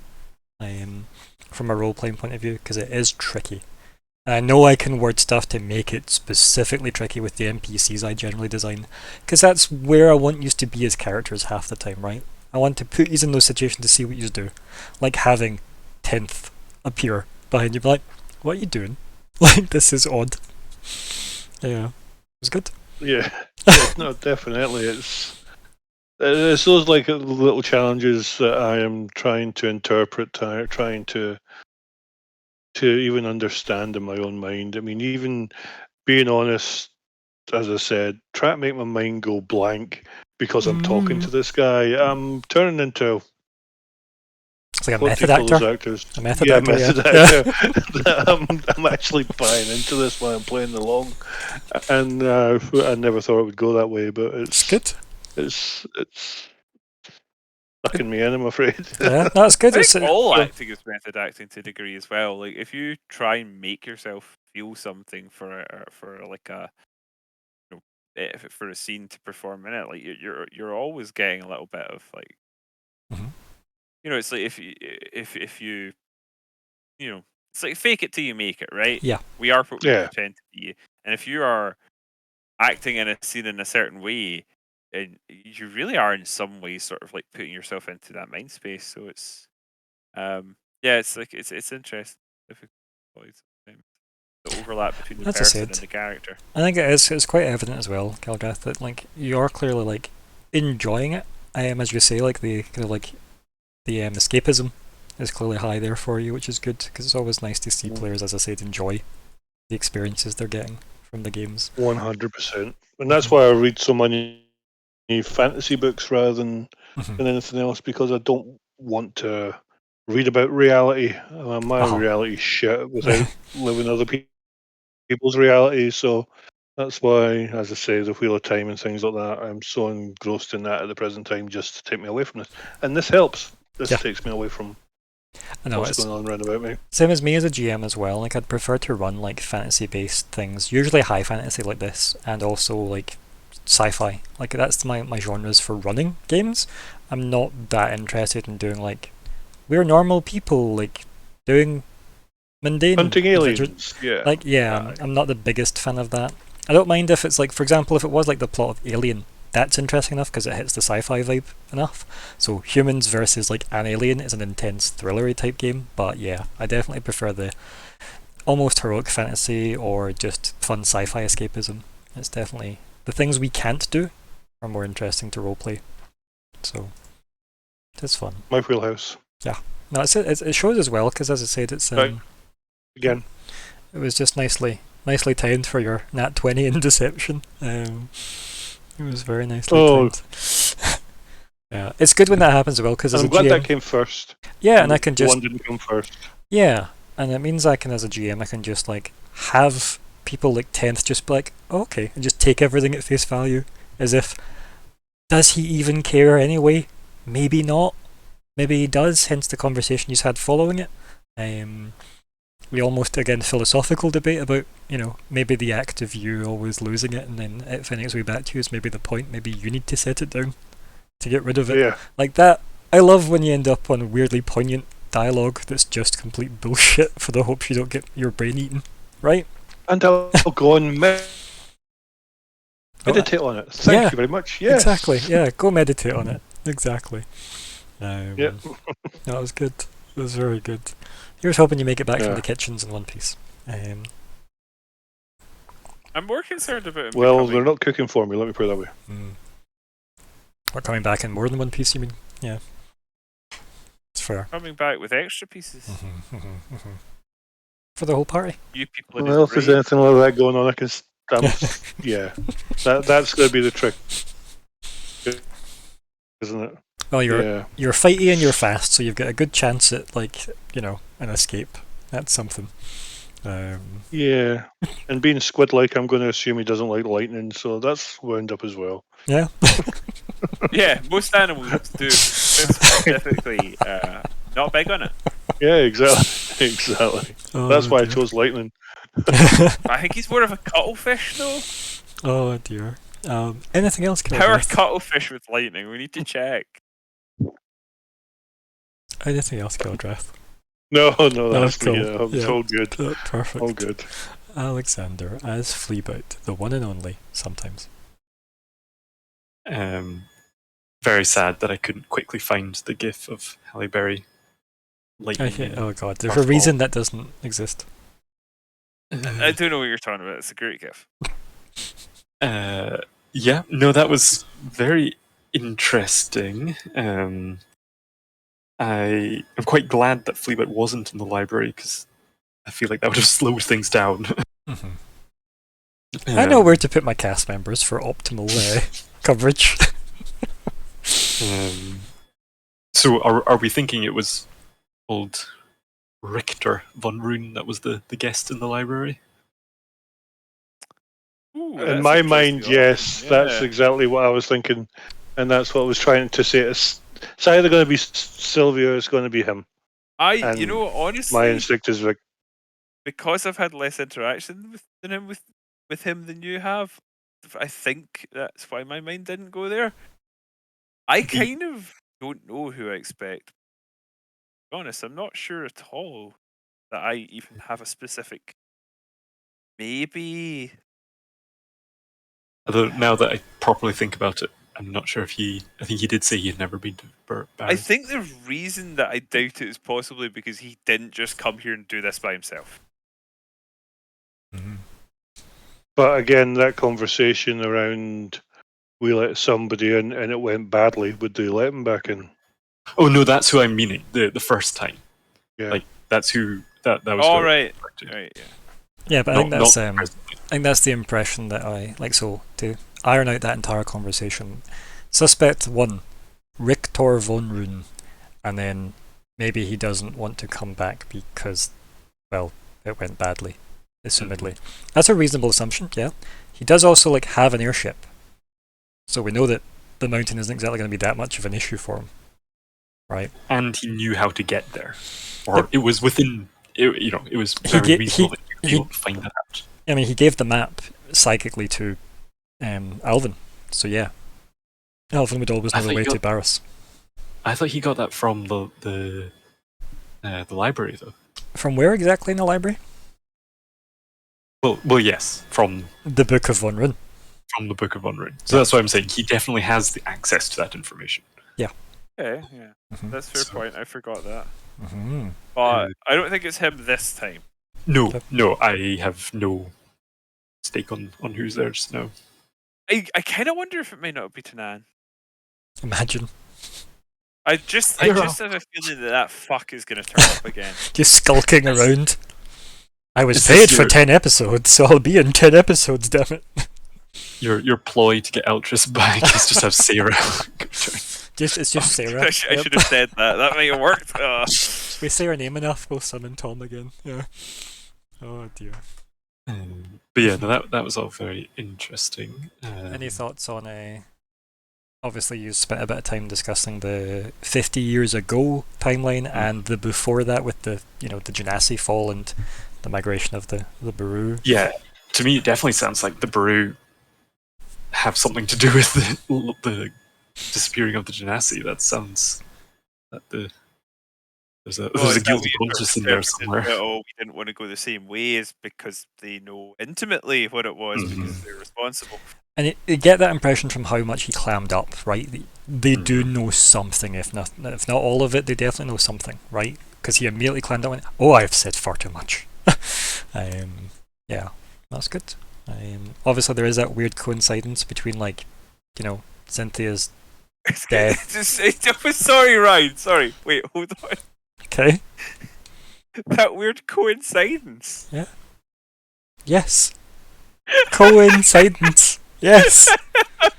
from a role-playing point of view, because it is tricky. And I know I can word stuff to make it specifically tricky with the NPCs I generally design, because that's where I want you to be as characters half the time, right? I want to put you in those situations to see what you do, like having 10th appear behind you, be like, what are you doing? Like, this is odd. Yeah, it was good. yeah, no, definitely. It's those like little challenges that I am trying to interpret, trying to even understand in my own mind. I mean, even being honest, as I said, try to make my mind go blank because I'm talking to this guy. I'm turning into It's like a what do method you call those actor. actors? A method Yeah, actor, method yeah. actor. I'm actually buying into this while I'm playing along, and I never thought it would go that way, but It's good. it's sucking me in, I'm afraid. Yeah, no, it's good. I It's think all acting is method acting to a degree as well. Like if you try and make yourself feel something for like a you know, for a scene to perform in it, like you're always getting a little bit of like Mhm. it's like if you it's like fake it till you make it, right? Yeah. We are what we Yeah. pretend to be, and if you are acting in a scene in a certain way, and you really are in some ways sort of like putting yourself into that mind space. So it's yeah, it's like it's interesting. Difficult sometimes, the overlap between the As I person said, and the character. I think it is. It's quite evident as well, Galdrath, that like you are clearly like enjoying it. As you say, like the kind of like the escapism is clearly high there for you, which is good because it's always nice to see players, as I said, enjoy the experiences they're getting from the games. 100%, and that's why I read so many fantasy books rather than anything else, because I don't want to read about reality. My reality shit without living other people's reality. So that's why, as I say, the Wheel of Time and things like that, I'm so engrossed in that at the present time, just to take me away from this. And this helps. This Yeah. takes me away from I know what's it's going on around about me. same as me as a GM as well. Like I'd prefer to run like fantasy-based things, usually high fantasy like this, and also like sci-fi. Like that's my genres for running games. I'm not that interested in doing like we're normal people like doing mundane Hunting adventures. aliens. Yeah. Like yeah, I'm not the biggest fan of that. I don't mind if it's like, for example, if it was like the plot of Alien. That's interesting enough because it hits the sci-fi vibe enough. So humans versus like an alien is an intense thrillery type game, but yeah, I definitely prefer the almost heroic fantasy or just fun sci-fi escapism. It's definitely the things we can't do are more interesting to roleplay. So it's fun. My wheelhouse. No, it shows as well because, as I said, it's Right. Again. it was just nicely timed for your nat 20 in deception. It was very nicely timed. Yeah, it's good when that happens as well because as I'm a glad GM, that came first. yeah, and I can The just one didn't come first. yeah, and it means I can, as a GM, I can just like have people like 10th just be like, oh, okay, and just take everything at face value as if, does he even care anyway? Maybe not. Maybe he does, hence the conversation he's had following it. We almost, again, philosophical debate about, maybe the act of you always losing it and then it finding its way back to you is maybe the point. Maybe you need to set it down to get rid of it. Yeah. Like that. I love when you end up on weirdly poignant dialogue that's just complete bullshit for the hopes you don't get your brain eaten. Right? And I'll go and meditate on it. Thank you very much. Yes. Exactly. Yeah, go meditate on it. Exactly. Yep. No, it was good. It was very good. Here's hoping you make it back from Yeah. the kitchens in one piece. I'm more concerned about him Well, becoming- they're not cooking for me, let me put it that way. Or coming back in more than one piece, you mean? Yeah. It's fair. coming back with extra pieces. For the whole party. You people in Well, if his there's brain. anything like that going on, I can. Yeah, that's going to be the trick, isn't it? Well, Yeah. you're fighty and you're fast, so you've got a good chance at an escape. That's something. Yeah, and being squid-like, I'm going to assume he doesn't like lightning, so that's wound up as well. Yeah. Yeah, most animals do. Specifically, not big on it. Yeah, exactly. Exactly. Oh, That's why I dear. chose lightning. I think he's more of a cuttlefish, though. Oh dear. Anything else, How are Kildrath? cuttlefish with lightning? We need to check. Anything else, Kildrath? No, Oh, that's cool. me. It's Yeah. all good. Perfect. All good. Alexander as Fleabite, the one and only, sometimes. Very sad that I couldn't quickly find the gif of Halle Berry lightning. Okay. in Oh god, there's a Darth Maul. reason that doesn't exist. I don't know what you're talking about. It's a great gif. Yeah, no, that was very interesting. I am quite glad that Fleabite wasn't in the library because I feel like that would have slowed things down. Mhm. I know Um, where to put my cast members for optimal coverage. So are we thinking it was old Richter von Rune that was the guest in the library? Ooh, In that's my interesting mind, option. yes, that's Yeah. exactly what I was thinking, and that's what I was trying to say. It's either going to be Sylvia or it's going to be him. You And know, My honestly, instinct is like, because I've had less interaction with him than you have, I think that's why my mind didn't go there. I kind of don't know who I expect. To be honest, I'm not sure at all that I even have a specific. Maybe. Although now that I properly think about it, I'm not sure if he. I think he did say he had never been to I Barrow. think the reason that I doubt it is possibly because he didn't just come here and do this by himself. Mhm. but again, that conversation around we let somebody in and it went badly. Would they let him back in? Oh no, that's who I'm meaning. The first time. Yeah. Like that's who that was. All who I right, referred to. right, yeah. Yeah, but I think Not- that's not I think that's the impression that I like. So to iron out that entire conversation, suspect one, Richter von Rune, and then maybe he doesn't want to come back because, well, it went badly, assumedly. That's a reasonable assumption. Yeah, he does also like have an airship, so we know that the mountain isn't exactly going to be that much of an issue for him, right? And he knew how to get there, or Yep. it was within. It was He very ga- reasonable that you'd be he- able to find that out. I mean, he gave the map psychically to Alvin, so yeah, Alvin would always I know the thought way you to Barris. I thought he got that from the library though. From where exactly in the library? Well, yes, from The Book of Von Rune. the Book of Unwritten. So that's what I'm saying. He definitely has the access to that information. Okay, yeah. Mhm. That's a fair So- point. I forgot that. Mm-hmm. But I don't think it's him this time. No, Okay. no, I have no stake on who's theirs. No. I kind of wonder if it might not be Tanan. Imagine. I just You're have a feeling that fuck is going to turn up again. Just skulking Yes. around. I was Is this paid for your- 10 episodes, so I'll be in 10 episodes, damn it. Your ploy to get Altris back is just have Sarah. It's just Sarah. I should Yep. have said that. That might have worked. We say her name enough, we'll summon Tom again. Yeah. Oh dear. But yeah, no, that was all very interesting. Any thoughts on obviously you spent a bit of time discussing the 50 years ago timeline and the before that with the the Genasi fall and the migration of the Baru. Yeah, to me, it definitely sounds like the Baru have something to do with the disappearing of the Genasi. That sounds that there's a Well, is that guilty what conscience you in there interpreted somewhere. that, oh, we didn't want to go the same way is because they know intimately what it was because they're responsible. And you get that impression from how much he clammed up, right? They do know something, if not all of it, they definitely know something, right? Because he immediately clammed up and went, "Oh, I've said far too much." Yeah, that's good. Obviously, there is that weird coincidence between, Cynthia's death. Sorry, Ryan. Sorry. Wait, hold on. Okay. That weird coincidence. Yes. Coincidence. Yes.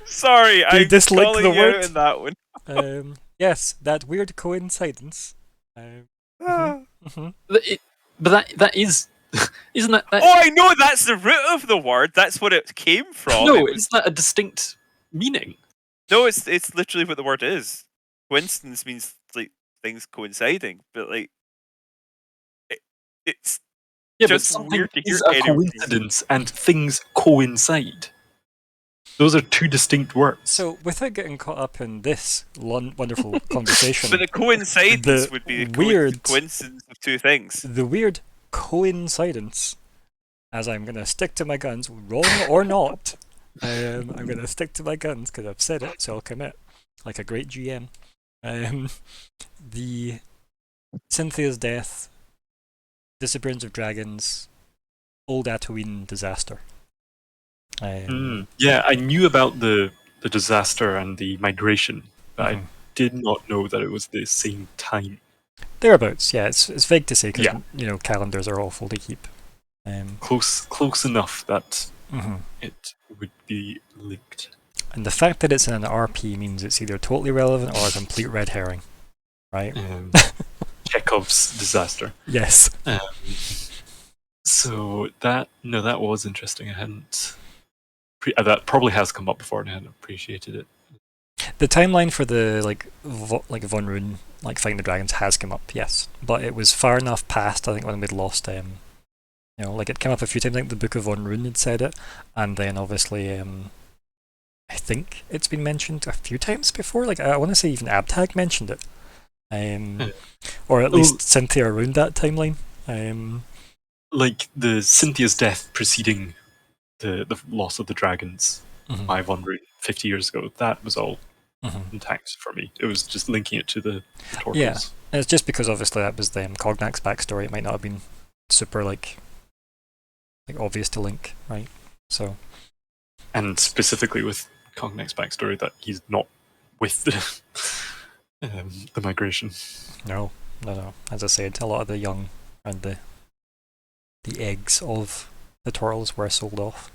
Sorry, You I'm dislike calling the you out word? in that one. Yes, that weird coincidence. Ah. Mhm. It But that is, isn't that? Oh, I know that's the root of the word. That's what it came from. No, It was, isn't that a distinct meaning? no, it's literally what the word is. Coincidence means like things coinciding, but like it's Yeah, just but something weird to hear is a anyone use it. coincidence, and things coincide. Those are two distinct words. So, without getting caught up in this wonderful conversation, But the coincidence the would be the weird, coincidence of two things. the weird coincidence, as I'm gonna stick to my guns, wrong or not, I'm gonna stick to my guns because I've said it, so I'll commit, like a great GM. The Cynthia's death, disappearance of dragons, old Tatooine disaster. Yeah, I knew about the disaster and the migration, but Mhm. I did not know that it was the same time. Thereabouts, yeah. It's vague to say because Yeah. calendars are awful to keep. Close enough that Mhm. it would be linked. And the fact that it's in an RP means it's either totally relevant or a complete red herring, right? Chekhov's disaster. Yes. So that was interesting. I hadn't. That probably has come up before, and I hadn't appreciated it. The timeline for the Von Rune fighting the dragons has come up, yes, but it was far enough past. I think when we'd lost, it came up a few times. I think the Book of Von Rune had said it, and then obviously, I think it's been mentioned a few times before. Like I want to say even Abtag mentioned it, or at least Cynthia around that timeline. Like the Cynthia's death preceding the loss of the dragons by Von Rune 50 years ago. That was all intact for me. It was just linking it to the turtles. Yeah, and it's just because obviously that was the Cognac's backstory. It might not have been super like obvious to link, right? So, and specifically with Cognac's backstory, that he's not with the migration. No. As I said, a lot of the young and the eggs of the turtles were sold off.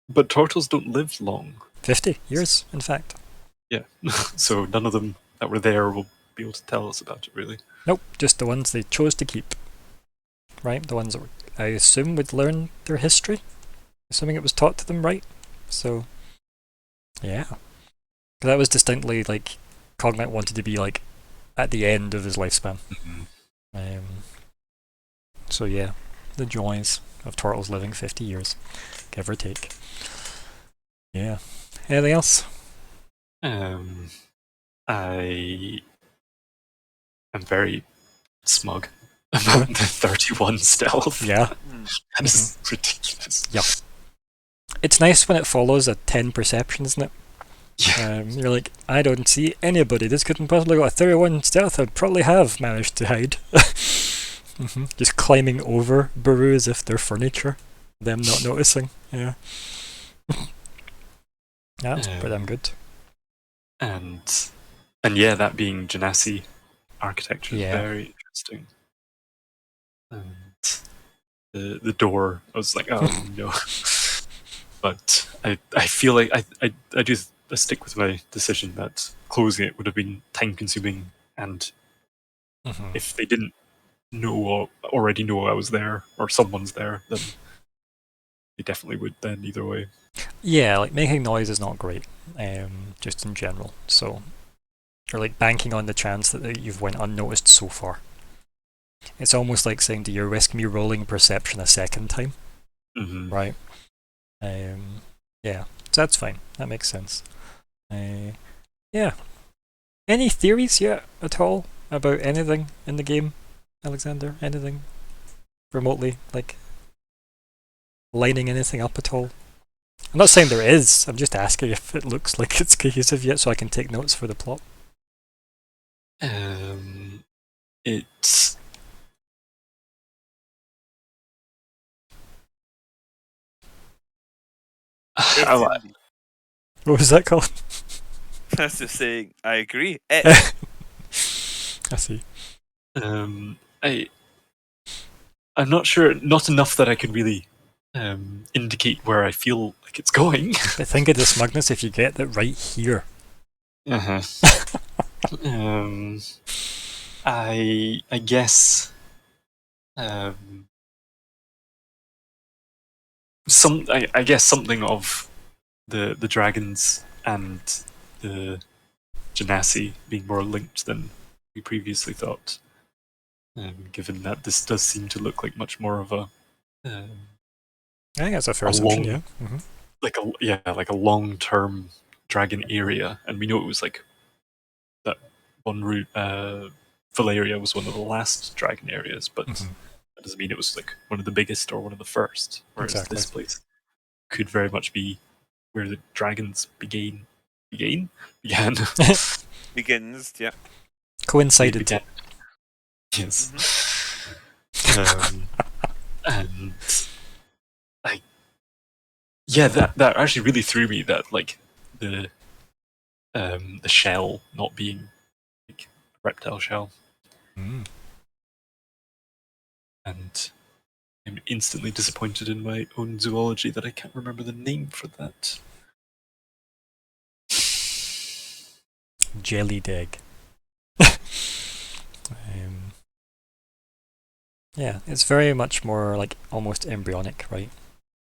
But turtles don't live long. 50 years, in fact. Yeah, so none of them that were there will be able to tell us about it, really. Nope, just the ones they chose to keep. Right? The ones that I assume would learn their history, assuming it was taught to them right. So, yeah. That was distinctly Cognac wanted to be at the end of his lifespan. So yeah, the joys of turtles living 50 years, give or take. Yeah. Anything else? I am very smug about the 31 stealth. Yeah. That is ridiculous. Yep. It's nice when it follows a 10 perception, isn't it? Yeah. You're like, I don't see anybody. This couldn't possibly got a 31 stealth. I'd probably have managed to hide. Just climbing over Baru as if they're furniture. Them not noticing. Yeah. That's pretty damn good. And yeah, that being Genasi architecture is very interesting. And the door, I was like, oh no. But I feel like I do stick with my decision that closing it would have been time consuming, and if they didn't know or already know I was there or someone's there, then they definitely would then either way. Yeah, making noise is not great, just in general. So you're banking on the chance that you've went unnoticed so far. It's almost like saying, do you risk me rolling perception a second time? Right? Yeah, so that's fine. That makes sense. Yeah. Any theories yet at all about anything in the game, Alexander? Anything remotely lining anything up at all? I'm not saying there is. I'm just asking if it looks like it's cohesive yet, so I can take notes for the plot. It's What was that called? I was just saying, I agree. I see. I'm not sure. Not enough that I can really indicate where I feel like it's going. But think of the smugness if you get that right here. I guess I guess something of the dragons and the genasi being more linked than we previously thought. Given that this does seem to look like much more of a I think that's a fair a assumption, long, yeah. like a long-term dragon area, and we know it was like that one route. Valeria was one of the last dragon areas, but Mhm. that doesn't mean it was like one of the biggest or one of the first. Whereas Exactly. this place could very much be where the dragons began. Begins, yeah. Coincided. Began. Yes. And that actually really threw me, that like the shell not being like a reptile shell, Mm. and I'm instantly disappointed in my own zoology that I can't remember the name for that. Jellied egg. Yeah, it's very much more like almost embryonic, right?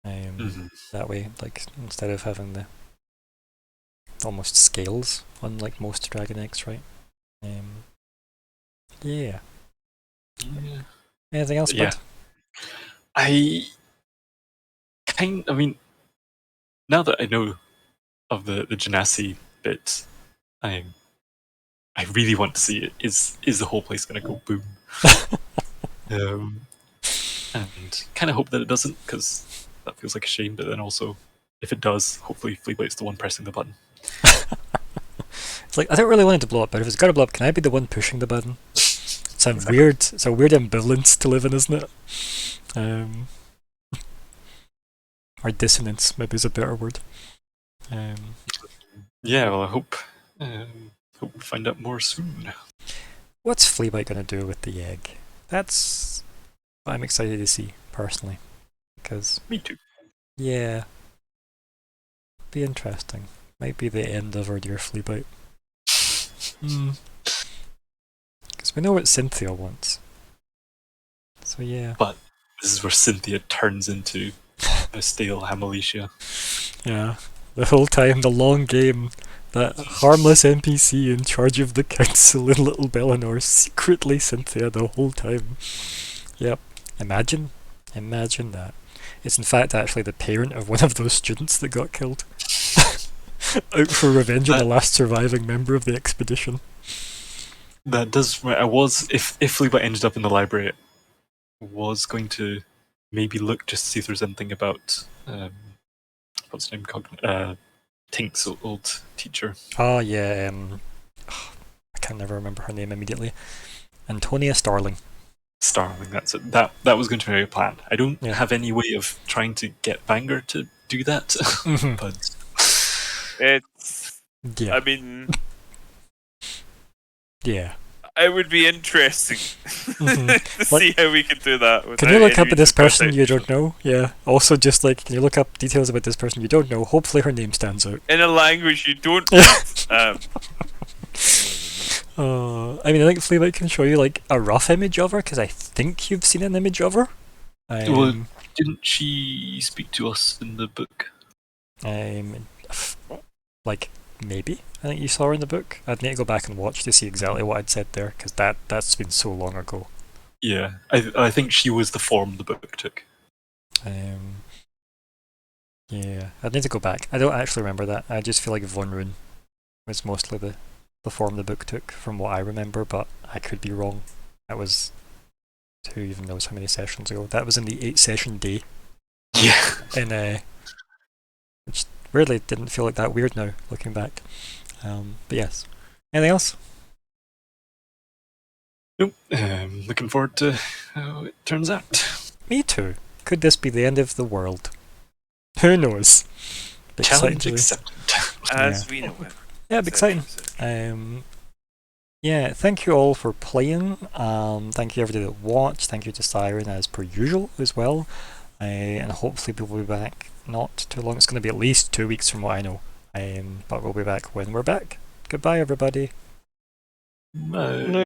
That way, like instead of having the almost scales on like most dragon eggs, right? Yeah. Yeah. Anything else, Yeah. bud? I mean, now that I know of the genasi bit, I really want to see it. Is the whole place going to go boom? And kind of hope that it doesn't, because that feels like a shame. But then also, if it does, hopefully Fleablade's the one pressing the button. It's like I don't really want it to blow up, but if it's got to blow up, can I be the one pushing the button? Sounds Exactly. weird. It's a weird ambivalence to live in, isn't it? Or dissonance, maybe is a better word. Yeah, well, I hope we find out more soon. What's Fleabite going to do with the egg? That's what I'm excited to see, personally. Because, Me too. yeah, be interesting. Might be the end of our dear Fleabite. Because we know what Cynthia wants. So, yeah. But this is where Cynthia turns into a stale Hamalicia. Yeah. The whole time, the long game, that harmless NPC in charge of the council in Little Bellinor, secretly Cynthia the whole time. Yep. Imagine that. It's in fact actually the parent of one of those students that got killed. Out for revenge on the last surviving member of the expedition. That does. I was, if Fleabite ended up in the library, I was going to maybe look just to see if there's anything about what's the name called? Tink's old teacher. Oh yeah, I can never remember her name immediately. Antonia Starling. Starling, that's it. That was going to be a plan. I don't Yeah. have any way of trying to get Banger to do that, Mhm. but It's. Yeah. I mean, Yeah. it would be interesting to see how we could do that. Can you look up without this any person you context. don't know? Yeah. Also, just like, can you look up details about this person you don't know? Hopefully her name stands out. In a language you don't. I mean, I think Fleabite can show you like a rough image of her, because I think you've seen an image of her. Well, didn't she speak to us in the book? Like maybe. I think you saw her in the book. I'd need to go back and watch to see exactly what I'd said there, because that's been so long ago. Yeah, I think she was the form the book took. Yeah, I'd need to go back. I don't actually remember that. I just feel like Von Rune was mostly the form the book took, from what I remember, but I could be wrong. That was, who even knows how many sessions ago. That was in the 8-session day. Yeah. In which weirdly didn't feel like that weird now, looking back. But yes. Anything else? Nope. Looking forward to how it turns out. Me too. Could this be the end of the world? Who knows? Bit Challenge exciting today. accepted. As we know it. Yeah, it'd be exciting. Yeah, thank you all for playing. Thank you everybody that watched. Thank you to Siren as per usual as well. And hopefully we'll be back not too long. It's going to be at least 2 weeks from what I know. But we'll be back when we're back. Goodbye, everybody. Bye. No.